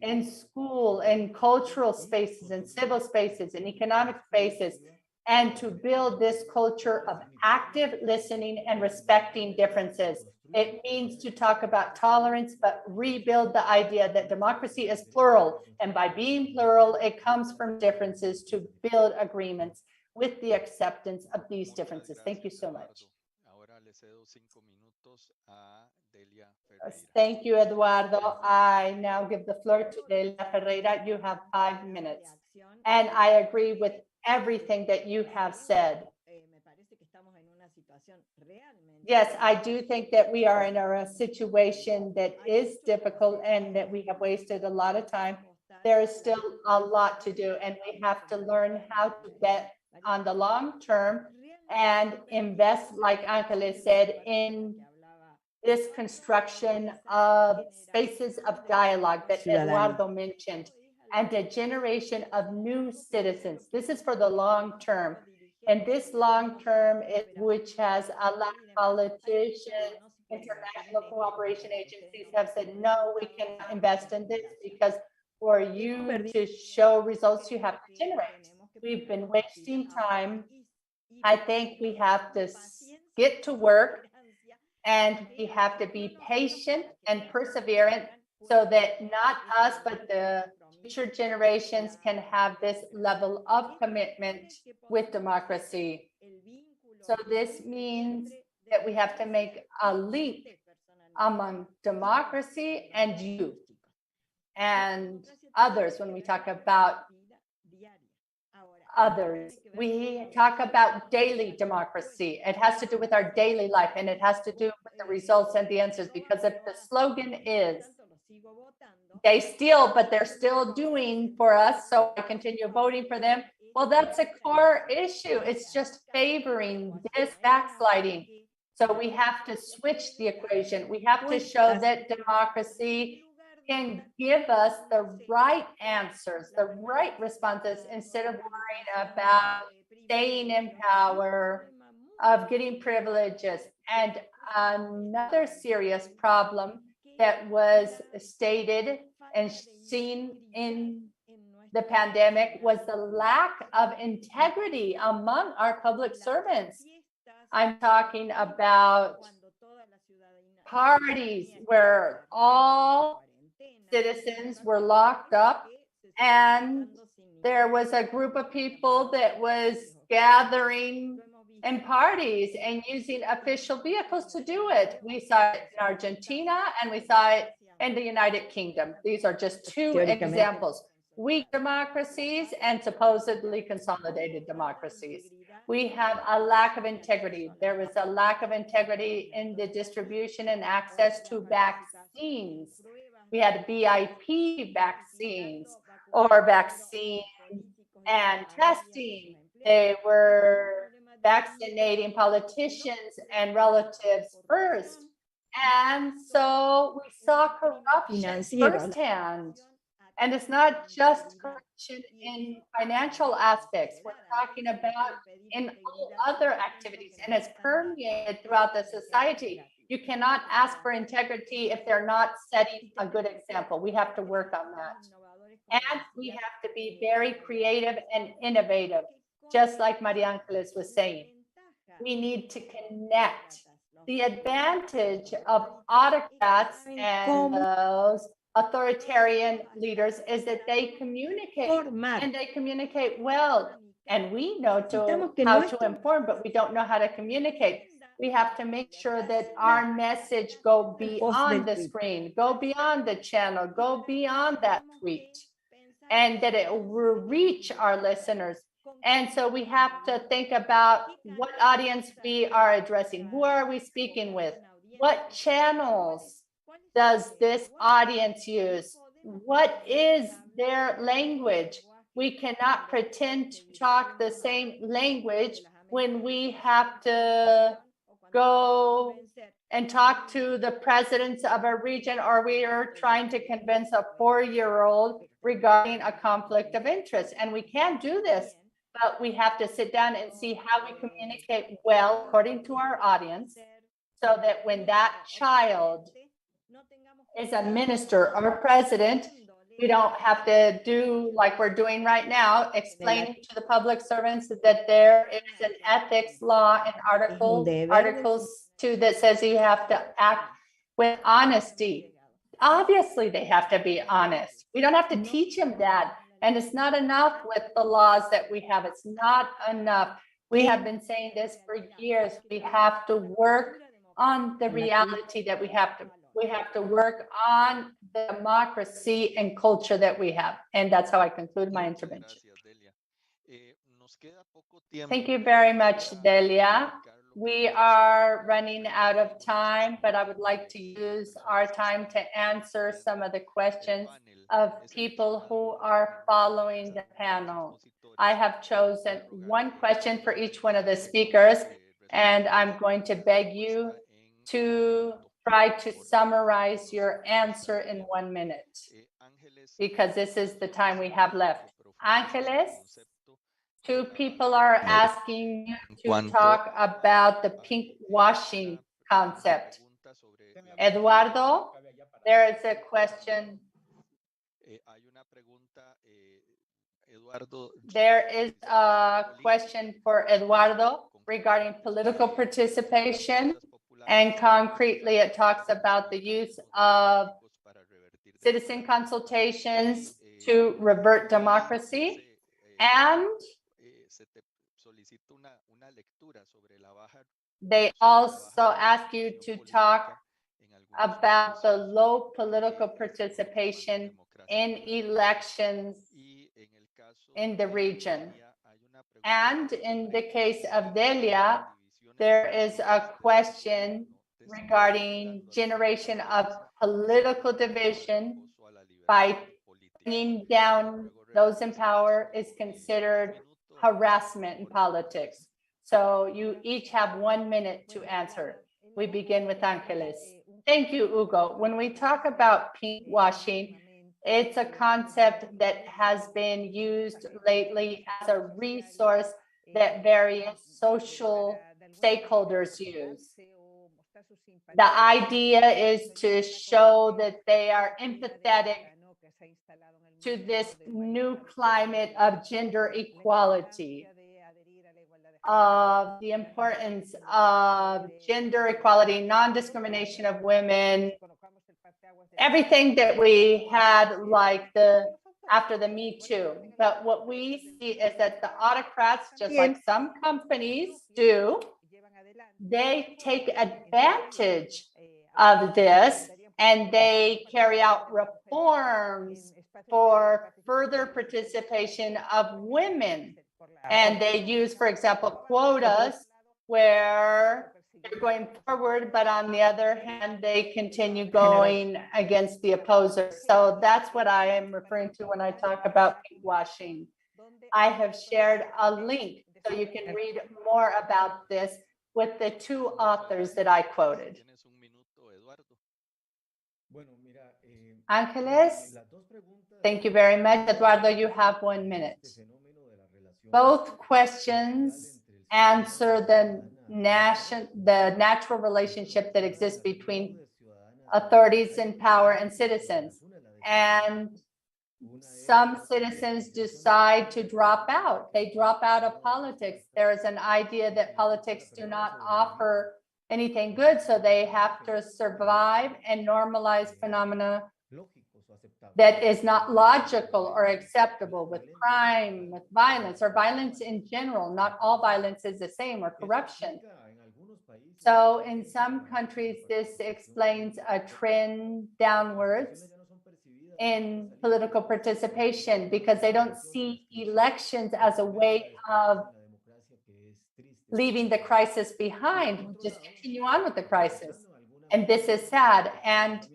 in school, in cultural spaces, in civil spaces, in economic spaces, and to build this culture of active listening and respecting differences. It means to talk about tolerance, but rebuild the idea that democracy is plural. And by being plural, it comes from differences to build agreements with the acceptance of these differences. Thank you so much. Thank you, Eduardo. I now give the floor to Delia Ferreira. You have 5 minutes. And I agree with everything that you have said. Yes, I do think that we are in a situation that is difficult and that we have wasted a lot of time. There is still a lot to do, and we have to learn how to bet on the long term and invest, like Angeles said, in this construction of spaces of dialogue that Eduardo mentioned, and a generation of new citizens. This is for the long term. And this long term, which has a lot of politicians, international cooperation agencies have said, no, we cannot invest in this because for you to show results, you have to generate. We've been wasting time. I think we have to get to work, and we have to be patient and perseverant so that not us, but the future generations can have this level of commitment with democracy. So this means that we have to make a link among democracy and youth and others. When we talk about others, we talk about daily democracy. It has to do with our daily life, and it has to do with the results and the answers, because if the slogan is they steal, but they're still doing for us, so I continue voting for them, well, that's a core issue. It's just favoring this backsliding. So we have to switch the equation. We have to show that democracy can give us the right answers, the right responses, instead of worrying about staying in power, of getting privileges. And another serious problem that was stated and seen in the pandemic was the lack of integrity among our public servants. I'm talking about parties where all citizens were locked up, and there was a group of people that was gathering in parties and using official vehicles to do it. We saw it in Argentina and we saw it in the United Kingdom. These are just two examples. Weak democracies and supposedly consolidated democracies. We have a lack of integrity. There was a lack of integrity in the distribution and access to vaccines. We had VIP vaccines or vaccine and testing. They were vaccinating politicians and relatives first. And so we saw corruption firsthand. And it's not just corruption in financial aspects. We're talking about in all other activities, and it's permeated throughout the society. You cannot ask for integrity if they're not setting a good example. We have to work on that. And we have to be very creative and innovative, just like Maria Angeles was saying. We need to connect. The advantage of autocrats and those authoritarian leaders is that they communicate, and they communicate well. And we know how to inform, but we don't know how to communicate. We have to make sure that our message go beyond the screen, go beyond the channel, go beyond that tweet, and that it will reach our listeners. And so we have to think about what audience we are addressing. Who are we speaking with? What channels does this audience use? What is their language? We cannot pretend to talk the same language when we have to go and talk to the presidents of a region, or we are trying to convince a 4-year-old regarding a conflict of interest. And we can do this, but we have to sit down and see how we communicate well according to our audience, so that when that child is a minister or president, we don't have to do like we're doing right now, explaining to the public servants that there is an ethics law in Articles 2 that says you have to act with honesty. Obviously, they have to be honest. We don't have to teach them that. And it's not enough with the laws that we have. It's not enough. We have been saying this for years. We have to work on the reality that we have to work on the democracy and culture that we have. And that's how I conclude my intervention. Thank you very much, Delia. We are running out of time, but I would like to use our time to answer some of the questions of people who are following the panel. I have chosen one question for each one of the speakers, and I'm going to beg you to try to summarize your answer in 1 minute, because this is the time we have left. Angeles, 2 people are asking you to talk about the pink washing concept. Eduardo, there is a question. There is a question for Eduardo regarding political participation, and concretely it talks about the use of citizen consultations to revert democracy, and they also ask you to talk about the low political participation in elections in the region. And in the case of Delia, there is a question regarding generation of political division by bringing down those in power is considered harassment in politics. So you each have 1 minute to answer. We begin with Angeles. Thank you, Hugo. When we talk about pink washing, it's a concept that has been used lately as a resource that various social stakeholders use. The idea is to show that they are empathetic to this new climate of gender equality, of the importance of gender equality, non-discrimination of women, everything that we had like after the Me Too. But what we see is that the autocrats, just like some companies do, they take advantage of this and they carry out reforms for further participation of women. And they use, for example, quotas where they're going forward, but on the other hand, they continue going against the opposers. So that's what I am referring to when I talk about pink washing. I have shared a link so you can read more about this with the 2 authors that I quoted. Angeles, thank you very much. Eduardo, you have 1 minute. Both questions answer the natural relationship that exists between authorities in power and citizens. And some citizens decide to drop out. They drop out of politics. There is an idea that politics do not offer anything good, so they have to survive and normalize phenomena that is not logical or acceptable, with crime, with violence, or violence in general. Not all violence is the same, or corruption. So in some countries, this explains a trend downwards in political participation, because they don't see elections as a way of leaving the crisis behind, just continue on with the crisis. And this is sad. And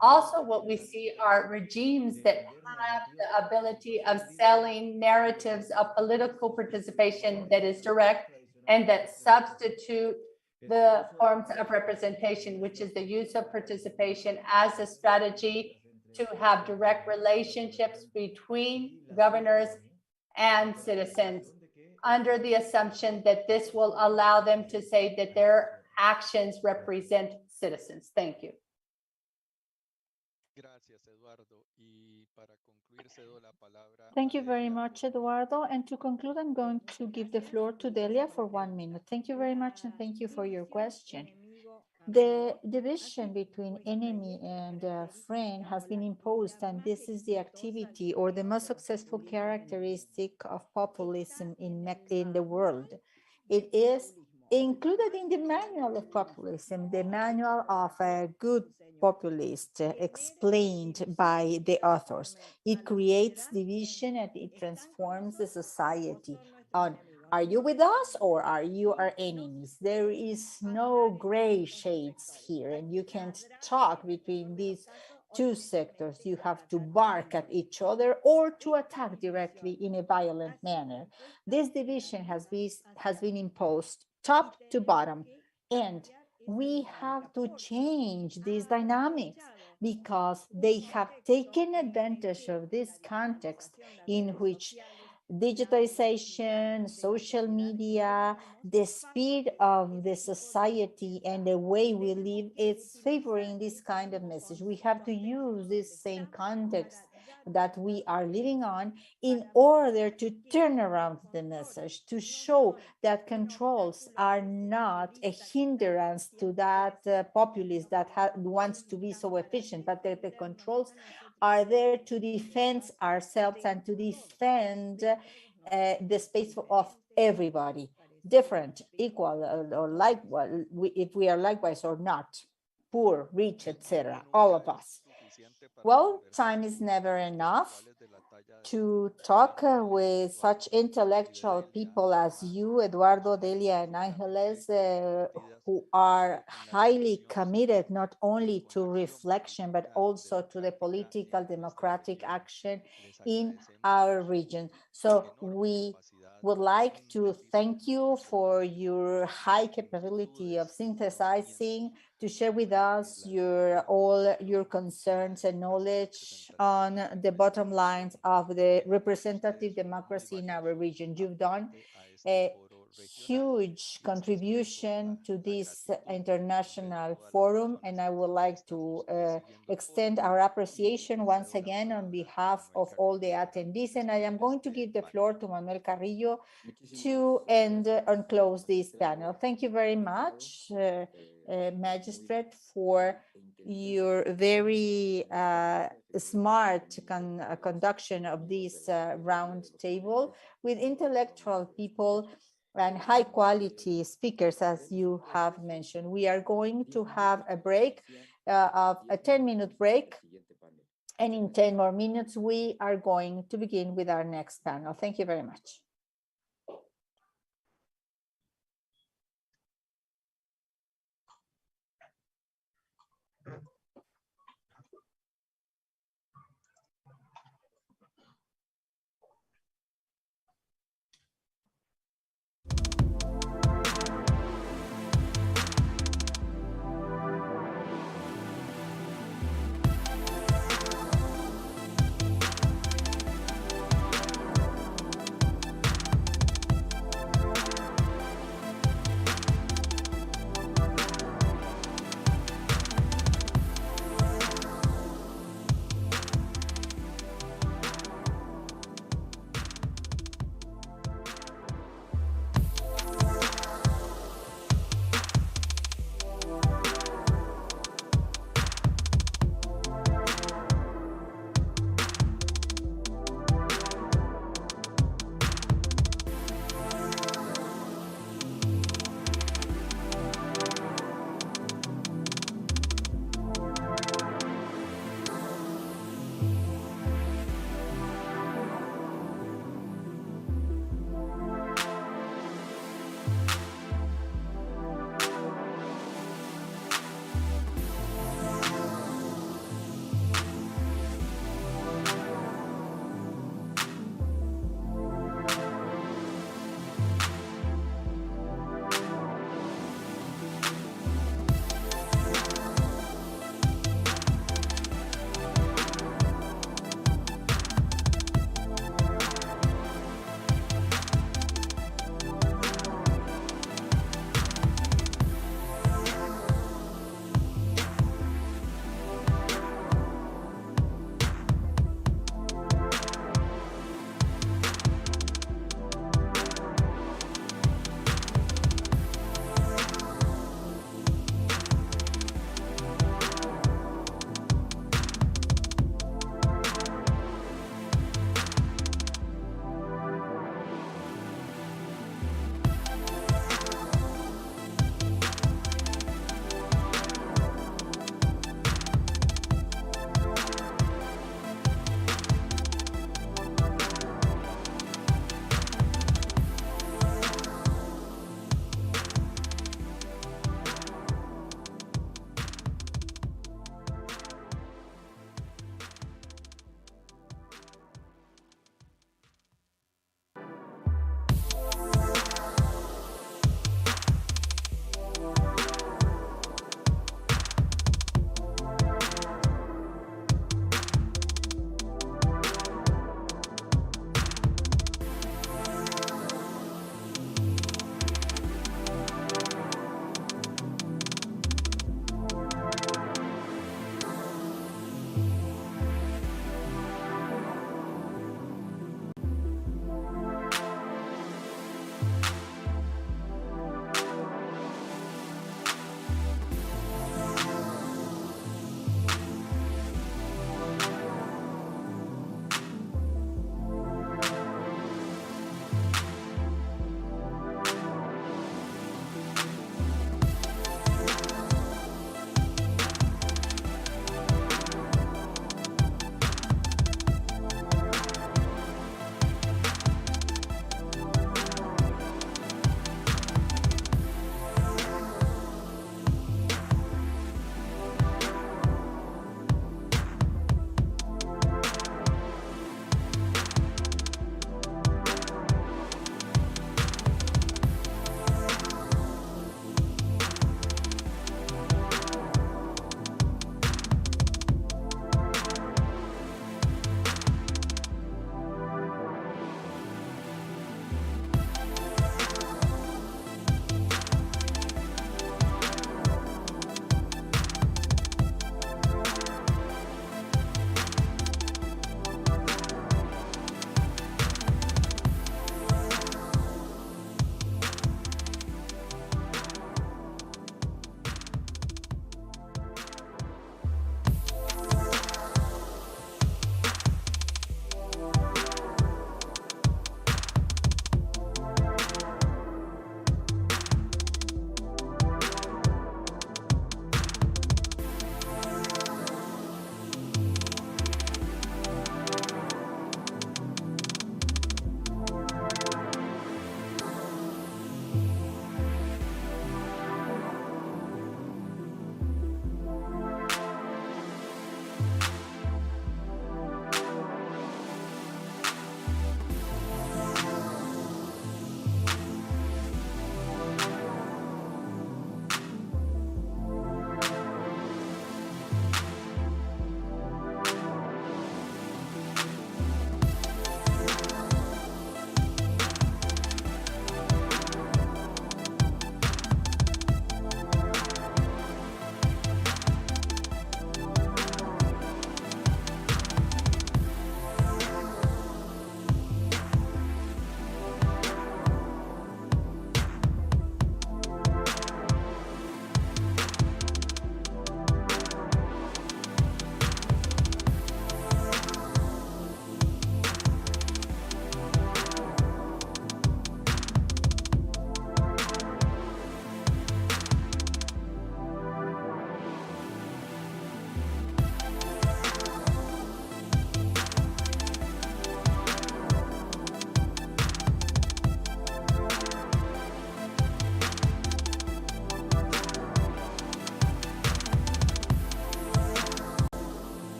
also what we see are regimes that have the ability of selling narratives of political participation that is direct and that substitute the forms of representation, which is the use of participation as a strategy to have direct relationships between governors and citizens, under the assumption that this will allow them to say that their actions represent citizens. Thank you. Thank you very much, Eduardo. And to conclude, I'm going to give the floor to Delia for 1 minute. Thank you very much, and thank you for your question. The division between enemy and friend has been imposed, and this is the activity or the most successful characteristic of populism in the world. It is included in the manual of populism, the manual of a good populist explained by the authors. It creates division and it transforms the society on are you with us or are you our enemies? There is no gray shades here, and you can't talk between these two sectors. You have to bark at each other or to attack directly in a violent manner. This division has been imposed top to bottom, and we have to change these dynamics because they have taken advantage of this context in which digitalization, social media, the speed of the society and the way we live, it's favoring this kind of message. We have to use this same context that we are living on in order to turn around the message, to show that controls are not a hindrance to that populace that wants to be so efficient, but that the controls are there to defend ourselves and to defend the space of everybody, different, equal, or likewise, if we are likewise or not, poor, rich, etc., all of us. Well, time is never enough to talk with such intellectual people as you, Eduardo, Delia, and Angeles, who are highly committed not only to reflection, but also to the political democratic action in our region. So we would like to thank you for your high capability of synthesizing, to share with us all your concerns and knowledge on the bottom lines of the representative democracy in our region. You've done a huge contribution to this international forum, and I would like to extend our appreciation once again on behalf of all the attendees. And I am going to give the floor to Manuel Carrillo to end and close this panel. Thank you very much, Magistrate, for your very smart conduction of this round table with intellectual people and high quality speakers, as you have mentioned. We are going to have a break of a 10-minute break. And in 10 more minutes, we are going to begin with our next panel. Thank you very much.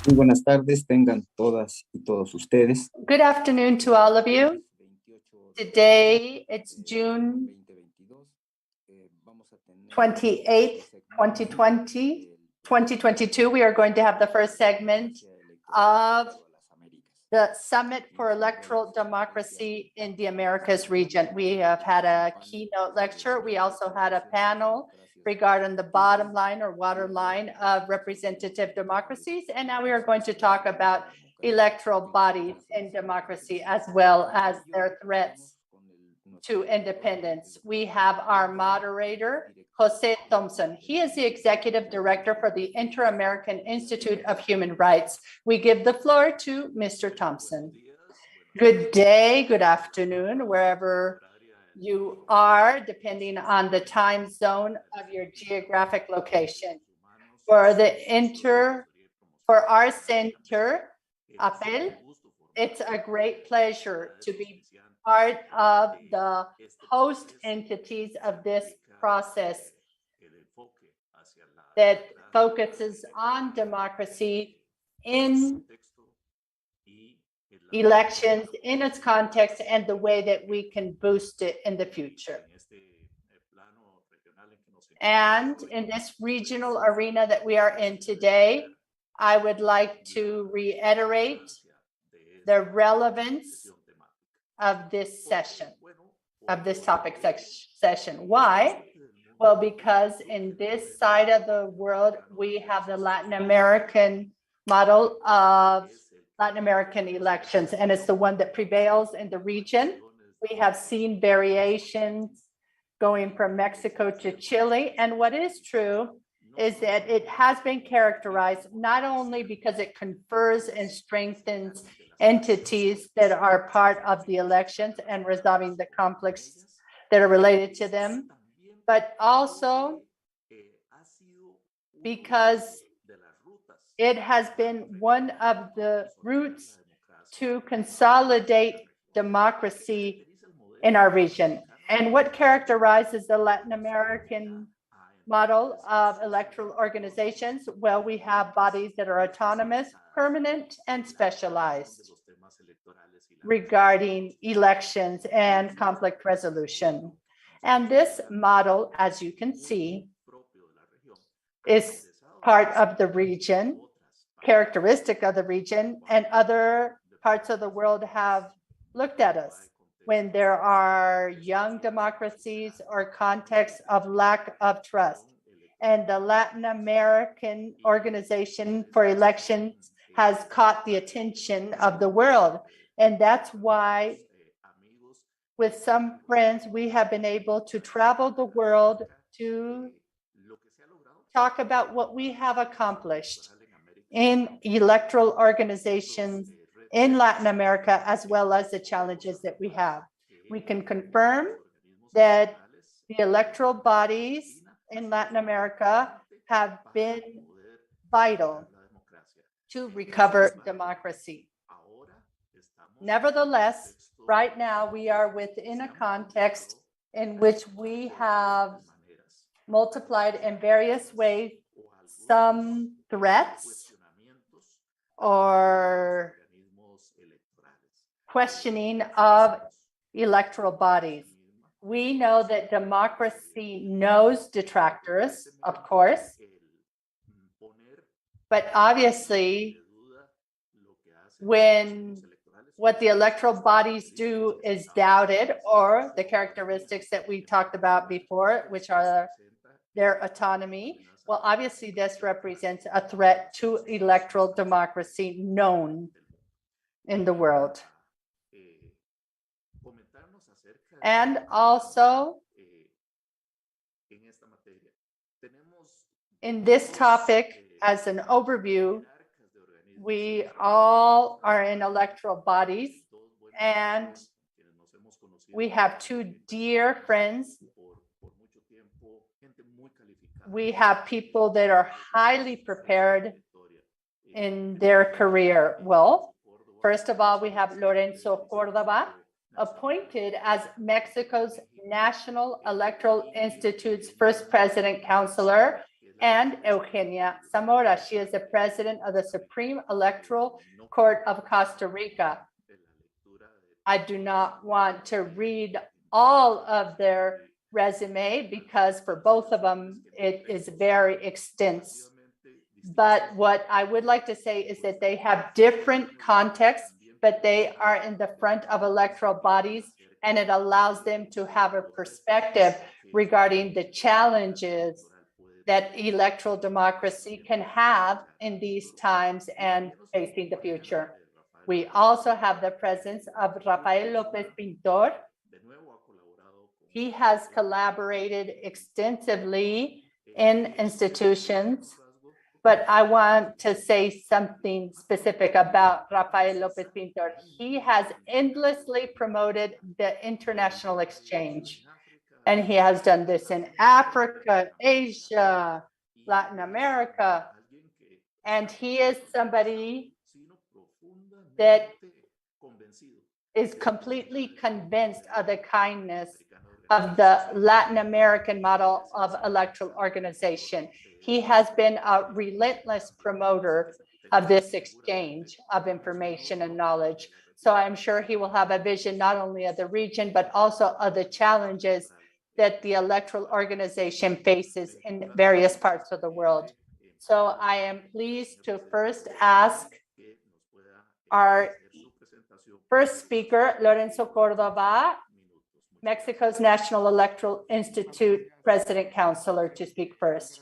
Muy buenas tardes, tengan todas y todos ustedes. Good afternoon to all of you. Today, it's June 28th, 2022. We are going to have the first segment of the Summit for Electoral Democracy in the Americas region. We have had a keynote lecture. We also had a panel regarding the bottom line or waterline of representative democracies. And now we are going to talk about electoral bodies in democracy as well as their threats to independence. We have our moderator, Jose Thompson. He is the executive director for the Inter-American Institute of Human Rights. We give the floor to Mr. Thompson. Good day, good afternoon, wherever you are, depending on the time zone of your geographic location. For our center, APEL, it's a great pleasure to be part of the host entities of this process that focuses on democracy in elections, in its context, and the way that we can boost it in the future. And in this regional arena that we are in today, I would like to reiterate the relevance of this session, of this topic session. Why? Well, because in this side of the world, we have the Latin American model of Latin American elections, and it's the one that prevails in the region. We have seen variations going from Mexico to Chile. And what is true is that it has been characterized not only because it confers and strengthens entities that are part of the elections and resolving the conflicts that are related to them, but also because it has been one of the routes to consolidate democracy in our region. And what characterizes the Latin American model of electoral organizations? Well, we have bodies that are autonomous, permanent, and specialized regarding elections and conflict resolution. And this model, as you can see, is part of the region, characteristic of the region, and other parts of the world have looked at us when there are young democracies or contexts of lack of trust. And the Latin American Organization for Elections has caught the attention of the world. And that's why with some friends, we have been able to travel the world to talk about what we have accomplished in electoral organizations in Latin America, as well as the challenges that we have. We can confirm that the electoral bodies in Latin America have been vital to recover democracy. Nevertheless, right now we are within a context in which we have multiplied in various ways some threats or questioning of electoral bodies. We know that democracy knows detractors, of course, but obviously when what the electoral bodies do is doubted, or the characteristics that we talked about before, which are their autonomy, well, obviously this represents a threat to electoral democracy known in the world. And also, in this topic, as an overview, we all are in electoral bodies, and we have two dear friends. We have people that are highly prepared in their career. Well, first of all, we have Lorenzo Córdoba, appointed as Mexico's National Electoral Institute's first president counselor and Eugenia Zamora. She is the president of the Supreme Electoral Court of Costa Rica. I do not want to read all of their resume because for both of them, it is very extensive. But what I would like to say is that they have different contexts, but they are in the front of electoral bodies, and it allows them to have a perspective regarding the challenges that electoral democracy can have in these times and facing the future. We also have the presence of Rafael Lopez Pintor. He has collaborated extensively in institutions, but I want to say something specific about Rafael Lopez Pintor. He has endlessly promoted the international exchange, and he has done this in Africa, Asia, Latin America, and he is somebody that is completely convinced of the kindness of the Latin American model of electoral organization. He has been a relentless promoter of this exchange of information and knowledge. So I'm sure he will have a vision not only of the region, but also of the challenges that the electoral organization faces in various parts of the world. So I am pleased to first ask our first speaker, Lorenzo Cordova, Mexico's National Electoral Institute President Counselor, to speak first.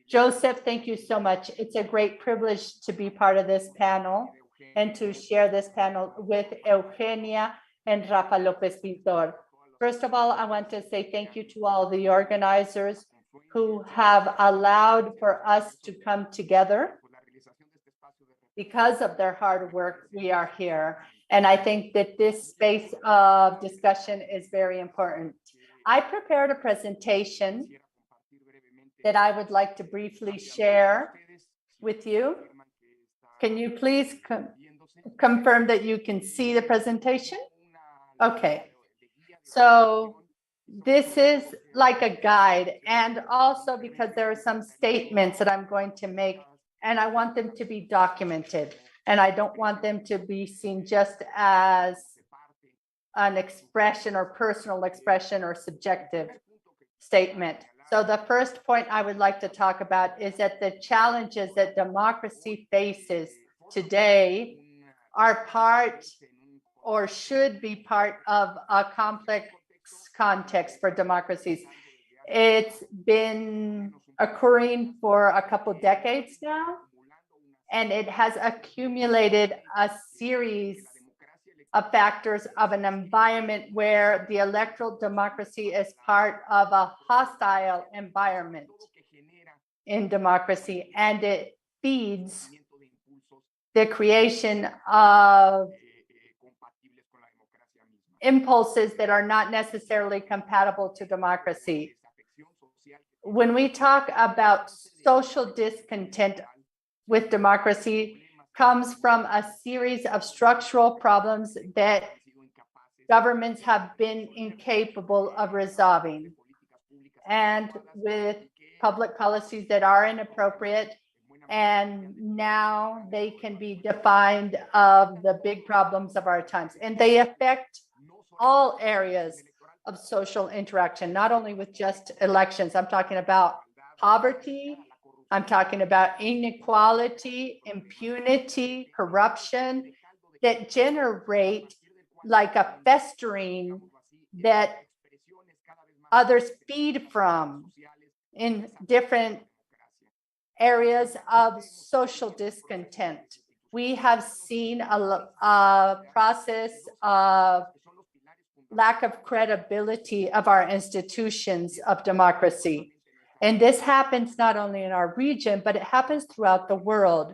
Joseph, thank you so much. It's a great privilege to be part of this panel and to share this panel with Eugenia and Rafa Lopez Pintor. First of all, I want to say thank you to all the organizers who have allowed for us to come together. Because of their hard work, we are here. And I think that this space of discussion is very important. I prepared a presentation that I would like to briefly share with you. Can you please confirm that you can see the presentation? Okay. So this is like a guide, and also because there are some statements that I'm going to make, and I want them to be documented, and I don't want them to be seen just as an expression or personal expression or subjective statement. So the first point I would like to talk about is that the challenges that democracy faces today are part or should be part of a complex context for democracies. It's been occurring for a couple decades now, and it has accumulated a series of factors of an environment where the electoral democracy is part of a hostile environment in democracy, and it feeds the creation of impulses that are not necessarily compatible to democracy. When we talk about social discontent with democracy, comes from a series of structural problems that governments have been incapable of resolving, and with public policies that are inappropriate, and now they can be defined of the big problems of our times, and they affect all areas of social interaction, not only with just elections. I'm talking about poverty, I'm talking about inequality, impunity, corruption that generate like a festering that others feed from in different areas of social discontent. We have seen a process of lack of credibility of our institutions of democracy. And this happens not only in our region, but it happens throughout the world.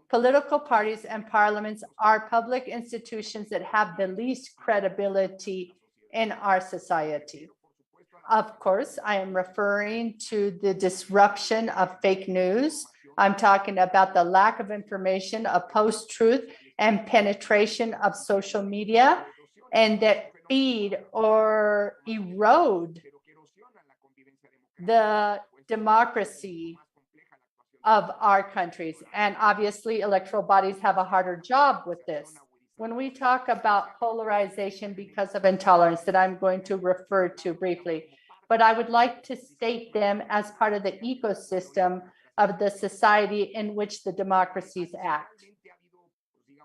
Political parties and parliaments are public institutions that have the least credibility in our society. Of course, I am referring to the disruption of fake news. I'm talking about the lack of information, of post-truth, and penetration of social media, and that feed or erode the democracy of our countries. And obviously, electoral bodies have a harder job with this. When we talk about polarization because of intolerance, that I'm going to refer to briefly, but I would like to state them as part of the ecosystem of the society in which the democracies act.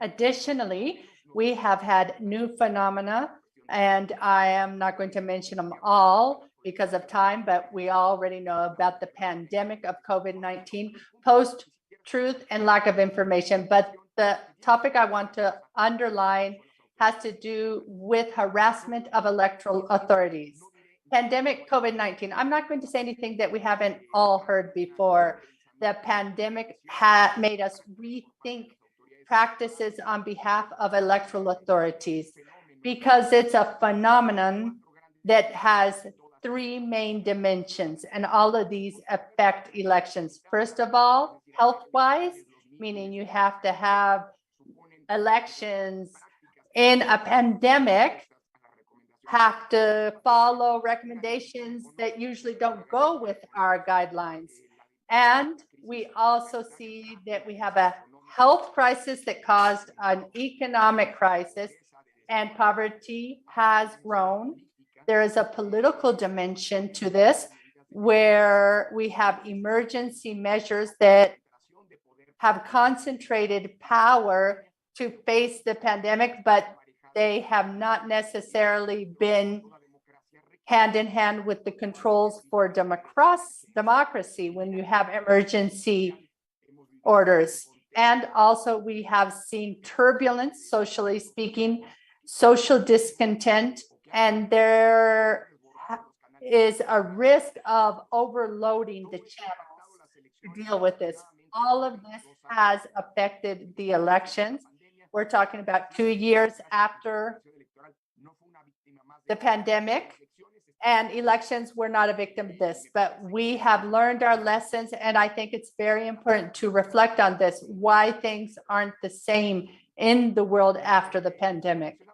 Additionally, we have had new phenomena, and I am not going to mention them all because of time, but we already know about the pandemic of COVID-19, post-truth and lack of information. But the topic I want to underline has to do with harassment of electoral authorities. Pandemic COVID-19, I'm not going to say anything that we haven't all heard before. The pandemic made us rethink practices on behalf of electoral authorities because it's a phenomenon that has three main dimensions, and all of these affect elections. First of all, health-wise, meaning you have to have elections in a pandemic, have to follow recommendations that usually don't go with our guidelines. And we also see that we have a health crisis that caused an economic crisis, and poverty has grown. There is a political dimension to this, where we have emergency measures that have concentrated power to face the pandemic, but they have not necessarily been hand in hand with the controls for democracy when you have emergency orders. And also we have seen turbulence, socially speaking, social discontent, and there is a risk of overloading the channels to deal with this. All of this has affected the elections. We're talking about 2 years after the pandemic, and elections were not a victim of this, but we have learned our lessons, and I think it's very important to reflect on this, why things aren't the same in the world after the pandemic.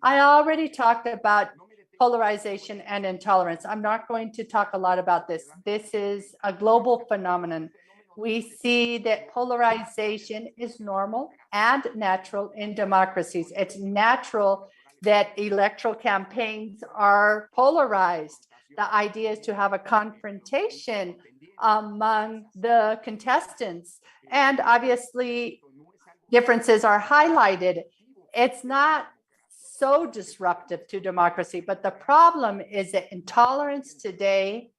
I already talked about polarization and intolerance. I'm not going to talk a lot about this. This is a global phenomenon. We see that polarization is normal and natural in democracies. It's natural that electoral campaigns are polarized. The idea is to have a confrontation among the contestants, and obviously differences are highlighted. It's not so disruptive to democracy, but the problem is that intolerance today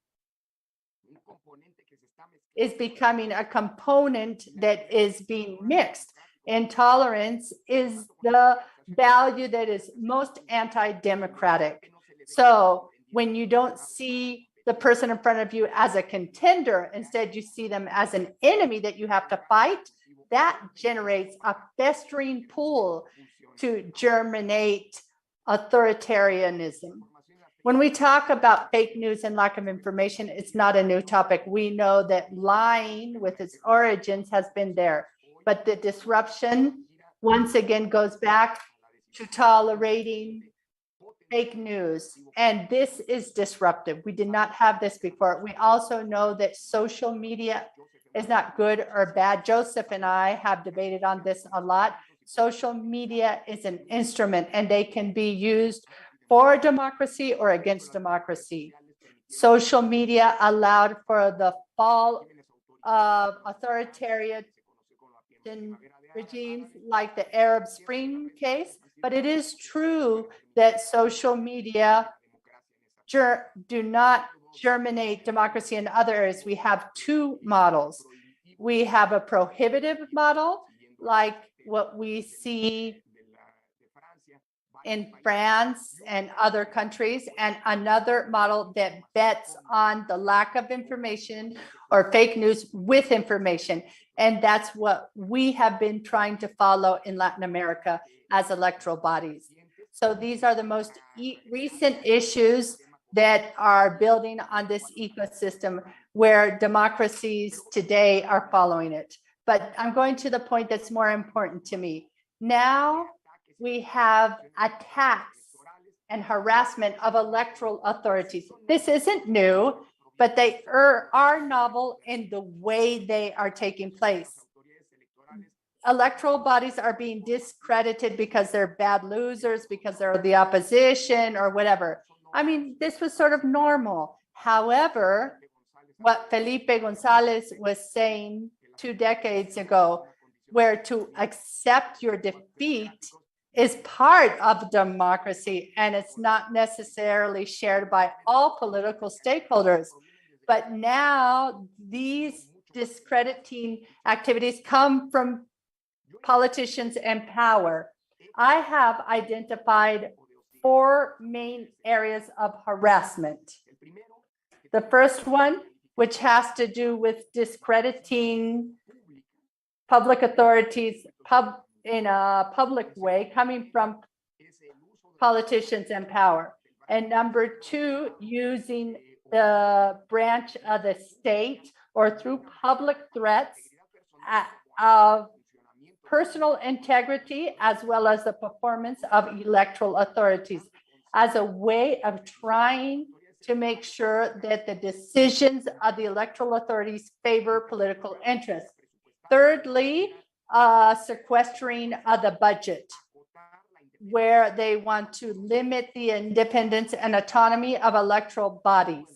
is becoming a component that is being mixed. Intolerance is the value that is most anti-democratic. So when you don't see the person in front of you as a contender, instead you see them as an enemy that you have to fight, that generates a festering pool to germinate authoritarianism. When we talk about fake news and lack of information, it's not a new topic. We know that lying with its origins has been there, but the disruption once again goes back to tolerating fake news. And this is disruptive. We did not have this before. We also know that social media is not good or bad. Joseph and I have debated on this a lot. Social media is an instrument, and they can be used for democracy or against democracy. Social media allowed for the fall of authoritarian regimes like the Arab Spring case, but it is true that social media do not germinate democracy in other areas. We have two models. We have a prohibitive model, like what we see in France and other countries, and another model that bets on the lack of information or fake news with information. And that's what we have been trying to follow in Latin America as electoral bodies. So these are the most recent issues that are building on this ecosystem where democracies today are following it. But I'm going to the point that's more important to me. Now we have attacks and harassment of electoral authorities. This isn't new. but they are novel in the way they are taking place. Electoral bodies are being discredited because they're bad losers, because they're the opposition or whatever. I mean, this was sort of normal. However, what Felipe Gonzalez was saying 2 decades ago, where to accept your defeat is part of democracy, and it's not necessarily shared by all political stakeholders. But now these discrediting activities come from politicians and power. I have identified 4 main areas of harassment. The first one, which has to do with discrediting public authorities in a public way, coming from politicians and power. And number 2, using the branch of the state or through public threats of personal integrity, as well as the performance of electoral authorities, as a way of trying to make sure that the decisions of the electoral authorities favor political interests. Thirdly, sequestering of the budget, where they want to limit the independence and autonomy of electoral bodies.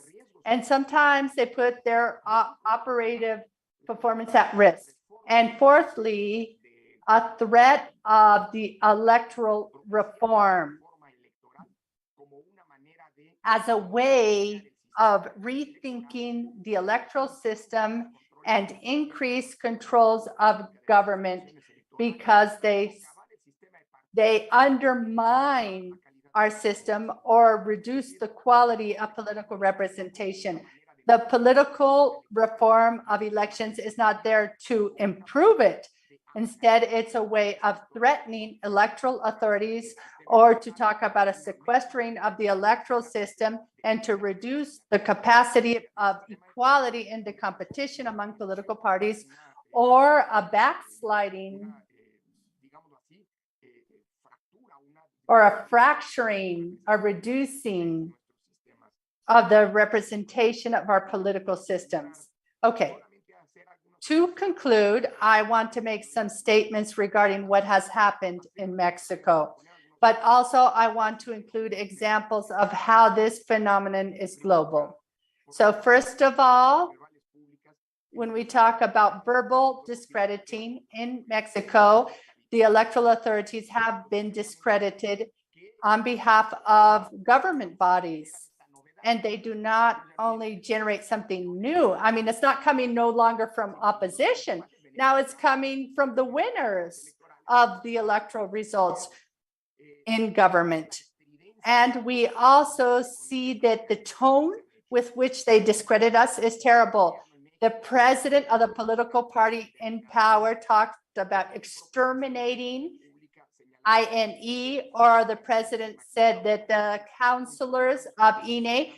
And sometimes they put their operative performance at risk. And fourthly, a threat of the electoral reform as a way of rethinking the electoral system and increase controls of government, because they undermine our system or reduce the quality of political representation. The political reform of elections is not there to improve it. Instead, it's a way of threatening electoral authorities, or to talk about a sequestering of the electoral system and to reduce the capacity of equality in the competition among political parties, or a backsliding or a fracturing, a reducing of the representation of our political systems. Okay. To conclude, I want to make some statements regarding what has happened in Mexico, but also I want to include examples of how this phenomenon is global. So first of all, when we talk about verbal discrediting in Mexico, the electoral authorities have been discredited on behalf of government bodies. And they do not only generate something new. I mean, it's not coming no longer from opposition. Now it's coming from the winners of the electoral results in government. And we also see that the tone with which they discredit us is terrible. The president of the political party in power talked about exterminating INE, or the president said that the counselors of INE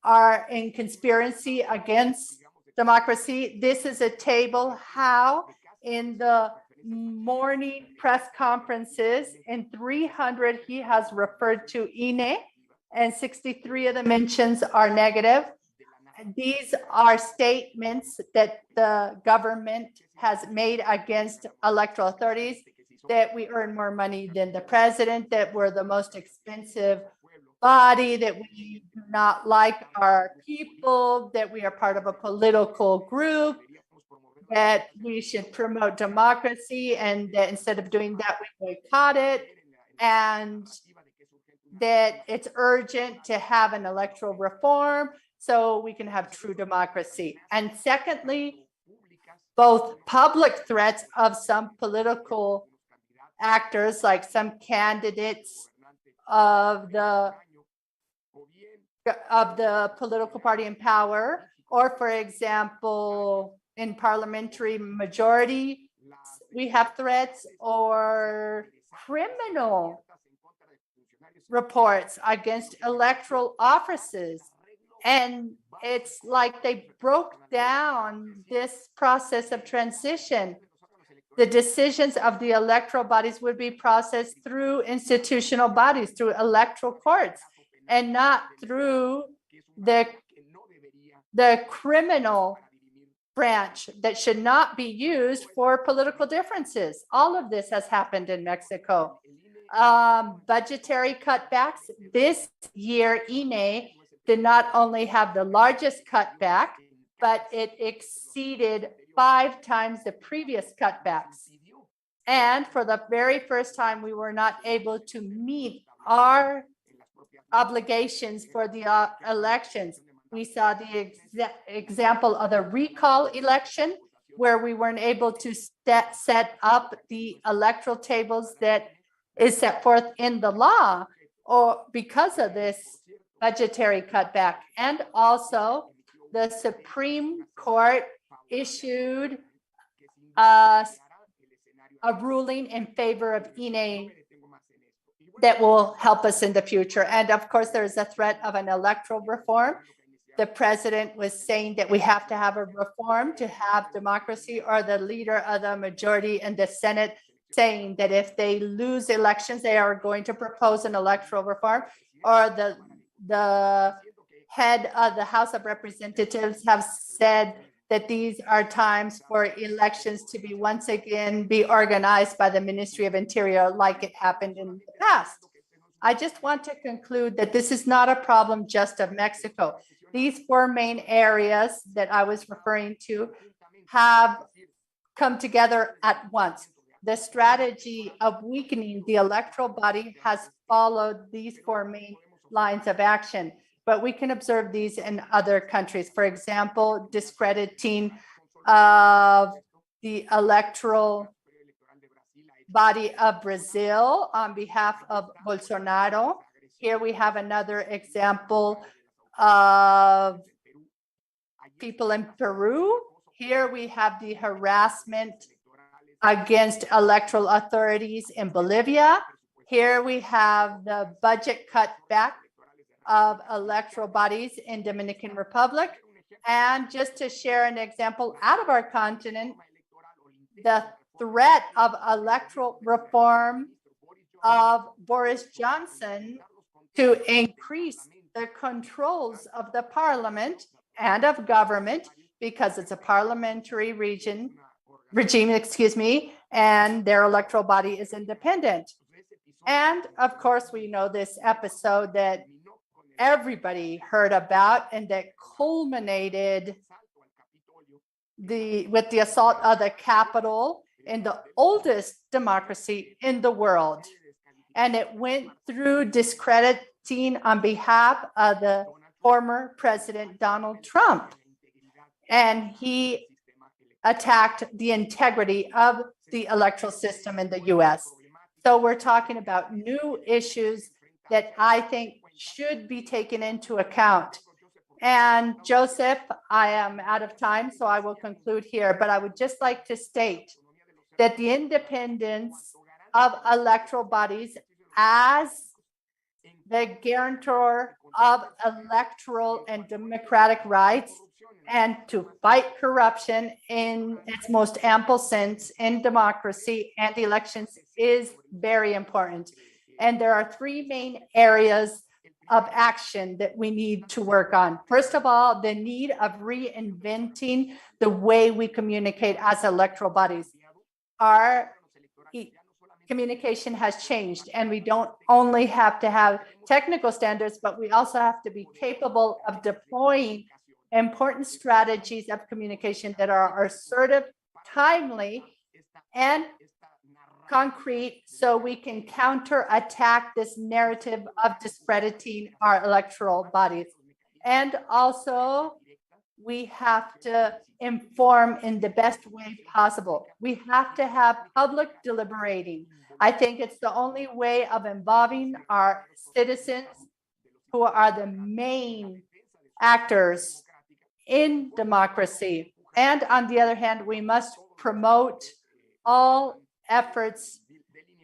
are in conspiracy against democracy. This is a table how in the morning press conferences, in 300 he has referred to INE, and 63 of the mentions are negative. These are statements that the government has made against electoral authorities, that we earn more money than the president, that we're the most expensive body, that we do not like our people, that we are part of a political group, that we should promote democracy, and that instead of doing that, we boycott it, and that it's urgent to have an electoral reform so we can have true democracy. And secondly, both public threats of some political actors, like some candidates of the political party in power, or for example, in parliamentary majority, we have threats, or criminal reports against electoral offices. And it's like they broke down this process of transition. The decisions of the electoral bodies would be processed through institutional bodies, through electoral courts, and not through the the criminal branch that should not be used for political differences. All of this has happened in Mexico. Budgetary cutbacks. This year, INE did not only have the largest cutback, but it exceeded 5 times the previous cutbacks. And for the very first time, we were not able to meet our obligations for the elections. We saw the example of the recall election, where we weren't able to set up the electoral tables that is set forth in the law, or because of this budgetary cutback. And also the Supreme Court issued a ruling in favor of INE that will help us in the future. And of course, there's a threat of an electoral reform. The president was saying that we have to have a reform to have democracy, or the leader of the majority in the Senate saying that if they lose elections, they are going to propose an electoral reform, or the head of the House of Representatives have said that these are times for elections to be once again be organized by the Ministry of Interior like it happened in the past. I just want to conclude that this is not a problem just of Mexico. These 4 main areas that I was referring to have come together at once. The strategy of weakening the electoral body has followed these 4 main lines of action, but we can observe these in other countries. For example, discrediting of the electoral body of Brazil on behalf of Bolsonaro. Here we have another example of people in Peru. Here we have the harassment against electoral authorities in Bolivia. Here we have the budget cutback of electoral bodies in Dominican Republic. And just to share an example out of our continent, the threat of electoral reform of Boris Johnson to increase the controls of the parliament and of government, because it's a parliamentary regime, and their electoral body is independent. And of course, we know this episode that everybody heard about and that culminated with the assault of the Capitol in the oldest democracy in the world. And it went through discrediting on behalf of the former President Donald Trump. And he attacked the integrity of the electoral system in the US. So we're talking about new issues that I think should be taken into account. And Joseph, I am out of time, so I will conclude here, but I would just like to state that the independence of electoral bodies as the guarantor of electoral and democratic rights, and to fight corruption in its most ample sense in democracy and elections, is very important. And there are 3 main areas of action that we need to work on. First of all, the need of reinventing the way we communicate as electoral bodies. Our communication has changed, and we don't only have to have technical standards, but we also have to be capable of deploying important strategies of communication that are assertive, timely, and concrete, so we can counterattack this narrative of discrediting our electoral bodies. And also, we have to inform in the best way possible. We have to have public deliberating. I think it's the only way of involving our citizens, who are the main actors in democracy. And on the other hand, we must promote all efforts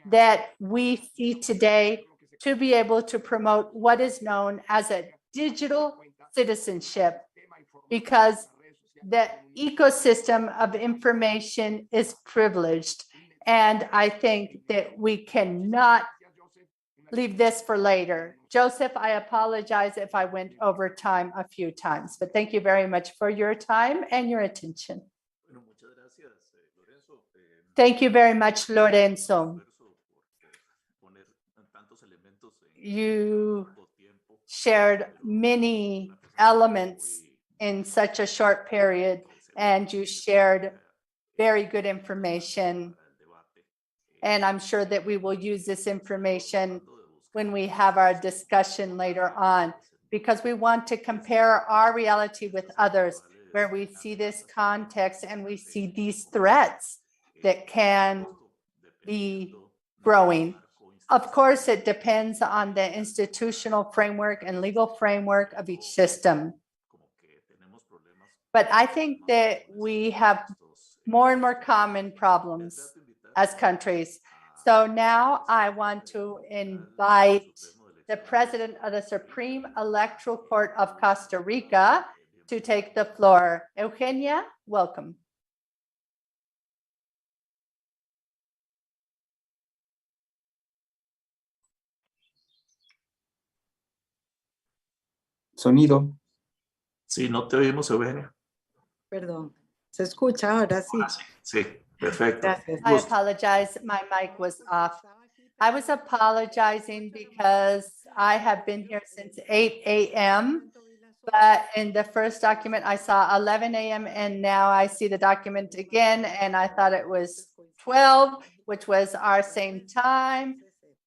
that we see today to be able to promote what is known as a digital citizenship, because the ecosystem of information is privileged. And I think that we cannot leave this for later. Joseph, I apologize if I went over time a few times, but thank you very much for your time and your attention. Thank you very much, Lorenzo. You shared many elements in such a short period, and you shared very good information. And I'm sure that we will use this information when we have our discussion later on, because we want to compare our reality with others, where we see this context and we see these threats that can be growing. Of course, it depends on the institutional framework and legal framework of each system. But I think that we have more and more common problems as countries. So now I want to invite the president of the Supreme Electoral Court of Costa Rica to take the floor. Eugenia, welcome. Sonido. Sí, no te oímos, Eugenia. Perdón. ¿Se escucha ahora? Sí. Sí, perfecto. Gracias. I apologize, my mic was off. I was apologizing because I have been here since 8 a.m. But in the first document, I saw 11 a.m. and now I see the document again and I thought it was 12, which was our same time,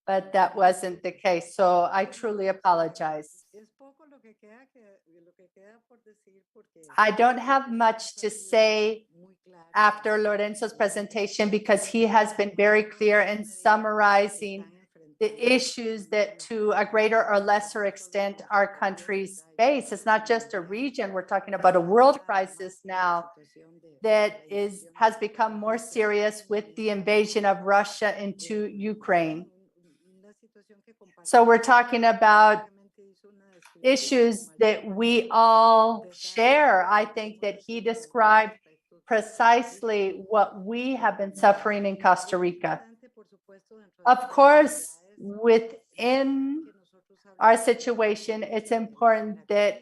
but that wasn't the case. So I truly apologize. I don't have much to say after Lorenzo's presentation because he has been very clear in summarizing the issues that to a greater or lesser extent our countries face. It's not just a region, we're talking about a world crisis now that has become more serious with the invasion of Russia into Ukraine. So we're talking about issues that we all share. I think that he described precisely what we have been suffering in Costa Rica. Of course, within our situation, it's important that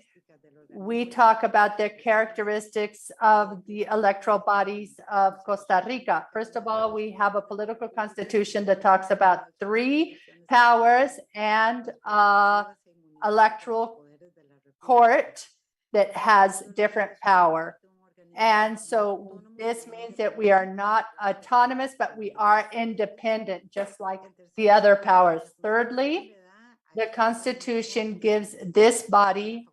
we talk about the characteristics of the electoral bodies of Costa Rica. First of all, we have a political constitution that talks about 3 powers and electoral court that has different power. And so this means that we are not autonomous, but we are independent, just like the other powers. Thirdly, the Constitution gives this body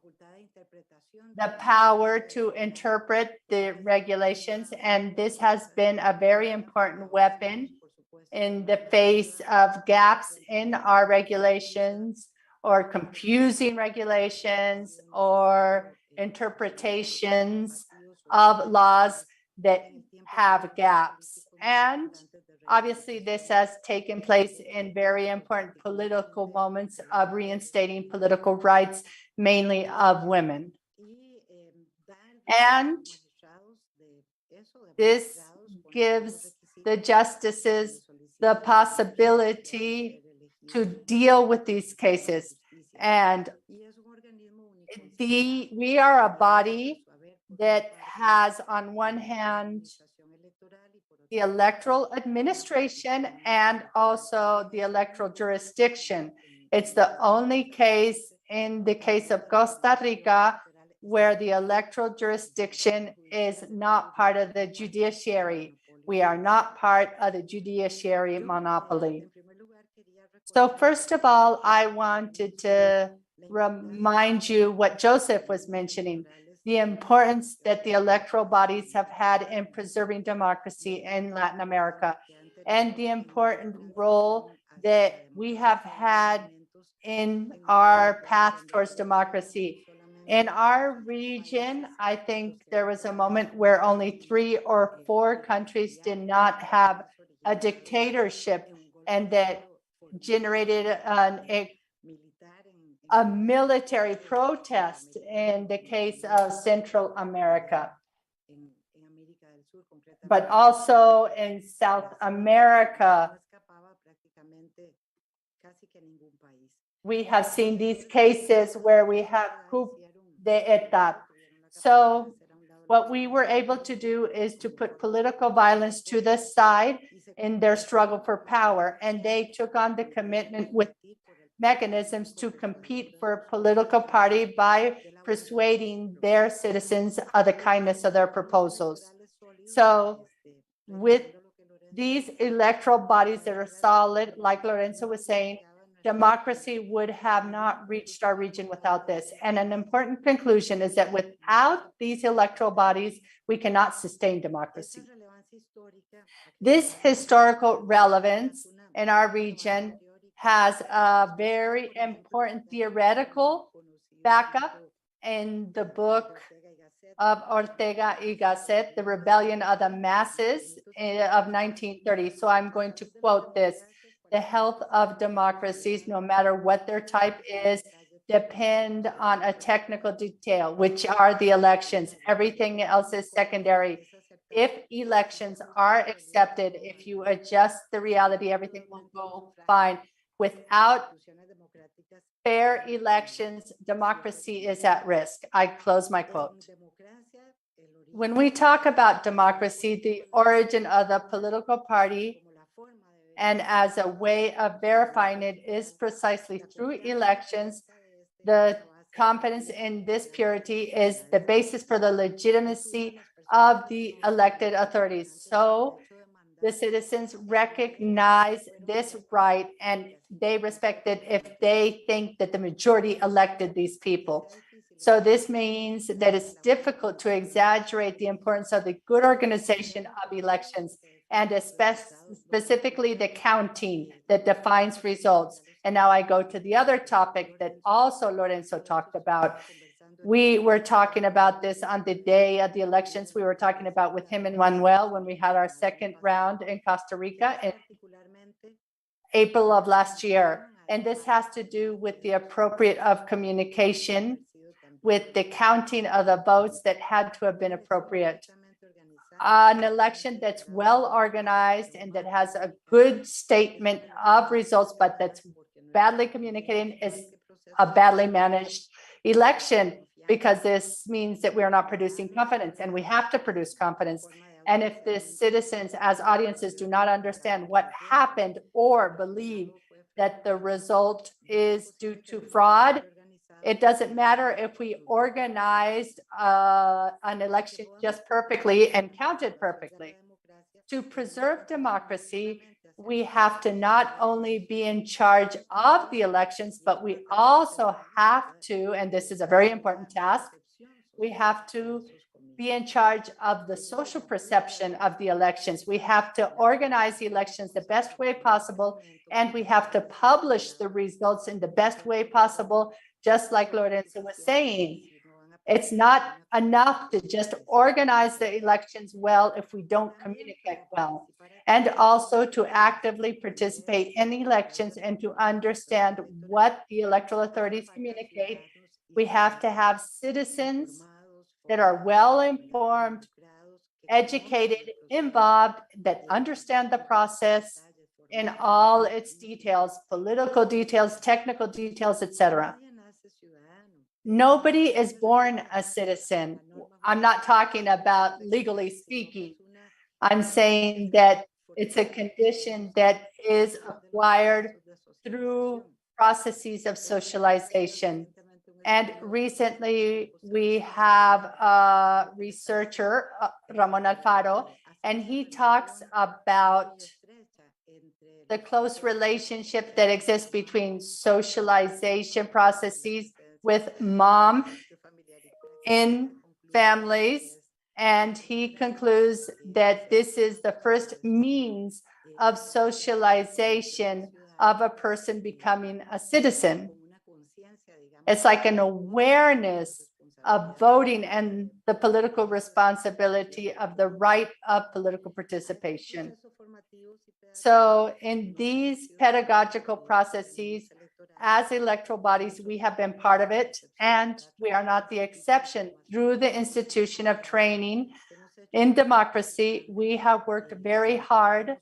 the power to interpret the regulations, and this has been a very important weapon in the face of gaps in our regulations or confusing regulations or interpretations of laws that have gaps. And obviously this has taken place in very important political moments of reinstating political rights, mainly of women. And this gives the justices the possibility to deal with these cases. And we are a body that has, on one hand, the electoral administration and also the electoral jurisdiction. It's the only case in the case of Costa Rica where the electoral jurisdiction is not part of the judiciary. We are not part of the judiciary monopoly. So first of all, I wanted to remind you what Joseph was mentioning, the importance that the electoral bodies have had in preserving democracy in Latin America, and the important role that we have had in our path towards democracy. In our region, I think there was a moment where only 3 or 4 countries did not have a dictatorship, and that generated a military protest in the case of Central America, but also in South America. we have seen these cases where we have coup d'etat. So what we were able to do is to put political violence to the side in their struggle for power, and they took on the commitment with mechanisms to compete for a political party by persuading their citizens of the kindness of their proposals. So with these electoral bodies that are solid, like Lorenzo was saying, democracy would have not reached our region without this. And an important conclusion is that without these electoral bodies, we cannot sustain democracy. This historical relevance in our region has a very important theoretical backup in the book of Ortega y Gasset, The Rebellion of the Masses of 1930. So I'm going to quote this: the health of democracies, no matter what their type is, depend on a technical detail, which are the elections. Everything else is secondary. If elections are accepted, if you adjust the reality, everything will go fine. Without fair elections, democracy is at risk. I close my quote. When we talk about democracy, the origin of the political party and as a way of verifying it is precisely through elections. The confidence in this purity is the basis for the legitimacy of the elected authorities. So the citizens recognize this right and they respect it if they think that the majority elected these people. So this means that it's difficult to exaggerate the importance of the good organization of elections and specifically the counting that defines results. And now I go to the other topic that also Lorenzo talked about. We were talking about this on the day of the elections. We were talking about with him and Manuel when we had our second round in Costa Rica in April of last year. And this has to do with the appropriate of communication, with the counting of the votes that had to have been appropriate. An election that's well organized and that has a good statement of results, but that's badly communicated is a badly managed election, because this means that we are not producing confidence, and we have to produce confidence. And if the citizens as audiences do not understand what happened or believe that the result is due to fraud, it doesn't matter if we organized an election just perfectly and counted perfectly. To preserve democracy, we have to not only be in charge of the elections, but we also have to, and this is a very important task, we have to be in charge of the social perception of the elections. We have to organize the elections the best way possible, and we have to publish the results in the best way possible, just like Lorenzo was saying. It's not enough to just organize the elections well if we don't communicate well. And also to actively participate in elections and to understand what the electoral authorities communicate. We have to have citizens that are well informed, educated, involved, that understand the process in all its details, political details, technical details, etc. Nobody is born a citizen. I'm not talking about legally speaking. I'm saying that it's a condition that is acquired through processes of socialization. And recently we have a researcher, Ramon Alfaro, and he talks about the close relationship that exists between socialization processes with mom in families. And he concludes that this is the first means of socialization of a person becoming a citizen. It's like an awareness of voting and the political responsibility of the right of political participation. So in these pedagogical processes, as electoral bodies, we have been part of it, and we are not the exception. Through the institution of training in democracy, we have worked very hard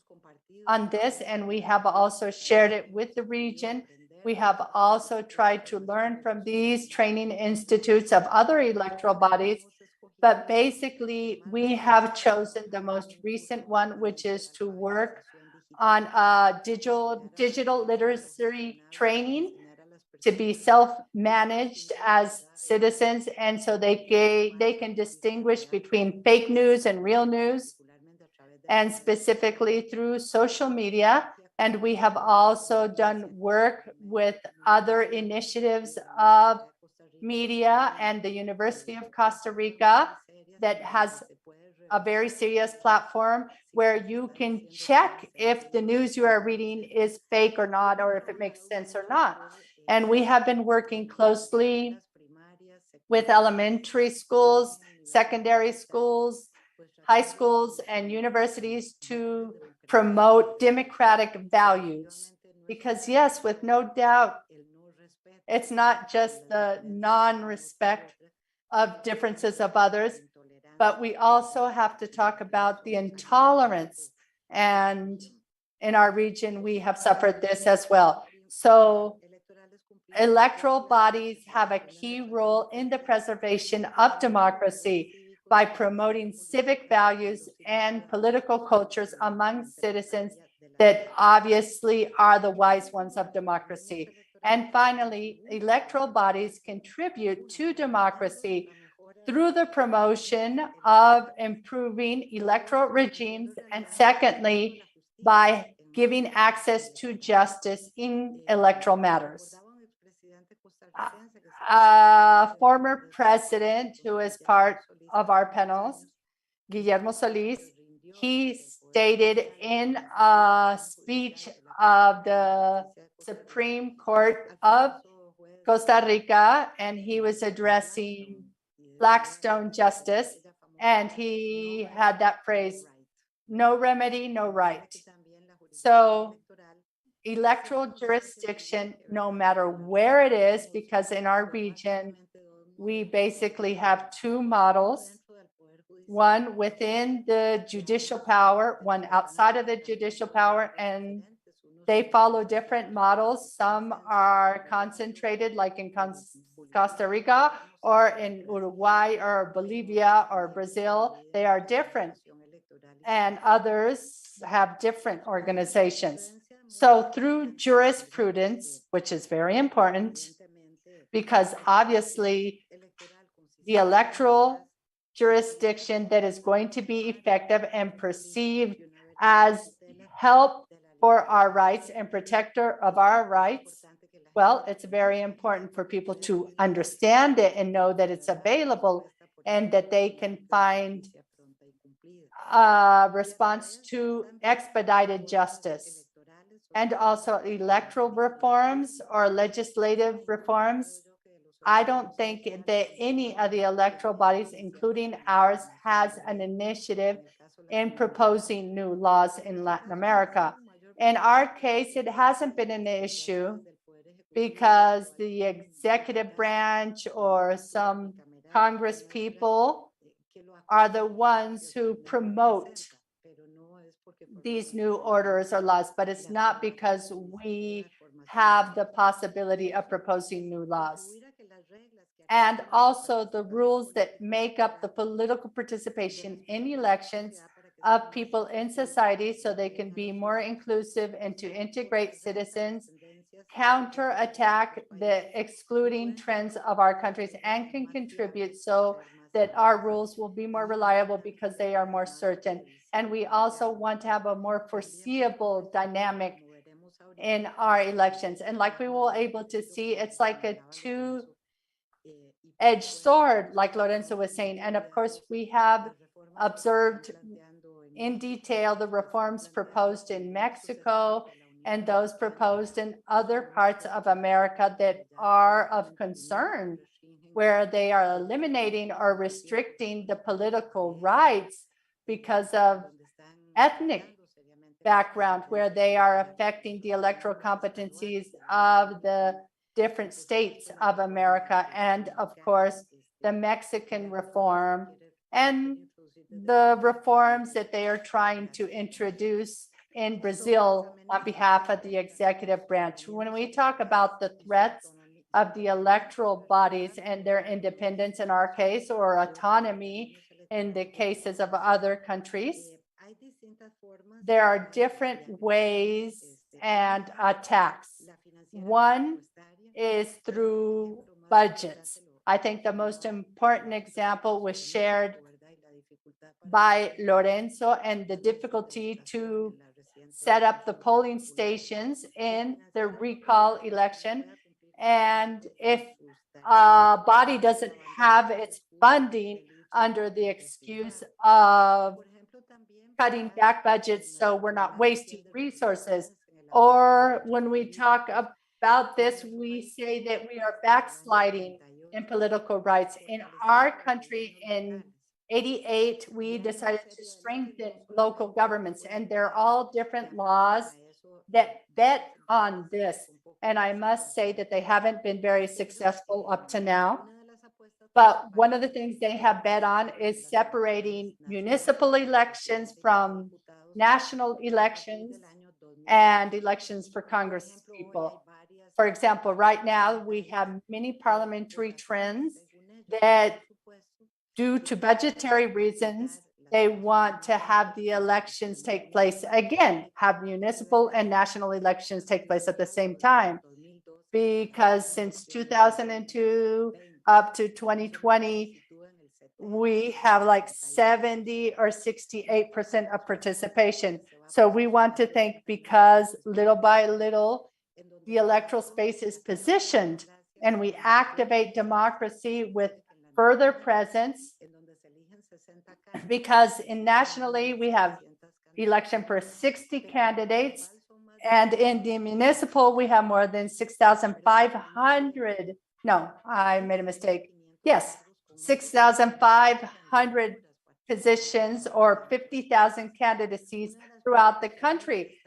on this, and we have also shared it with the region We have also tried to learn from these training institutes of other electoral bodies, but basically we have chosen the most recent one, which is to work on digital literacy training to be self-managed as citizens, and so they can distinguish between fake news and real news, and specifically through social media. And we have also done work with other initiatives of media and the University of Costa Rica that has a very serious platform where you can check if the news you are reading is fake or not, or if it makes sense or not. And we have been working closely with elementary schools, secondary schools, high schools, and universities to promote democratic values. Because yes, with no doubt, it's not just the non-respect of differences of others, but we also have to talk about the intolerance. And in our region, we have suffered this as well. So electoral bodies have a key role in the preservation of democracy by promoting civic values and political cultures among citizens that obviously are the wise ones of democracy. And finally, electoral bodies contribute to democracy through the promotion of improving electoral regimes, and secondly, by giving access to justice in electoral matters. Former president who is part of our panels, Guillermo Solís, he stated in a speech of the Supreme Court of Costa Rica, and he was addressing Blackstone justice, and he had that phrase, no remedy, no right. So electoral jurisdiction, no matter where it is, because in our region, we basically have two models, one within the judicial power, one outside of the judicial power, and they follow different models. Some are concentrated like in Costa Rica or in Uruguay or Bolivia or Brazil. They are different, and others have different organizations. So through jurisprudence, which is very important, because obviously the electoral jurisdiction that is going to be effective and perceived as help for our rights and protector of our rights, well, it's very important for people to understand it and know that it's available and that they can find a response to expedited justice. And also electoral reforms or legislative reforms. I don't think that any of the electoral bodies, including ours, has an initiative in proposing new laws in Latin America. In our case, it hasn't been an issue because the executive branch or some Congress people are the ones who promote these new orders or laws, but it's not because we have the possibility of proposing new laws. And also the rules that make up the political participation in elections of people in society so they can be more inclusive and to integrate citizens, counterattack the excluding trends of our countries, and can contribute so that our rules will be more reliable because they are more certain. And we also want to have a more foreseeable dynamic in our elections. And like we will able to see, it's like a two-edged sword, like Lorenzo was saying. And of course, we have observed in detail the reforms proposed in Mexico and those proposed in other parts of America that are of concern, where they are eliminating or restricting the political rights because of ethnic background, where they are affecting the electoral competencies of the different states of America, and of course, the Mexican reform and the reforms that they are trying to introduce in Brazil on behalf of the executive branch. When we talk about the threats of the electoral bodies and their independence in our case, or autonomy in the cases of other countries, there are different ways and attacks. One is through budgets. I think the most important example was shared by Lorenzo and the difficulty to set up the polling stations in the recall election. And if a body doesn't have its funding under the excuse of cutting back budgets so we're not wasting resources, or when we talk about this, we say that we are backsliding in political rights. In our country, in 88, we decided to strengthen local governments, and they're all different laws that bet on this. And I must say that they haven't been very successful up to now. But one of the things they have bet on is separating municipal elections from national elections and elections for Congress people. For example, right now we have many parliamentary trends that, due to budgetary reasons, they want to have the elections take place again, have municipal and national elections take place at the same time. Because since 2002 up to 2020, we have like 70 or 68% of participation. So we want to think, because little by little, the electoral space is positioned and we activate democracy with further presence, because nationally we have election for 60 candidates, and in the municipal we have more than 6,500. No, I made a mistake. Yes, 6,500 positions or 50,000 candidacies throughout the country.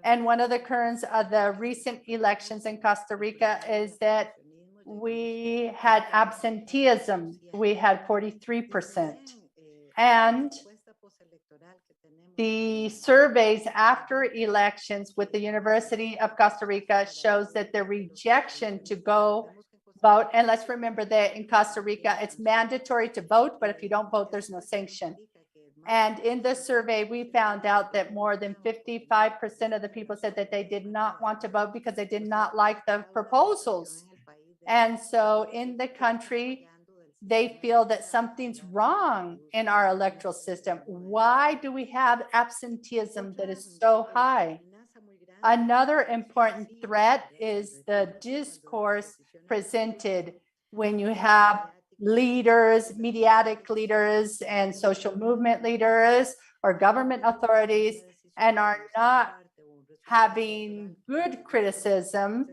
And one of the currents of the recent elections in Costa Rica is that we had absenteeism. We had 43%. And the surveys after elections with the University of Costa Rica shows that the rejection to go vote, and let's remember that in Costa Rica, it's mandatory to vote, but if you don't vote, there's no sanction. And in the survey, we found out that more than 55% of the people said that they did not want to vote because they did not like the proposals. And so in the country, they feel that something's wrong in our electoral system. Why do we have absenteeism that is so high? Another important threat is the discourse presented when you have leaders, mediatic leaders, and social movement leaders or government authorities, and are not having good criticism.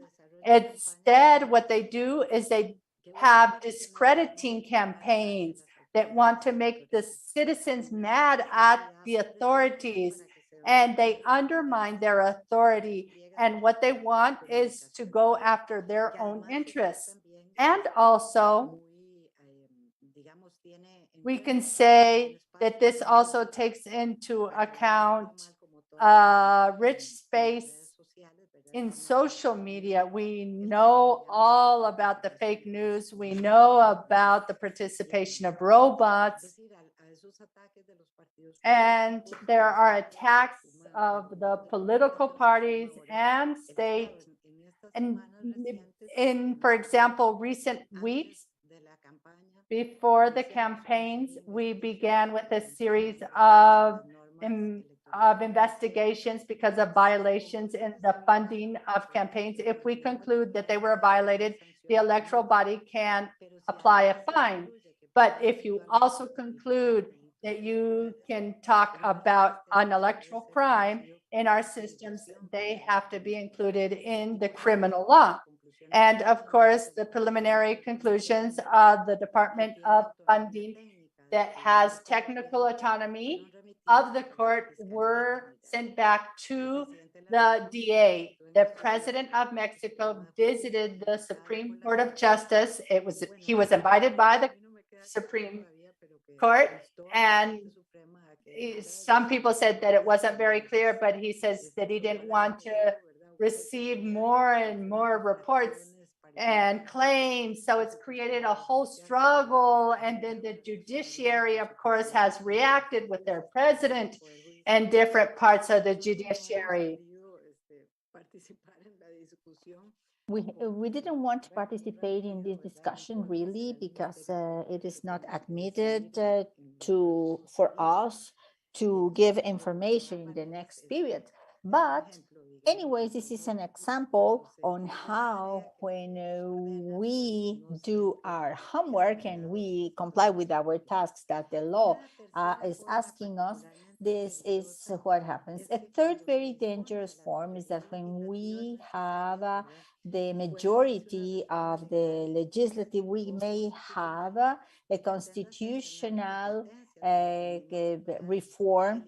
Instead, what they do is they have discrediting campaigns that want to make the citizens mad at the authorities, and they undermine their authority. And what they want is to go after their own interests. And also, we can say that this also takes into account rich space in social media. We know all about the fake news. We know about the participation of robots. And there are attacks of the political parties and state. And in, for example, recent weeks, before the campaigns, we began with a series of investigations because of violations in the funding of campaigns. If we conclude that they were violated, the electoral body can apply a fine. But if you also conclude that you can talk about an electoral crime in our systems, they have to be included in the criminal law. And of course, the preliminary conclusions of the Department of Funding that has technical autonomy of the court were sent back to the DA. The President of Mexico visited the Supreme Court of Justice. He was invited by the Supreme Court, and some people said that it wasn't very clear, but he says that he didn't want to receive more and more reports and claims. So it's created a whole struggle. And then the judiciary, of course, has reacted with their president and different parts of the judiciary. We didn't want to participate in this discussion really because it is not admitted for us to give information in the next period. But anyways, this is an example on how when we do our homework and we comply with our tasks that the law is asking us, this is what happens. A third very dangerous form is that when we have the majority of the legislative, we may have a constitutional reform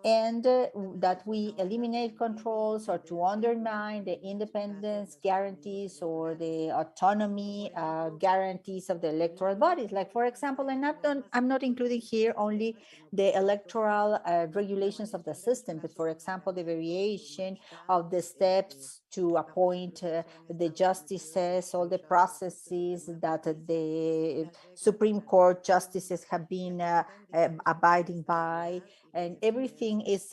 and that we eliminate controls or to undermine the independence guarantees or the autonomy guarantees of the electoral bodies. Like, for example, and I'm not including here only the electoral regulations of the system, but for example, the variation of the steps to appoint the justices, all the processes that the Supreme Court justices have been abiding by, and everything is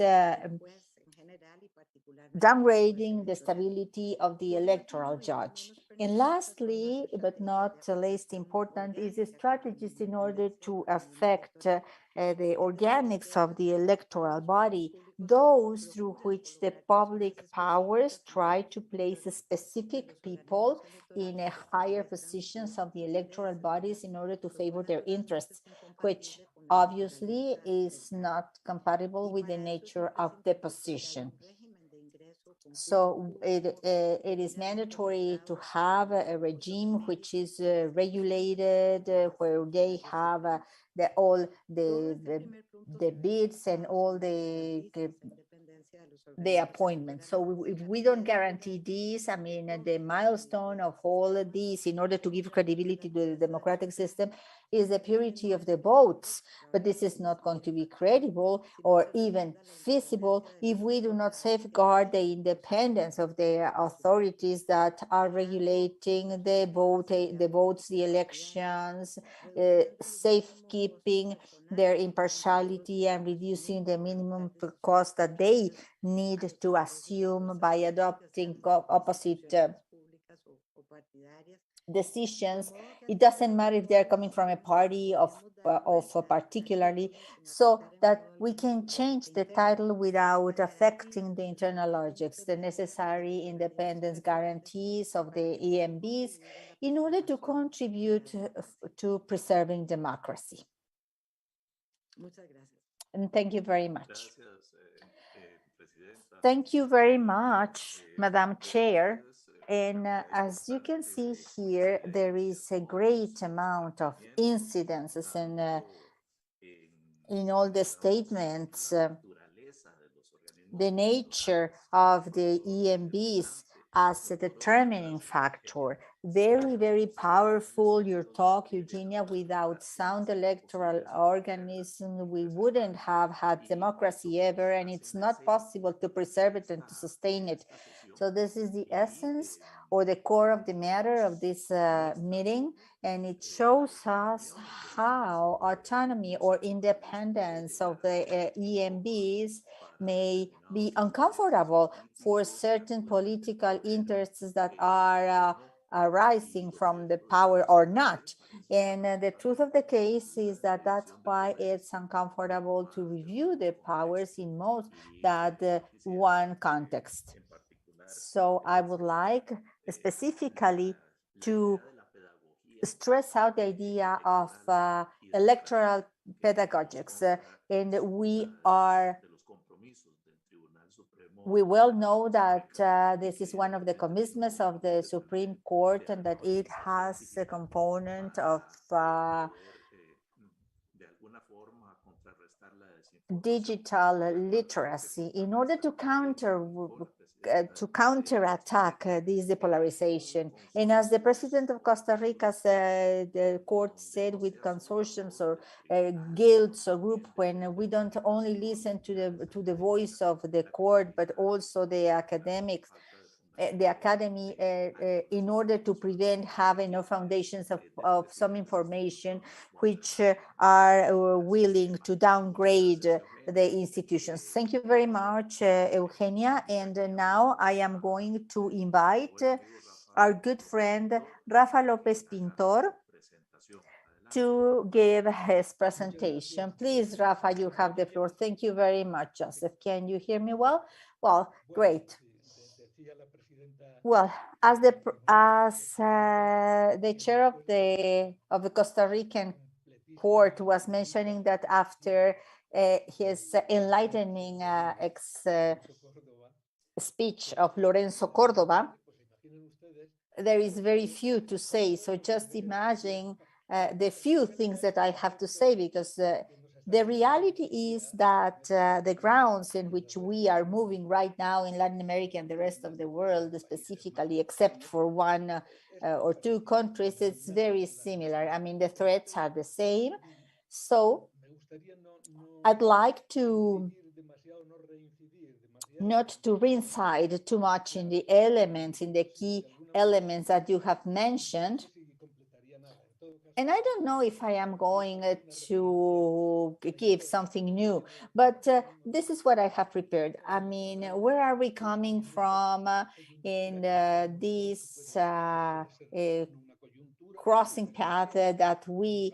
downgrading the stability of the electoral judge. And lastly, but not least important, is the strategies in order to affect the organics of the electoral body, those through which the public powers try to place specific people in a higher positions of the electoral bodies in order to favor their interests, which obviously is not compatible with the nature of the position. So it is mandatory to have a regime which is regulated, where they have all the bids and all the appointments. So if we don't guarantee these, I mean, the milestone of all of these in order to give credibility to the democratic system is the purity of the votes. But this is not going to be credible or even feasible if we do not safeguard the independence of the authorities that are regulating the votes, the elections, safekeeping their impartiality and reducing the minimum cost that they need to assume by adopting opposite decisions. It doesn't matter if they're coming from a party of particularly, so that we can change the title without affecting the internal logics, the necessary independence guarantees of the EMBs in order to contribute to preserving democracy. And thank you very much. Thank you very much, Madam Chair. And as you can see here, there is a great amount of incidences in all the statements. The nature of the EMBs as a determining factor. Very, very powerful. Your talk, Eugenia, without sound electoral organism, we wouldn't have had democracy ever, and it's not possible to preserve it and to sustain it. So this is the essence or the core of the matter of this meeting, and it shows us how autonomy or independence of the EMBs may be uncomfortable for certain political interests that are arising from the power or not. And the truth of the case is that that's why it's uncomfortable to review the powers in most that one context. So I would like specifically to stress out the idea of electoral pedagogics. And we well know that this is one of the commitments of the Supreme Court, and that it has a component of digital literacy in order to counter counterattack this depolarization. And as the president of Costa Rica, the court said, with consortiums or guilds or group, when we don't only listen to the voice of the court, but also the academics, the academy, in order to prevent having no foundations of some information which are willing to downgrade the institutions. Thank you very much, Eugenia. And now I am going to invite our good friend Rafa López Pintor to give his presentation. Please, Rafa, you have the floor. Thank you very much, Joseph. Can you hear me well? Well, great. Well, as the chair of the Costa Rican court was mentioning, that after his enlightening speech of Lorenzo Córdoba, there is very few to say. So just imagine the few things that I have to say, because the reality is that the grounds in which we are moving right now in Latin America and the rest of the world, specifically, except for one or two countries, it's very similar. I mean, the threats are the same. So I'd like to not to reincide too much in the elements, in the key elements that you have mentioned. And I don't know if I am going to give something new, but this is what I have prepared. I mean, where are we coming from in this crossing path that we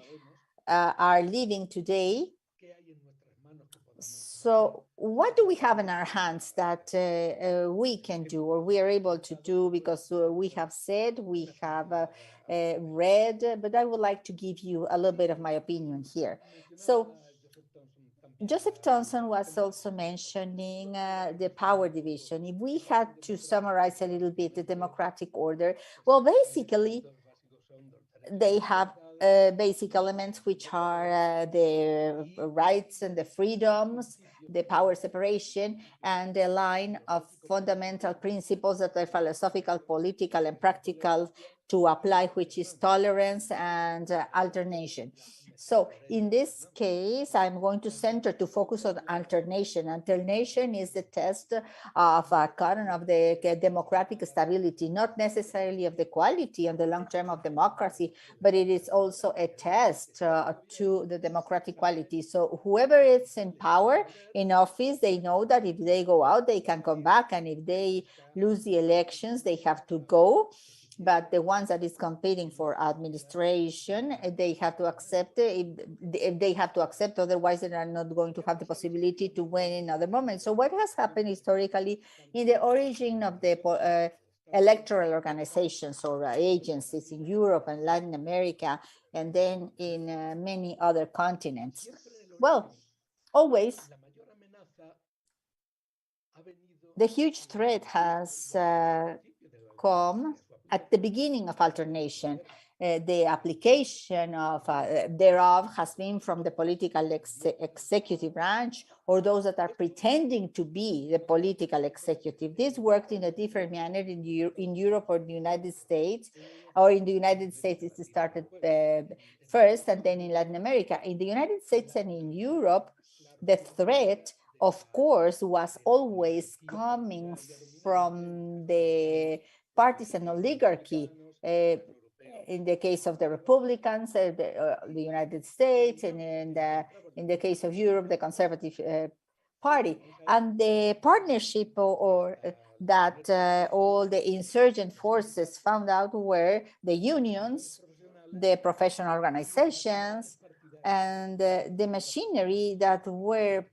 are living today? So what do we have in our hands that we can do, or we are able to do? Because we have said, we have read, but I would like to give you a little bit of my opinion here. So Joseph Thompson was also mentioning the power division. If we had to summarize a little bit the democratic order, well, basically, they have basic elements, which are the rights and the freedoms, the power separation, and the line of fundamental principles that are philosophical, political, and practical to apply, which is tolerance and alternation. So in this case, I'm going to focus on alternation. Alternation is the test of current of the democratic stability, not necessarily of the quality and the long term of democracy, but it is also a test to the democratic quality. So whoever is in power, in office, they know that if they go out, they can come back, and if they lose the elections, they have to go. But the ones that is competing for administration, they have to accept it. If they have to accept, otherwise they are not going to have the possibility to win in other moments. So what has happened historically in the origin of the electoral organizations or agencies in Europe and Latin America, and then in many other continents? Well, always the huge threat has come at the beginning of alternation. The application of thereof has been from the political executive branch, or those that are pretending to be the political executive. This worked in a different manner in Europe or the United States, or in the United States it started first, and then in Latin America. In the United States and in Europe, the threat, of course, was always coming from the partisan oligarchy. In the case of the Republicans, the United States, and in the case of Europe, the Conservative Party. And the partnership or that all the insurgent forces found out were the unions, the professional organizations, and the machinery that were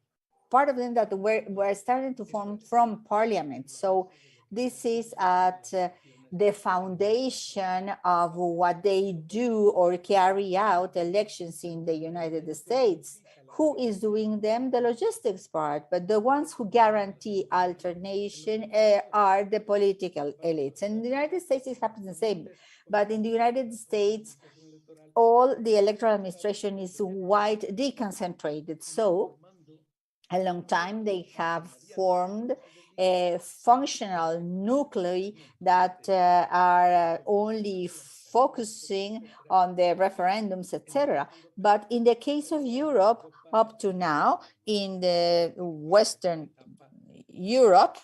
part of them that were starting to form from parliament. So this is at the foundation of what they do or carry out elections in the United States. Who is doing them? The logistics part, but the ones who guarantee alternation are the political elites. And in the United States, it happens the same. But in the United States, all the electoral administration is wide deconcentrated. So a long time. They have formed a functional nuclei that are only focusing on the referendums, etc. But in the case of Europe, up to now, in the Western Europe,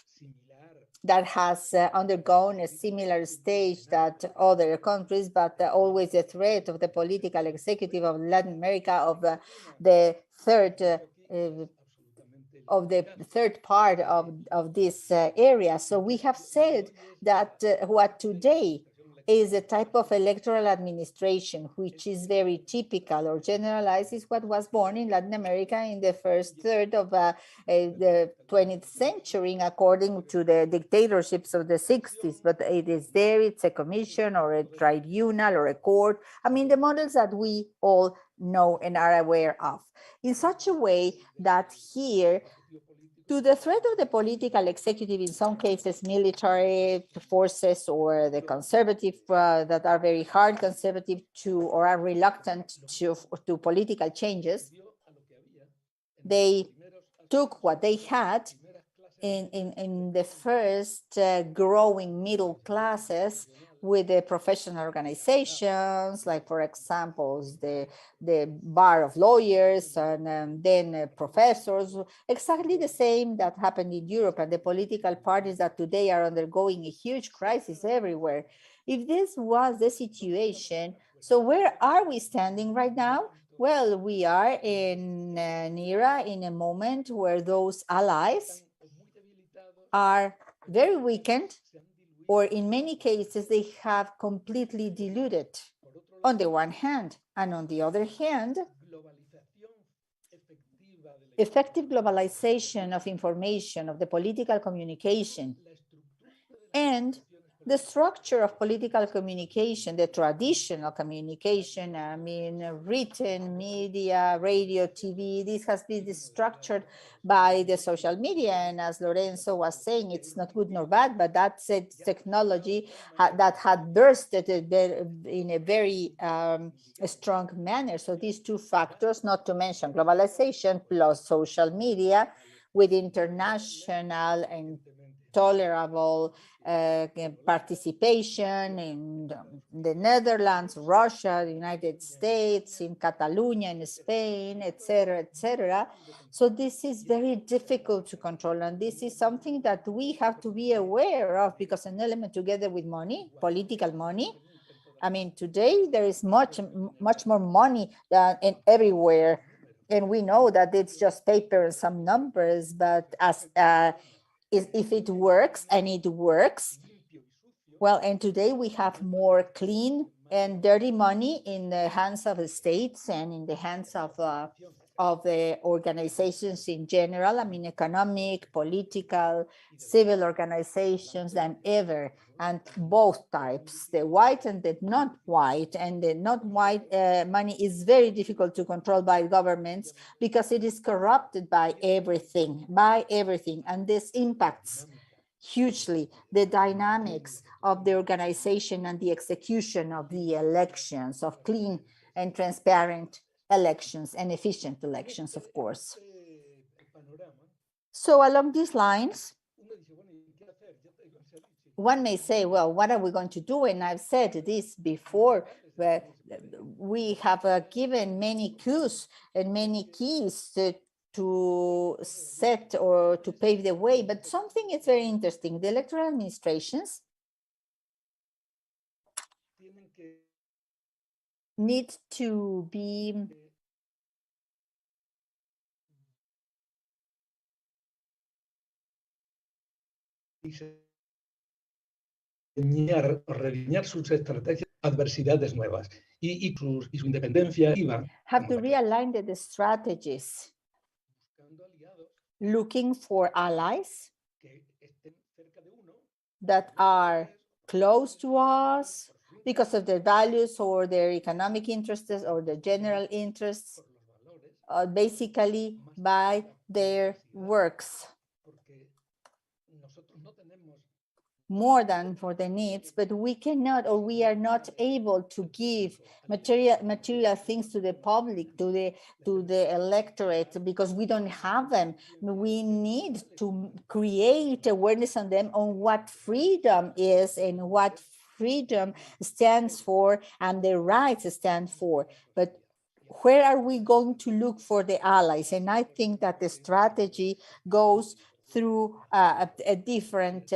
that has undergone a similar stage that other countries, but always the threat of the political executive of Latin America, the third of the third part of this area. So we have said that what today is a type of electoral administration, which is very typical or generalized, is what was born in Latin America in the first third of the 20th century, according to the dictatorships of the 60s. But it is there, it's a commission or a tribunal or a court. I mean, the models that we all know and are aware of, in such a way that here, to the threat of the political executive, in some cases military forces or the conservative that are very hard conservative to or are reluctant to political changes, they took what they had in the first growing middle classes with the professional organizations, like, for example, the bar of lawyers and then professors, exactly the same that happened in Europe, and the political parties that today are undergoing a huge crisis everywhere. If this was the situation, so where are we standing right now? Well, we are in an era, in a moment where those allies are very weakened, or in many cases, they have completely diluted on the one hand, and on the other hand, effective globalization of information, of the political communication, and the structure of political communication, the traditional communication, I mean, written media, radio, TV, this has been structured by the social media. And as Lorenzo was saying, it's not good nor bad, but that's a technology that had bursted in a very strong manner. So these two factors, not to mention globalization plus social media with international and tolerable participation in the Netherlands, Russia, the United States, in Catalonia, in Spain, etc., etc. So this is very difficult to control, and this is something that we have to be aware of, because an element together with money, political money. I mean, today there is much more money than everywhere, and we know that it's just paper and some numbers, but as if it works, and it works, well, and today we have more clean and dirty money in the hands of the states and in the hands of the organizations in general. I mean, economic, political, civil organizations than ever, and both types, the white and the not white. And the not white money is very difficult to control by governments because it is corrupted by everything, and this impacts hugely the dynamics of the organization and the execution of the elections, of clean and transparent elections and efficient elections, of course. So along these lines, one may say, well, what are we going to do? And I've said this before, but we have given many cues and many keys to set or to pave the way. But something is very interesting. The electoral administrations need to be rediseñar sus estrategias, adversidades nuevas y su independencia have to realign the strategies, looking for allies that are close to us because of their values or their economic interests or their general interests, basically by their works. more than for the needs, but we cannot, or we are not able to give material things to the public, to the electorate, because we don't have them. We need to create awareness on them on what freedom is and what freedom stands for and the rights stand for. But where are we going to look for the allies? And I think that the strategy goes through a different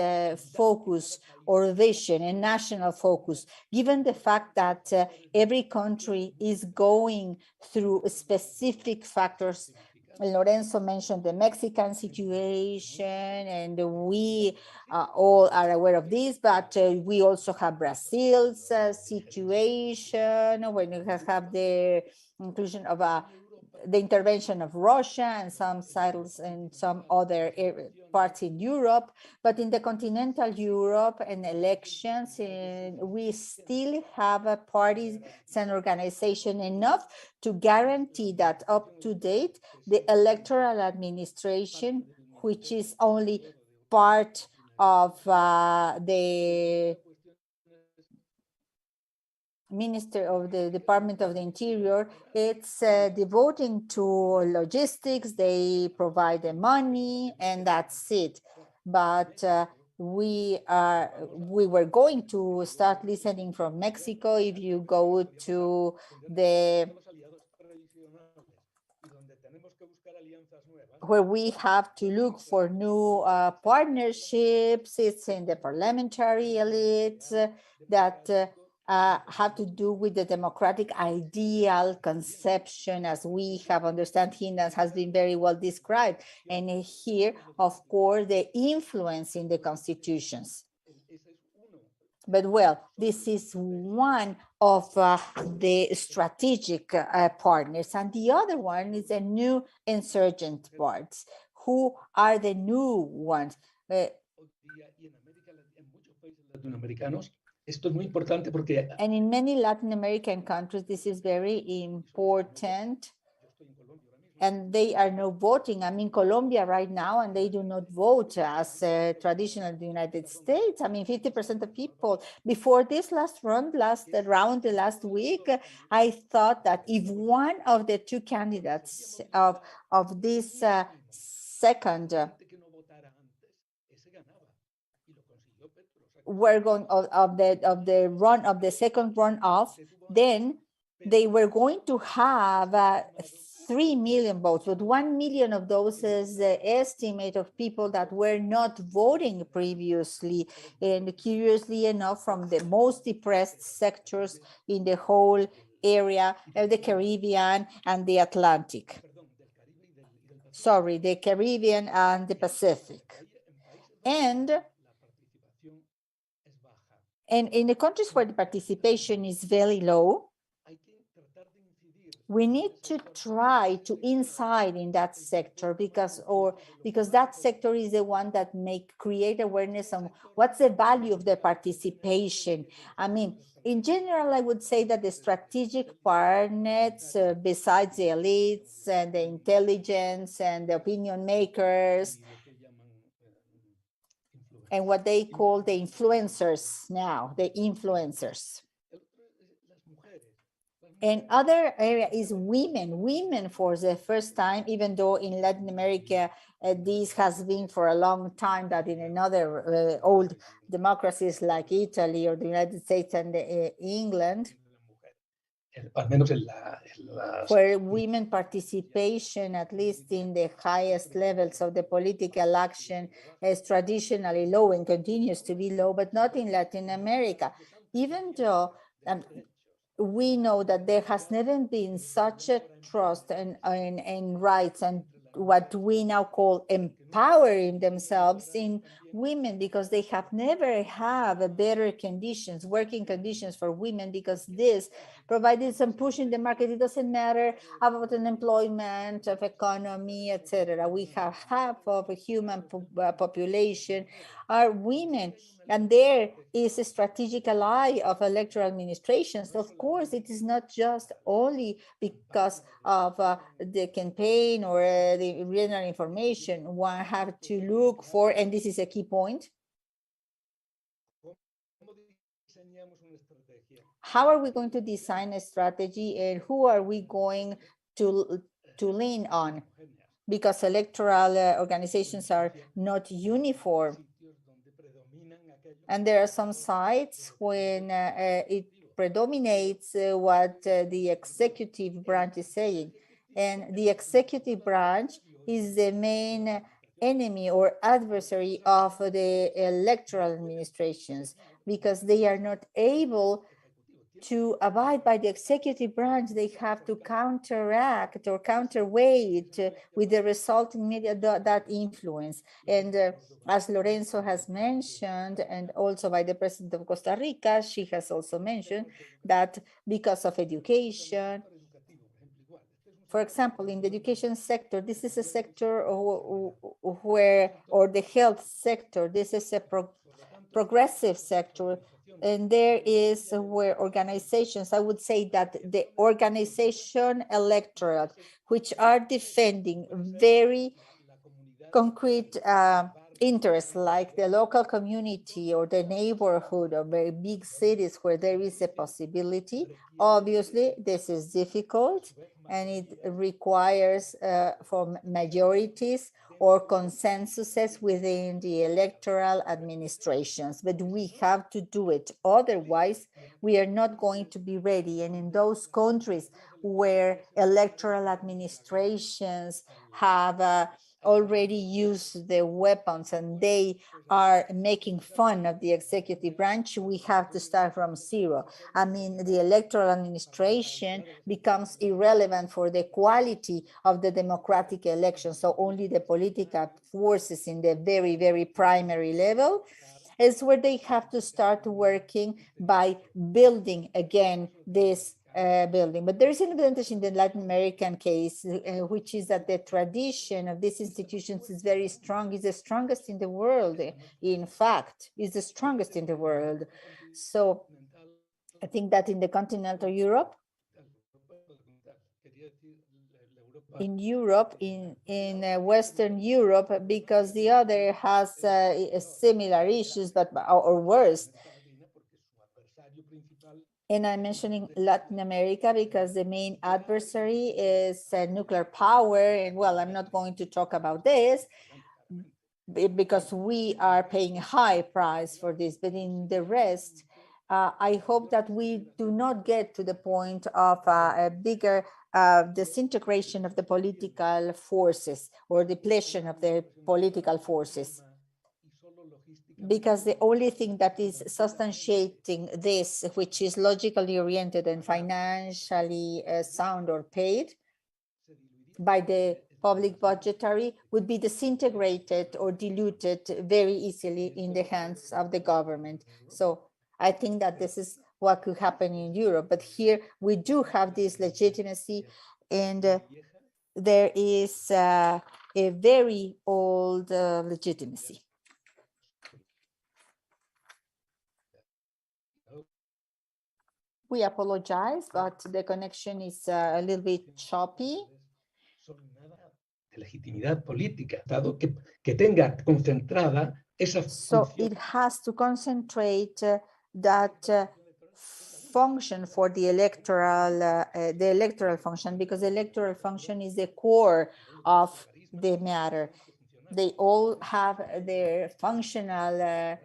focus or vision, a national focus, given the fact that every country is going through specific factors. Lorenzo mentioned the Mexican situation, and we all are aware of this, but we also have Brazil's situation, when you have the inclusion of the intervention of Russia and some sites and some other parts in Europe. But in the continental Europe and elections, we still have parties and organization enough to guarantee that up to date, the electoral administration, which is only part of the Minister of the Department of the Interior, it's devoting to logistics. They provide the money and that's it. But we were going to start listening from Mexico. If you go to where we have to look for new partnerships, it's in the parliamentary elites that have to do with the democratic ideal conception as we have understand him, that has been very well described. And here, of course, the influence in the constitutions. But well, this is one of the strategic partners. And the other one is the new insurgent parts. Who are the new ones? And in many Latin American countries, this is very important. And they are now voting. I'm in Colombia right now, and they do not vote as traditional in the United States. I mean, 50% of people. Before this last week, I thought that if one of the two candidates of this second were going of the second runoff, then they were going to have 3 million votes, but 1 million of those is the estimate of people that were not voting previously. And curiously enough, from the most depressed sectors in the whole area of the Caribbean and the Atlantic. Sorry, the Caribbean and the Pacific. And in the countries where the participation is very low, we need to try to incide in that sector because that sector is the one that create awareness on what's the value of the participation. I mean, in general, I would say that the strategic partners, besides the elites and the intelligence and the opinion makers, and what they call the influencers now, the influencers. And other area is women for the first time, even though in Latin America, this has been for a long time, that in another old democracies like Italy or the United States and England, where women participation, at least in the highest levels of the political action, is traditionally low and continues to be low, but not in Latin America. Even though we know that there has never been such a trust in rights and what we now call empowering themselves in women, because they have never had better conditions, working conditions for women, because this provided some push in the market. It doesn't matter about unemployment, of economy, etc. We have half of a human population are women, and there is a strategic ally of electoral administrations. Of course, it is not just only because of the campaign or the general information. One have to look for, and this is a key point, How are we going to design a strategy, and who are we going to lean on? Because electoral organizations are not uniform. And there are some sites when it predominates what the executive branch is saying. And the executive branch is the main enemy or adversary of the electoral administrations, because they are not able to abide by the executive branch. They have to counteract or counterweight with the resulting media that influence. And as Lorenzo has mentioned, and also by the president of Costa Rica, she has also mentioned that because of education, for example, in the education sector, this is a sector where, or the health sector, this is a progressive sector. And there is where organizations, I would say that the organization electorate, which are defending very concrete interests, like the local community or the neighborhood or very big cities where there is a possibility. Obviously, this is difficult, and it requires for majorities or consensuses within the electoral administrations, but we have to do it. Otherwise, we are not going to be ready. And in those countries where electoral administrations have already used the weapons and they are making fun of the executive branch, we have to start from zero. I mean, the electoral administration becomes irrelevant for the quality of the democratic election. So only the political forces in the very, very primary level is where they have to start working by building again this building. But there is an advantage in the Latin American case, which is that the tradition of these institutions is very strong, is the strongest in the world. In fact, is the strongest in the world. So I think that in the continental Europe, in Western Europe, because the other has similar issues, but or worse. And I'm mentioning Latin America because the main adversary is nuclear power. And well, I'm not going to talk about this because we are paying a high price for this. But in the rest, I hope that we do not get to the point of a bigger disintegration of the political forces or depletion of the political forces. Because the only thing that is substantiating this, which is logically oriented and financially sound or paid by the public budgetary, would be disintegrated or diluted very easily in the hands of the government. So I think that this is what could happen in Europe. But here we do have this legitimacy, and there is a very old legitimacy. We apologize, but the connection is a little bit choppy. Legitimidad política, dado que tenga concentrada esa So it has to concentrate that function for the electoral function, because the electoral function is the core of the matter. They all have their functional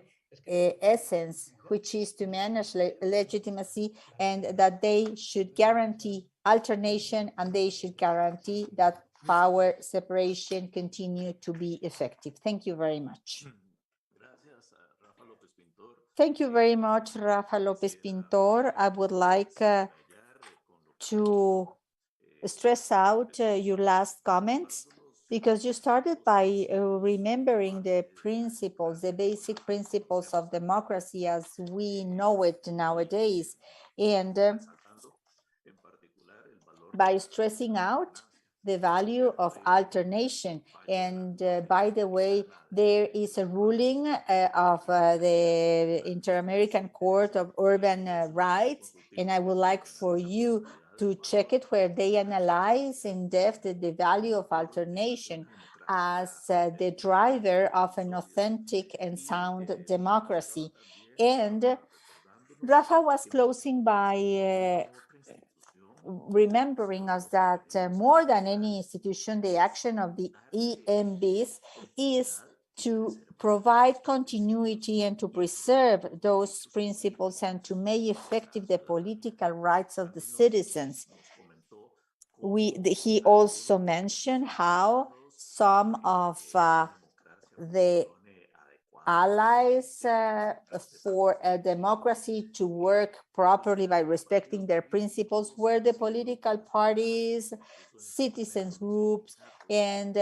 essence, which is to manage legitimacy, and that they should guarantee alternation, and they should guarantee that power separation continue to be effective. Thank you very much. Thank you very much, Rafa Lopez Pintor. I would like to stress out your last comments, because you started by remembering the principles, the basic principles of democracy as we know it nowadays, and by stressing out the value of alternation. And by the way, there is a ruling of the Inter-American Court of Urban Rights, and I would like for you to check it, where they analyze in depth the value of alternation as the driver of an authentic and sound democracy. And Rafa was closing by remembering us that more than any institution, the action of the EMBs is to provide continuity and to preserve those principles and to make effective the political rights of the citizens. He also mentioned how some of the allies for a democracy to work properly by respecting their principles were the political parties, citizens groups, and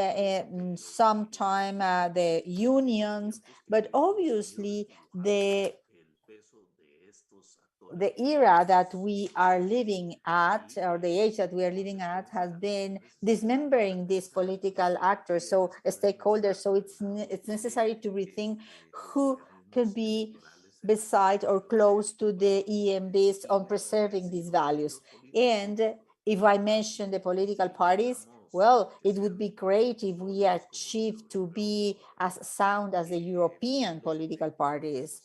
sometime the unions, but obviously the era that we are living at, or the age that we are living at, has been dismembering these political actors, so stakeholders. So it's necessary to rethink who could be beside or close to the EMBs on preserving these values. And if I mention the political parties, well, it would be great if we achieve to be as sound as the European political parties.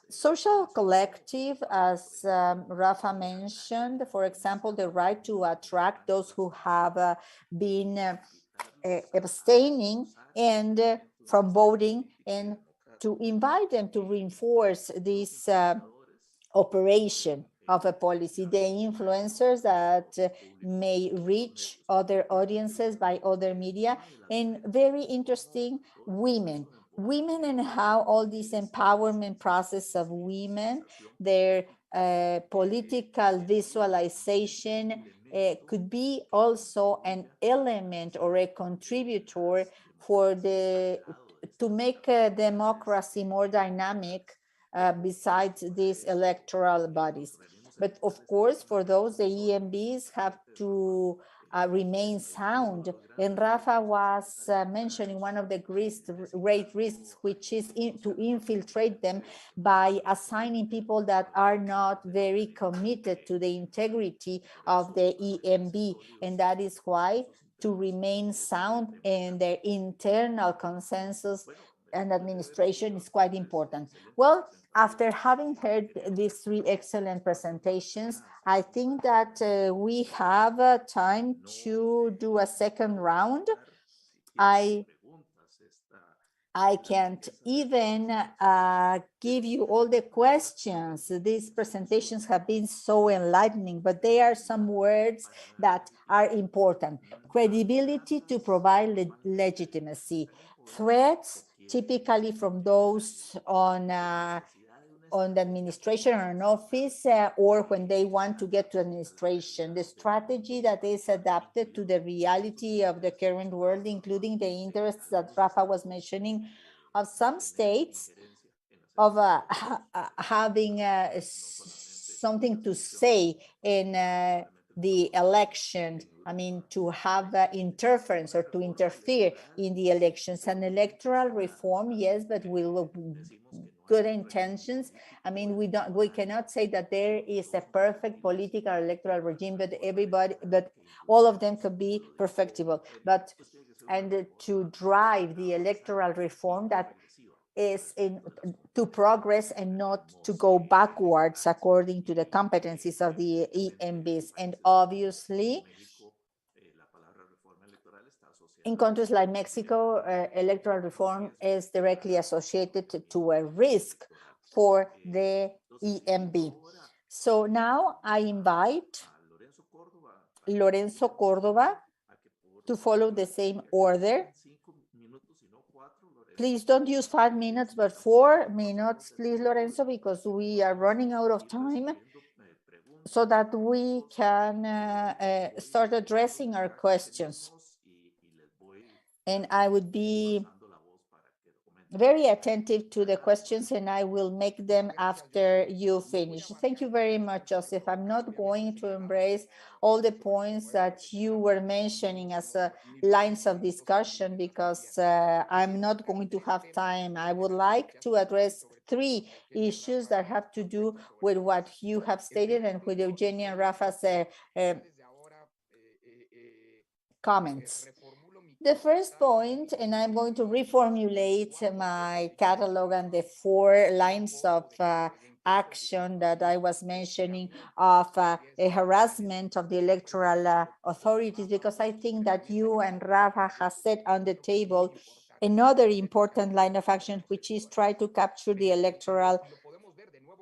Social collective, as Rafa mentioned, for example, the right to attract those who have been abstaining and from voting, and to invite them to reinforce this operation of a policy, the influencers that may reach other audiences by other media, and very interesting, women and how all this empowerment process of women, their political visualization could be also an element or a contributor for to make democracy more dynamic besides these electoral bodies. But of course, for those, the EMBs have to remain sound. And Rafa was mentioning one of the great risks, which is to infiltrate them by assigning people that are not very committed to the integrity of the EMB. And that is why to remain sound in their internal consensus and administration is quite important. Well, after having heard these three excellent presentations, I think that we have time to do a second round. I can't even give you all the questions. These presentations have been so enlightening, but there are some words that are important. Credibility to provide legitimacy. Threats, typically from those on the administration or an office, or when they want to get to administration. The strategy that is adapted to the reality of the current world, including the interests that Rafa was mentioning of some states, of having something to say in the election. I mean, to have interference or to interfere in the elections. An electoral reform, yes, but with good intentions. I mean, we cannot say that there is a perfect political electoral regime, but all of them could be perfectible. And to drive the electoral reform that is to progress and not to go backwards according to the competencies of the EMBs. And obviously, in countries like Mexico, electoral reform is directly associated to a risk for the EMB. So now I invite Lorenzo Córdoba to follow the same order. Please don't use 5 minutes, but 4 minutes, please, Lorenzo, because we are running out of time, so that we can start addressing our questions. And I would be very attentive to the questions, and I will make them after you finish. Thank you very much, Joseph. I'm not going to embrace all the points that you were mentioning as lines of discussion, because I'm not going to have time. I would like to address 3 issues that have to do with what you have stated and with Eugenia and Rafa's comments. The first point, and I'm going to reformulate my catalog and the 4 lines of action that I was mentioning of a harassment of the electoral authorities, because I think that you and Rafa has set on the table another important line of action, which is try to capture the electoral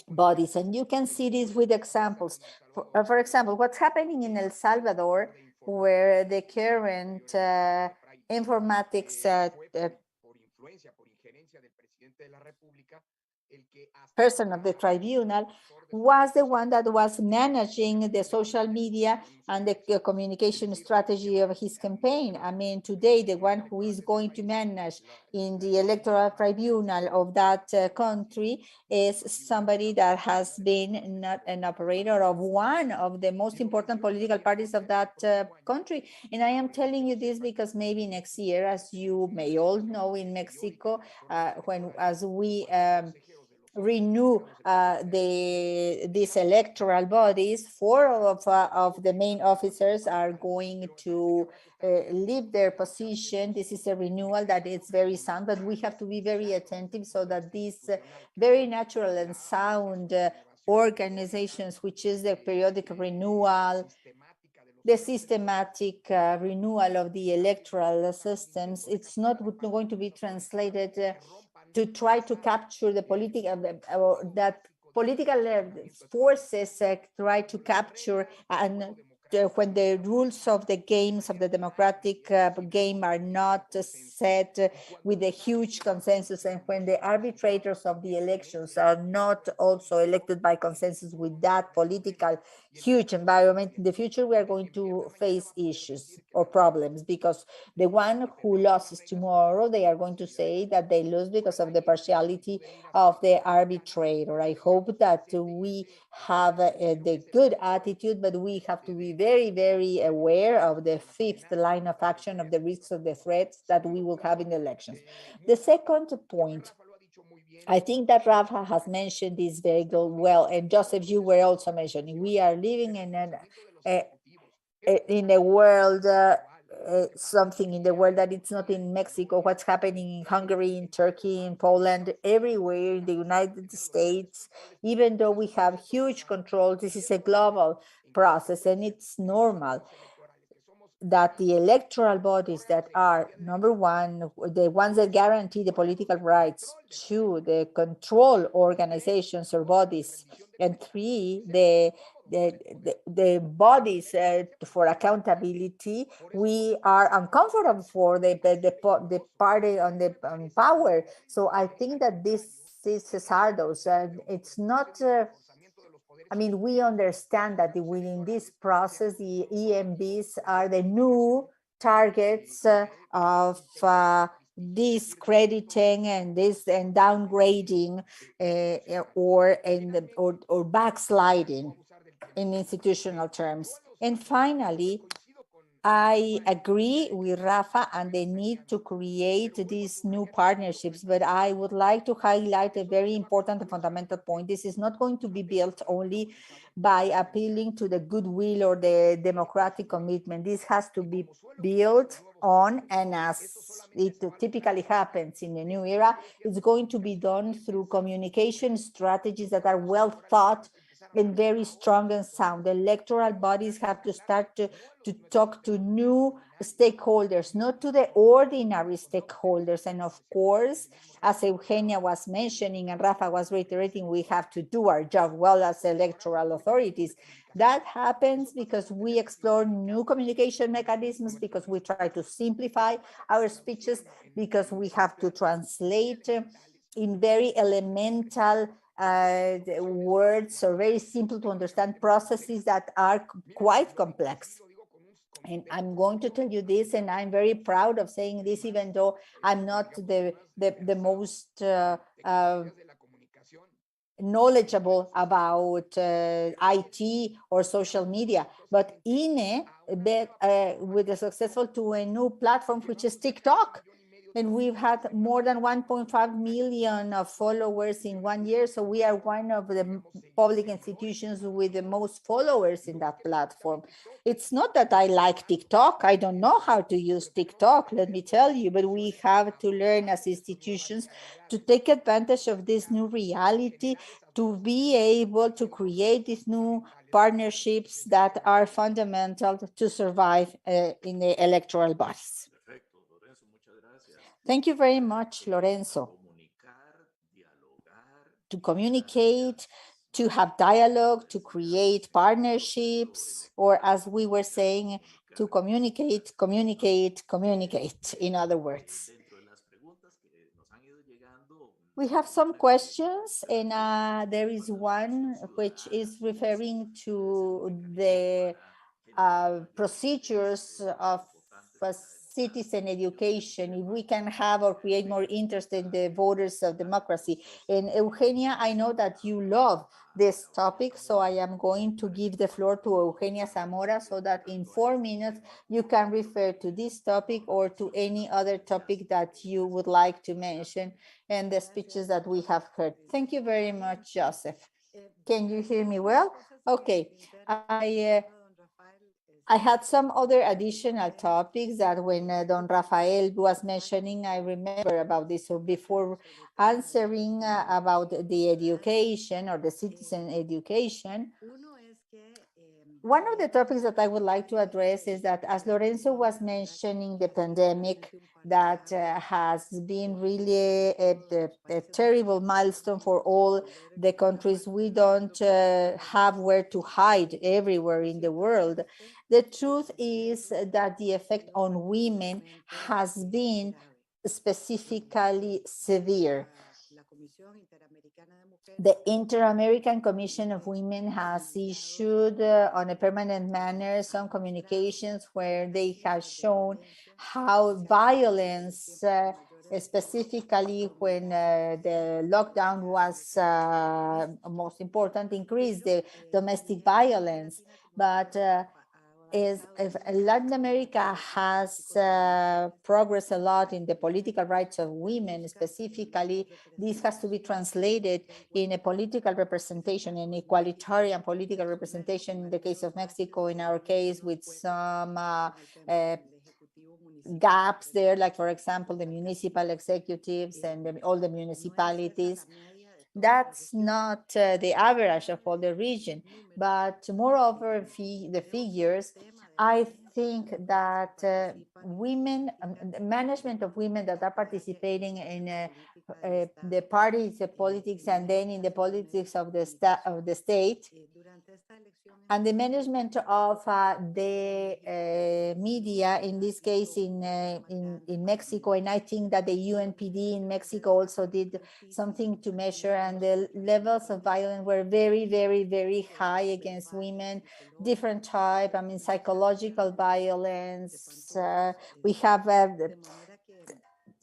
bodies. And you can see this with examples. For example, what's happening in El Salvador, where the current informatics person of the tribunal was the one that was managing the social media and the communication strategy of his campaign. I mean, today, the one who is going to manage in the electoral tribunal of that country is somebody that has been not an operator of one of the most important political parties of that country. And I am telling you this because maybe next year, as you may all know, in Mexico, as we renew these electoral bodies, 4 of the main officers are going to leave their position. This is a renewal that is very sound, but we have to be very attentive so that these very natural and sound organizations, which is the periodic renewal, the systematic renewal of the electoral systems, it's not going to be translated to try to capture the political, that political forces try to capture, and when the rules of the games of the democratic game are not set with a huge consensus, and when the arbitrators of the elections are not also elected by consensus with that political huge environment, in the future we are going to face issues or problems, because the one who loses tomorrow, they are going to say that they lose because of the partiality of the arbitrator. I hope that we have the good attitude, but we have to be very, very aware of the 5th line of action of the risks of the threats that we will have in the elections. The second point, I think that Rafa has mentioned this very well, and Joseph, you were also mentioning, we are living in a world, something in the world that it's not in Mexico, what's happening in Hungary, in Turkey, in Poland, everywhere in the United States. Even though we have huge control, this is a global process, and it's normal that the electoral bodies that are, number one, the ones that guarantee the political rights, 2, the control organizations or bodies, and 3, the bodies for accountability, we are uncomfortable for the party on power. So I think that this is those, and it's not. I mean, we understand that within this process, the EMBs are the new targets of discrediting and downgrading or backsliding in institutional terms. And finally, I agree with Rafa and the need to create these new partnerships, but I would like to highlight a very important and fundamental point. This is not going to be built only by appealing to the goodwill or the democratic commitment. This has to be built on, and as it typically happens in the new era, it's going to be done through communication strategies that are well thought and very strong and sound. The electoral bodies have to start to talk to new stakeholders, not to the ordinary stakeholders. And of course, as Eugenia was mentioning and Rafa was reiterating, we have to do our job well as electoral authorities. That happens because we explore new communication mechanisms, because we try to simplify our speeches, because we have to translate in very elemental words or very simple to understand processes that are quite complex. And I'm going to tell you this, and I'm very proud of saying this, even though I'm not the most knowledgeable about IT or social media, but INE with a successful to a new platform, which is TikTok. And we've had more than 1.5 million of followers in 1 year. So we are one of the public institutions with the most followers in that platform. It's not that I like TikTok. I don't know how to use TikTok, let me tell you, but we have to learn as institutions to take advantage of this new reality, to be able to create these new partnerships that are fundamental to survive in the electoral bodies. Thank you very much, Lorenzo. To communicate, to have dialogue, to create partnerships, or as we were saying, to communicate, in other words. We have some questions, and there is one which is referring to the procedures of citizen education, if we can have or create more interest in the voters of democracy. And Eugenia, I know that you love this topic, so I am going to give the floor to Eugenia Zamora so that in 4 minutes you can refer to this topic or to any other topic that you would like to mention and the speeches that we have heard. Thank you very much, Joseph. Can you hear me well? Okay. I had some other additional topics that when Don Rafael was mentioning, I remember about this. So before answering about the education or the citizen education, one of the topics that I would like to address is that, as Lorenzo was mentioning, the pandemic that has been really a terrible milestone for all the countries. We don't have where to hide everywhere in the world. The truth is that the effect on women has been specifically severe. The Inter-American Commission of Women has issued on a permanent manner some communications where they have shown how violence, specifically when the lockdown was most important, increased the domestic violence. But if Latin America has progressed a lot in the political rights of women, specifically, this has to be translated in a political representation, an equalitarian political representation in the case of Mexico, in our case, with some gaps there, like, for example, the municipal executives and all the municipalities. That's not the average of all the region, but moreover, the figures, I think that women, the management of women that are participating in the parties, the politics, and then in the politics of the state, and the management of the media, in this case in Mexico, and I think that the UNPD in Mexico also did something to measure, and the levels of violence were very, very, very high against women, different type, I mean, psychological violence. We have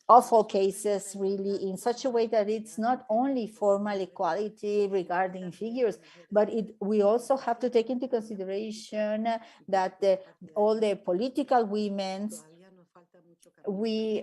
awful cases really in such a way that it's not only formal equality regarding figures, but we also have to take into consideration that all the political women, we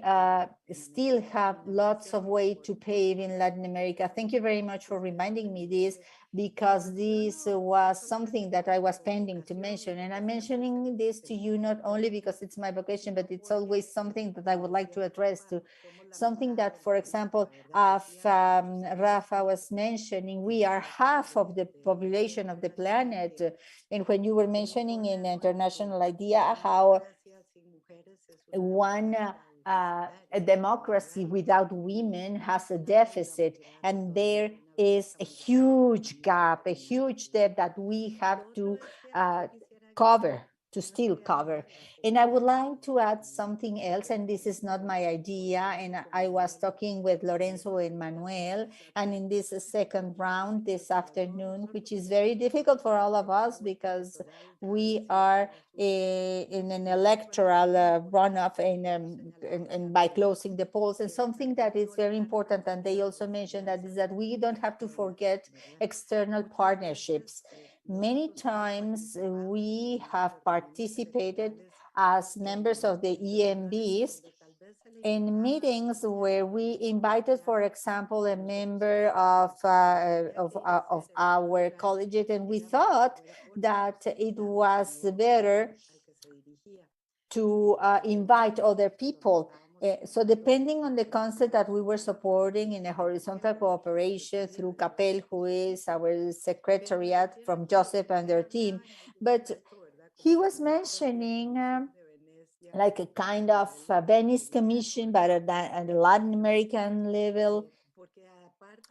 still have lots of way to pave in Latin America. Thank you very much for reminding me this, because this was something that I was pending to mention. And I'm mentioning this to you not only because it's my vocation, but it's always something that I would like to address to something that, for example, Rafa was mentioning, we are half of the population of the planet. And when you were mentioning in the international idea how a democracy without women has a deficit, and there is a huge gap, a huge debt that we have to cover, to still cover. And I would like to add something else, and this is not my idea, and I was talking with Lorenzo and Manuel, and in this second round this afternoon, which is very difficult for all of us because we are in an electoral runoff and by closing the polls, and something that is very important, and they also mentioned that, is that we don't have to forget external partnerships. Many times we have participated as members of the EMBs in meetings where we invited, for example, a member of our collegiate, and we thought that it was better to invite other people. So depending on the concept that we were supporting in a horizontal cooperation through Capel, who is our secretariat from Joseph and their team, but he was mentioning like a kind of Venice Commission, but at the Latin American level,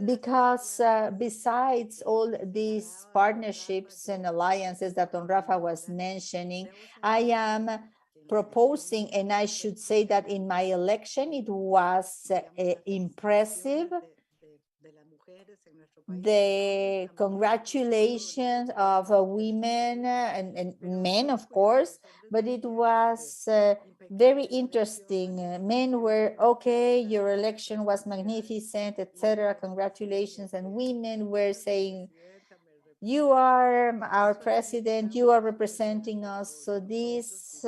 because besides all these partnerships and alliances that Don Rafa was mentioning, I am proposing, and I should say that in my election, it was impressive, the congratulations of women and men, of course, but it was very interesting. Men were, okay, your election was magnificent, etc. Congratulations. And women were saying, you are our president, you are representing us. So this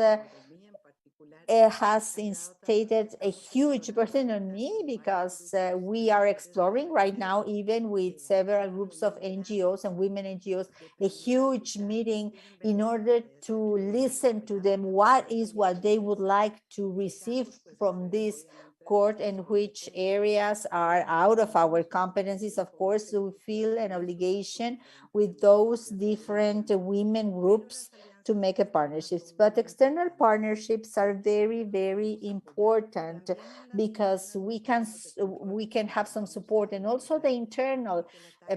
has instated a huge burden on me, because we are exploring right now, even with several groups of NGOs and women NGOs, a huge meeting in order to listen to them, what they would like to receive from this court, and which areas are out of our competencies. Of course, we feel an obligation with those different women groups to make a partnerships. But external partnerships are very, very important, because we can have some support, and also the internal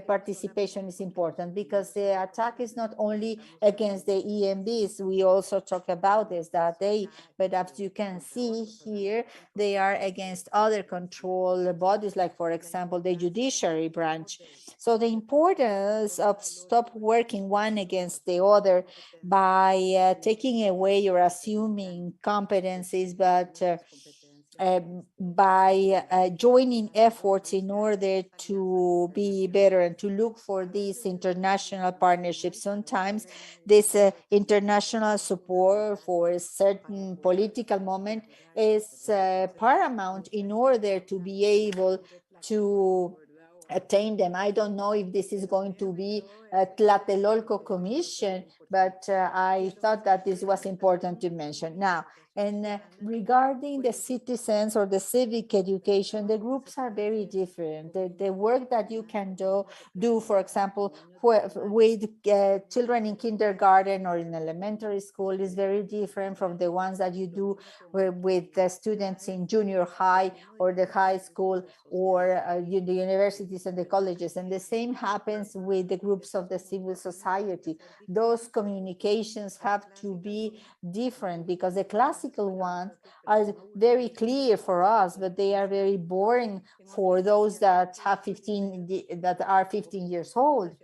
participation is important, because the attack is not only against the EMBs. We also talk about this that day, but as you can see here, they are against other control bodies, like for example the judiciary branch. So the importance of stop working one against the other by taking away or assuming competencies, but by joining efforts in order to be better and to look for these international partnerships. Sometimes this international support for a certain political moment is paramount in order to be able to attain them. I don't know if this is going to be a Tlatelolco Commission, but I thought that this was important to mention. Now, and regarding the citizens or the civic education, the groups are very different. The work that you can do, for example, with children in kindergarten or in elementary school is very different from the ones that you do with the students in junior high or the high school, or the universities and the colleges. And the same happens with the groups of the civil society. Those communications have to be different, because the classical ones are very clear for us, but they are very boring for those that are 15 years old.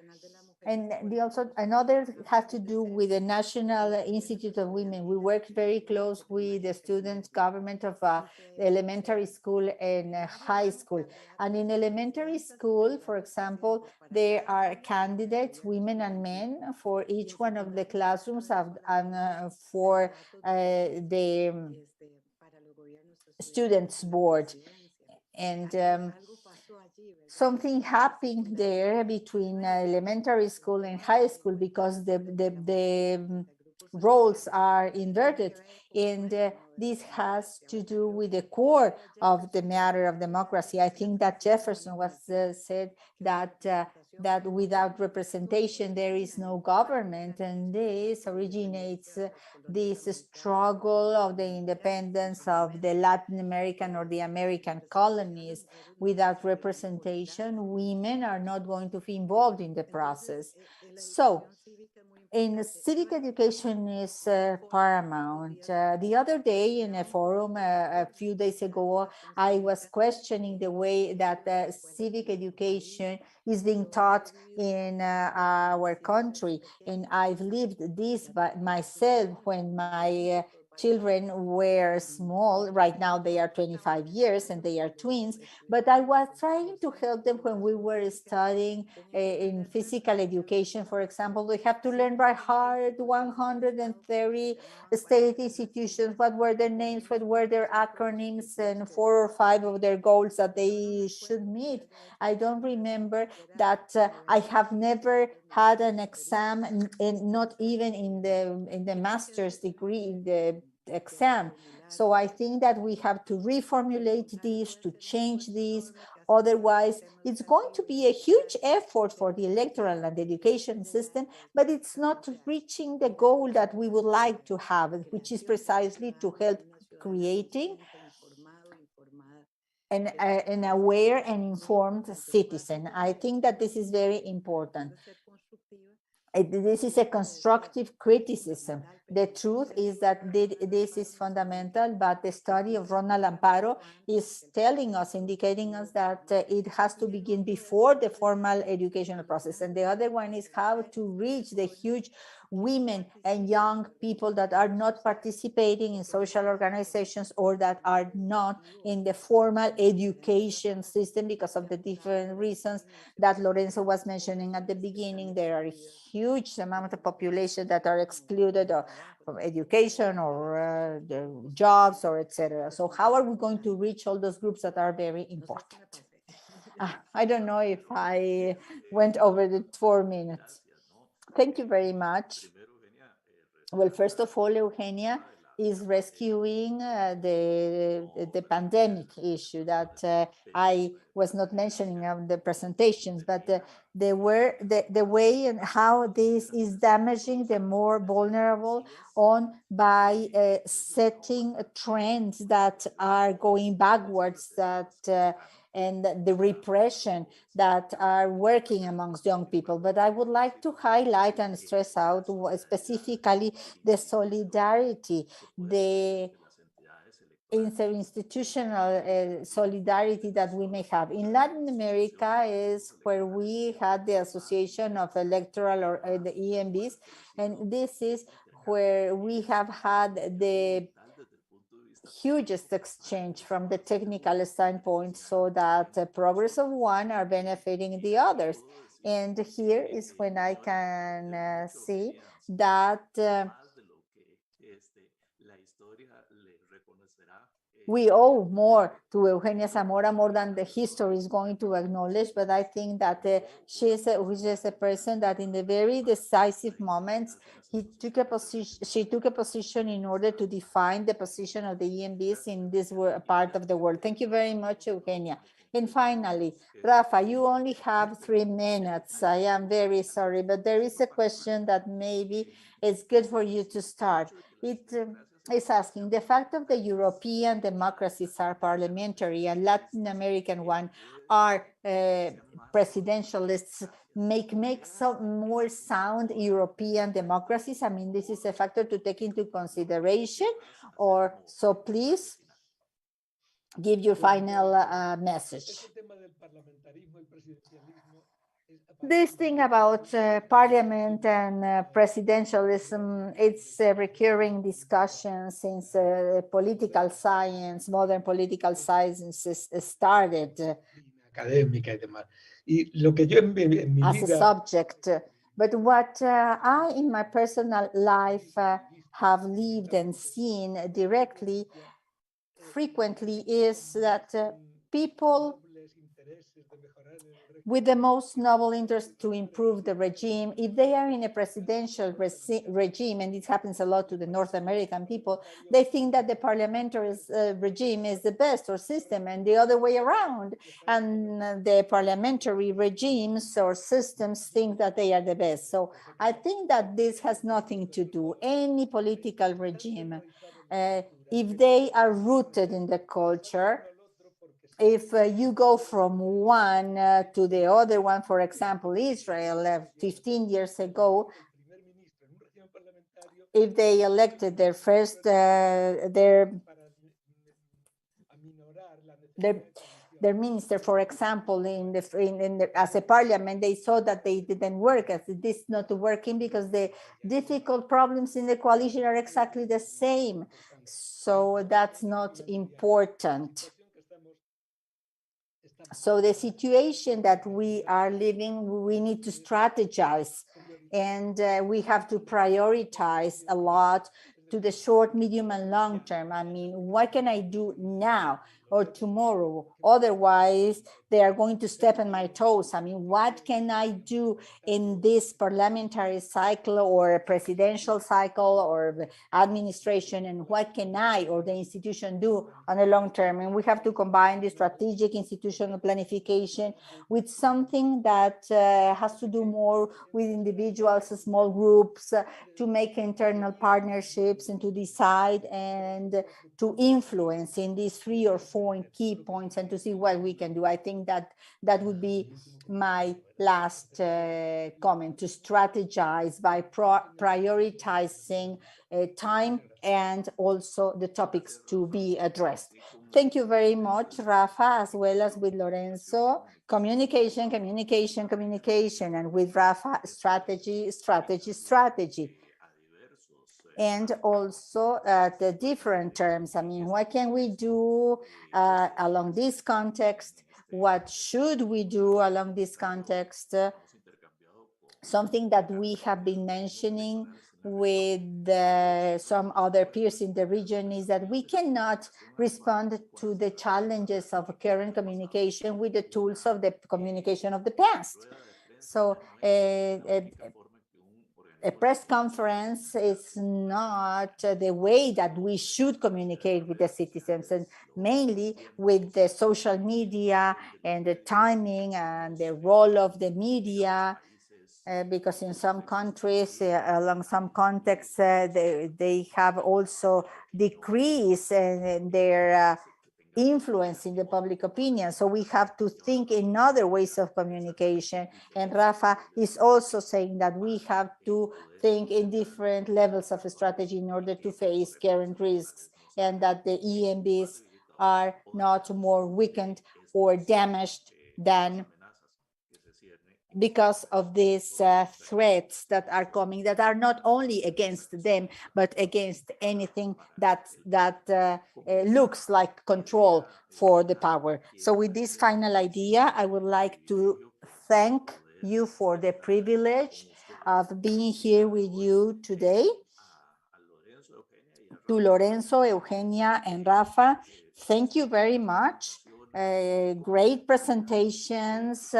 And also another has to do with the National Institute of Women. We work very close with the student government of elementary school and high school. And in elementary school, for example, there are candidates, women and men, for each one of the classrooms and for the students board. And something happened there between elementary school and high school, because the roles are inverted, and this has to do with the core of the matter of democracy. I think that Jefferson said that without representation there is no government, and this originates this struggle of the independence of the Latin American or the American colonies. Without representation, women are not going to be involved in the process. So, in civic education is paramount. The other day in a forum a few days ago, I was questioning the way that civic education is being taught in our country. And I've lived this by myself when my children were small. Right now they are 25 years and they are twins, but I was trying to help them when we were studying in physical education. For example, we have to learn by heart 130 state institutions, what were their names, what were their acronyms, and 4 or 5 of their goals that they should meet. I don't remember that I have never had an exam, and not even in the master's degree, the exam. So I think that we have to reformulate this, to change this. Otherwise, it's going to be a huge effort for the electoral and the education system, but it's not reaching the goal that we would like to have, which is precisely to help creating an aware and informed citizen. I think that this is very important. This is a constructive criticism. The truth is that this is fundamental, but the study of Ronald Amparo is telling us, indicating us that it has to begin before the formal educational process. And the other one is how to reach the huge women and young people that are not participating in social organizations or that are not in the formal education system because of the different reasons that Lorenzo was mentioning at the beginning. There are huge amount of population that are excluded from education or the jobs or etc. So how are we going to reach all those groups that are very important? I don't know if I went over the 4 minutes. Thank you very much. Well, first of all, Eugenia is rescuing the pandemic issue that I was not mentioning of the presentations, but the way and how this is damaging the more vulnerable by setting trends that are going backwards, and the repression that are working amongst young people. But I would like to highlight and stress out specifically the solidarity, the interinstitutional solidarity that we may have. In Latin America is where we had the Association of Electoral or the EMBs, and this is where we have had the hugest exchange from the technical standpoint, so that the progress of one are benefiting the others. And here is when I can see that we owe more to Eugenia Zamora, more than the history is going to acknowledge. But I think that she is a person that in the very decisive moments, she took a position in order to define the position of the EMBs in this part of the world. Thank you very much, Eugenia. And finally, Rafa, you only have 3 minutes. I am very sorry, but there is a question that maybe it's good for you to start. It is asking, the fact of the European democracies are parliamentary and Latin American one are presidentialists, make some more sound European democracies. I mean, this is a factor to take into consideration, or so please give your final message. This thing about parliament and presidentialism, it's a recurring discussion since political science, modern political science started as a subject. But what I, in my personal life, have lived and seen directly, frequently, is that people with the most noble interest to improve the regime, if they are in a presidential regime, and this happens a lot to the North American people, they think that the parliamentary regime is the best or system, and the other way around. And the parliamentary regimes or systems think that they are the best. So I think that this has nothing to do, any political regime, if they are rooted in the culture. If you go from one to the other one, for example, Israel 15 years ago, if they elected their first, their minister, for example, as a parliament, they saw that they didn't work, as this not working because the difficult problems in the coalition are exactly the same. So that's not important. So the situation that we are living, we need to strategize, and we have to prioritize a lot to the short, medium, and long term. I mean, what can I do now or tomorrow? Otherwise, they are going to step on my toes. I mean, what can I do in this parliamentary cycle or a presidential cycle or administration, and what can I or the institution do on the long term? And we have to combine the strategic institutional planification with something that has to do more with individuals, small groups, to make internal partnerships and to decide and to influence in these 3 or 4 key points and to see what we can do. I think that that would be my last comment, to strategize by prioritizing time and also the topics to be addressed. Thank you very much, Rafa, as well as with Lorenzo. Communication, communication, communication, and with Rafa, strategy, strategy, strategy. And also the different terms. I mean, what can we do along this context? What should we do along this context? Something that we have been mentioning with some other peers in the region is that we cannot respond to the challenges of current communication with the tools of the communication of the past. So a press conference is not the way that we should communicate with the citizens, and mainly with the social media and the timing and the role of the media, because in some countries, along some contexts, they have also decreased their influence in the public opinion. So we have to think in other ways of communication. And Rafa is also saying that we have to think in different levels of strategy in order to face current risks, and that the EMBs are not more weakened or damaged than because of these threats that are coming, that are not only against them, but against anything that looks like control for the power. So with this final idea, I would like to thank you for the privilege of being here with you today. To Lorenzo, Eugenia, and Rafa, thank you very much. Great presentations,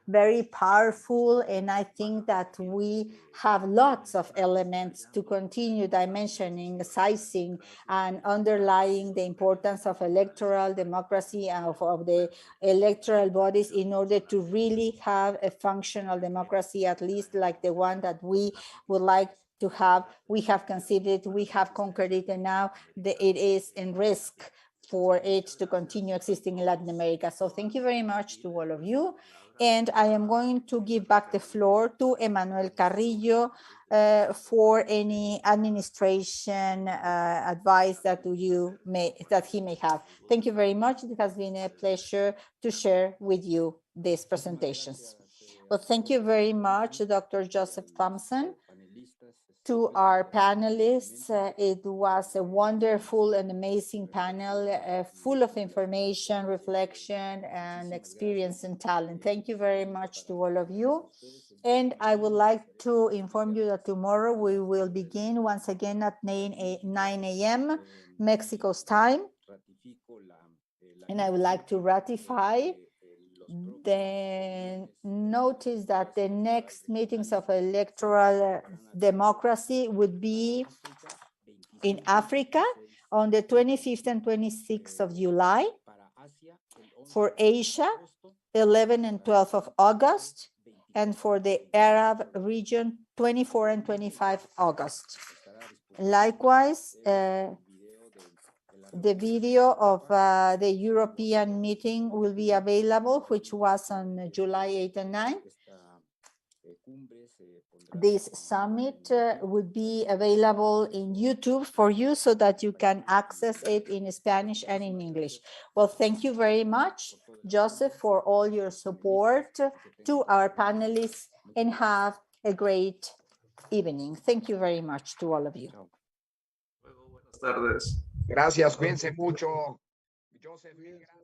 very powerful, and I think that we have lots of elements to continue dimensioning, sizing, and underlying the importance of electoral democracy and of the electoral bodies in order to really have a functional democracy, at least like the one that we would like to have. We have conceived it, we have conquered it, and now it is in risk for it to continue existing in Latin America. So thank you very much to all of you. And I am going to give back the floor to Emmanuel Carrillo for any administration advice that he may have. Thank you very much. It has been a pleasure to share with you these presentations. Well, thank you very much, Dr. Joseph Thompson. To our panelists, it was a wonderful and amazing panel, full of information, reflection, and experience and talent. Thank you very much to all of you. And I would like to inform you that tomorrow we will begin once again at 9 a.m. Mexico's time. And I would like to ratify the notice that the next meetings of electoral democracy would be in Africa on the 25th and 26th of July, for Asia, 11 and 12 of August, and for the Arab region, 24 and 25 August. Likewise, the video of the European meeting will be available, which was on July 8 and 9. This summit would be available in YouTube for you so that you can access it in Spanish and in English. Well, thank you very much, Joseph, for all your support to our panelists, and have a great evening. Thank you very much to all of you. Buenas tardes. Gracias, cuídense mucho. Joseph, mil gracias.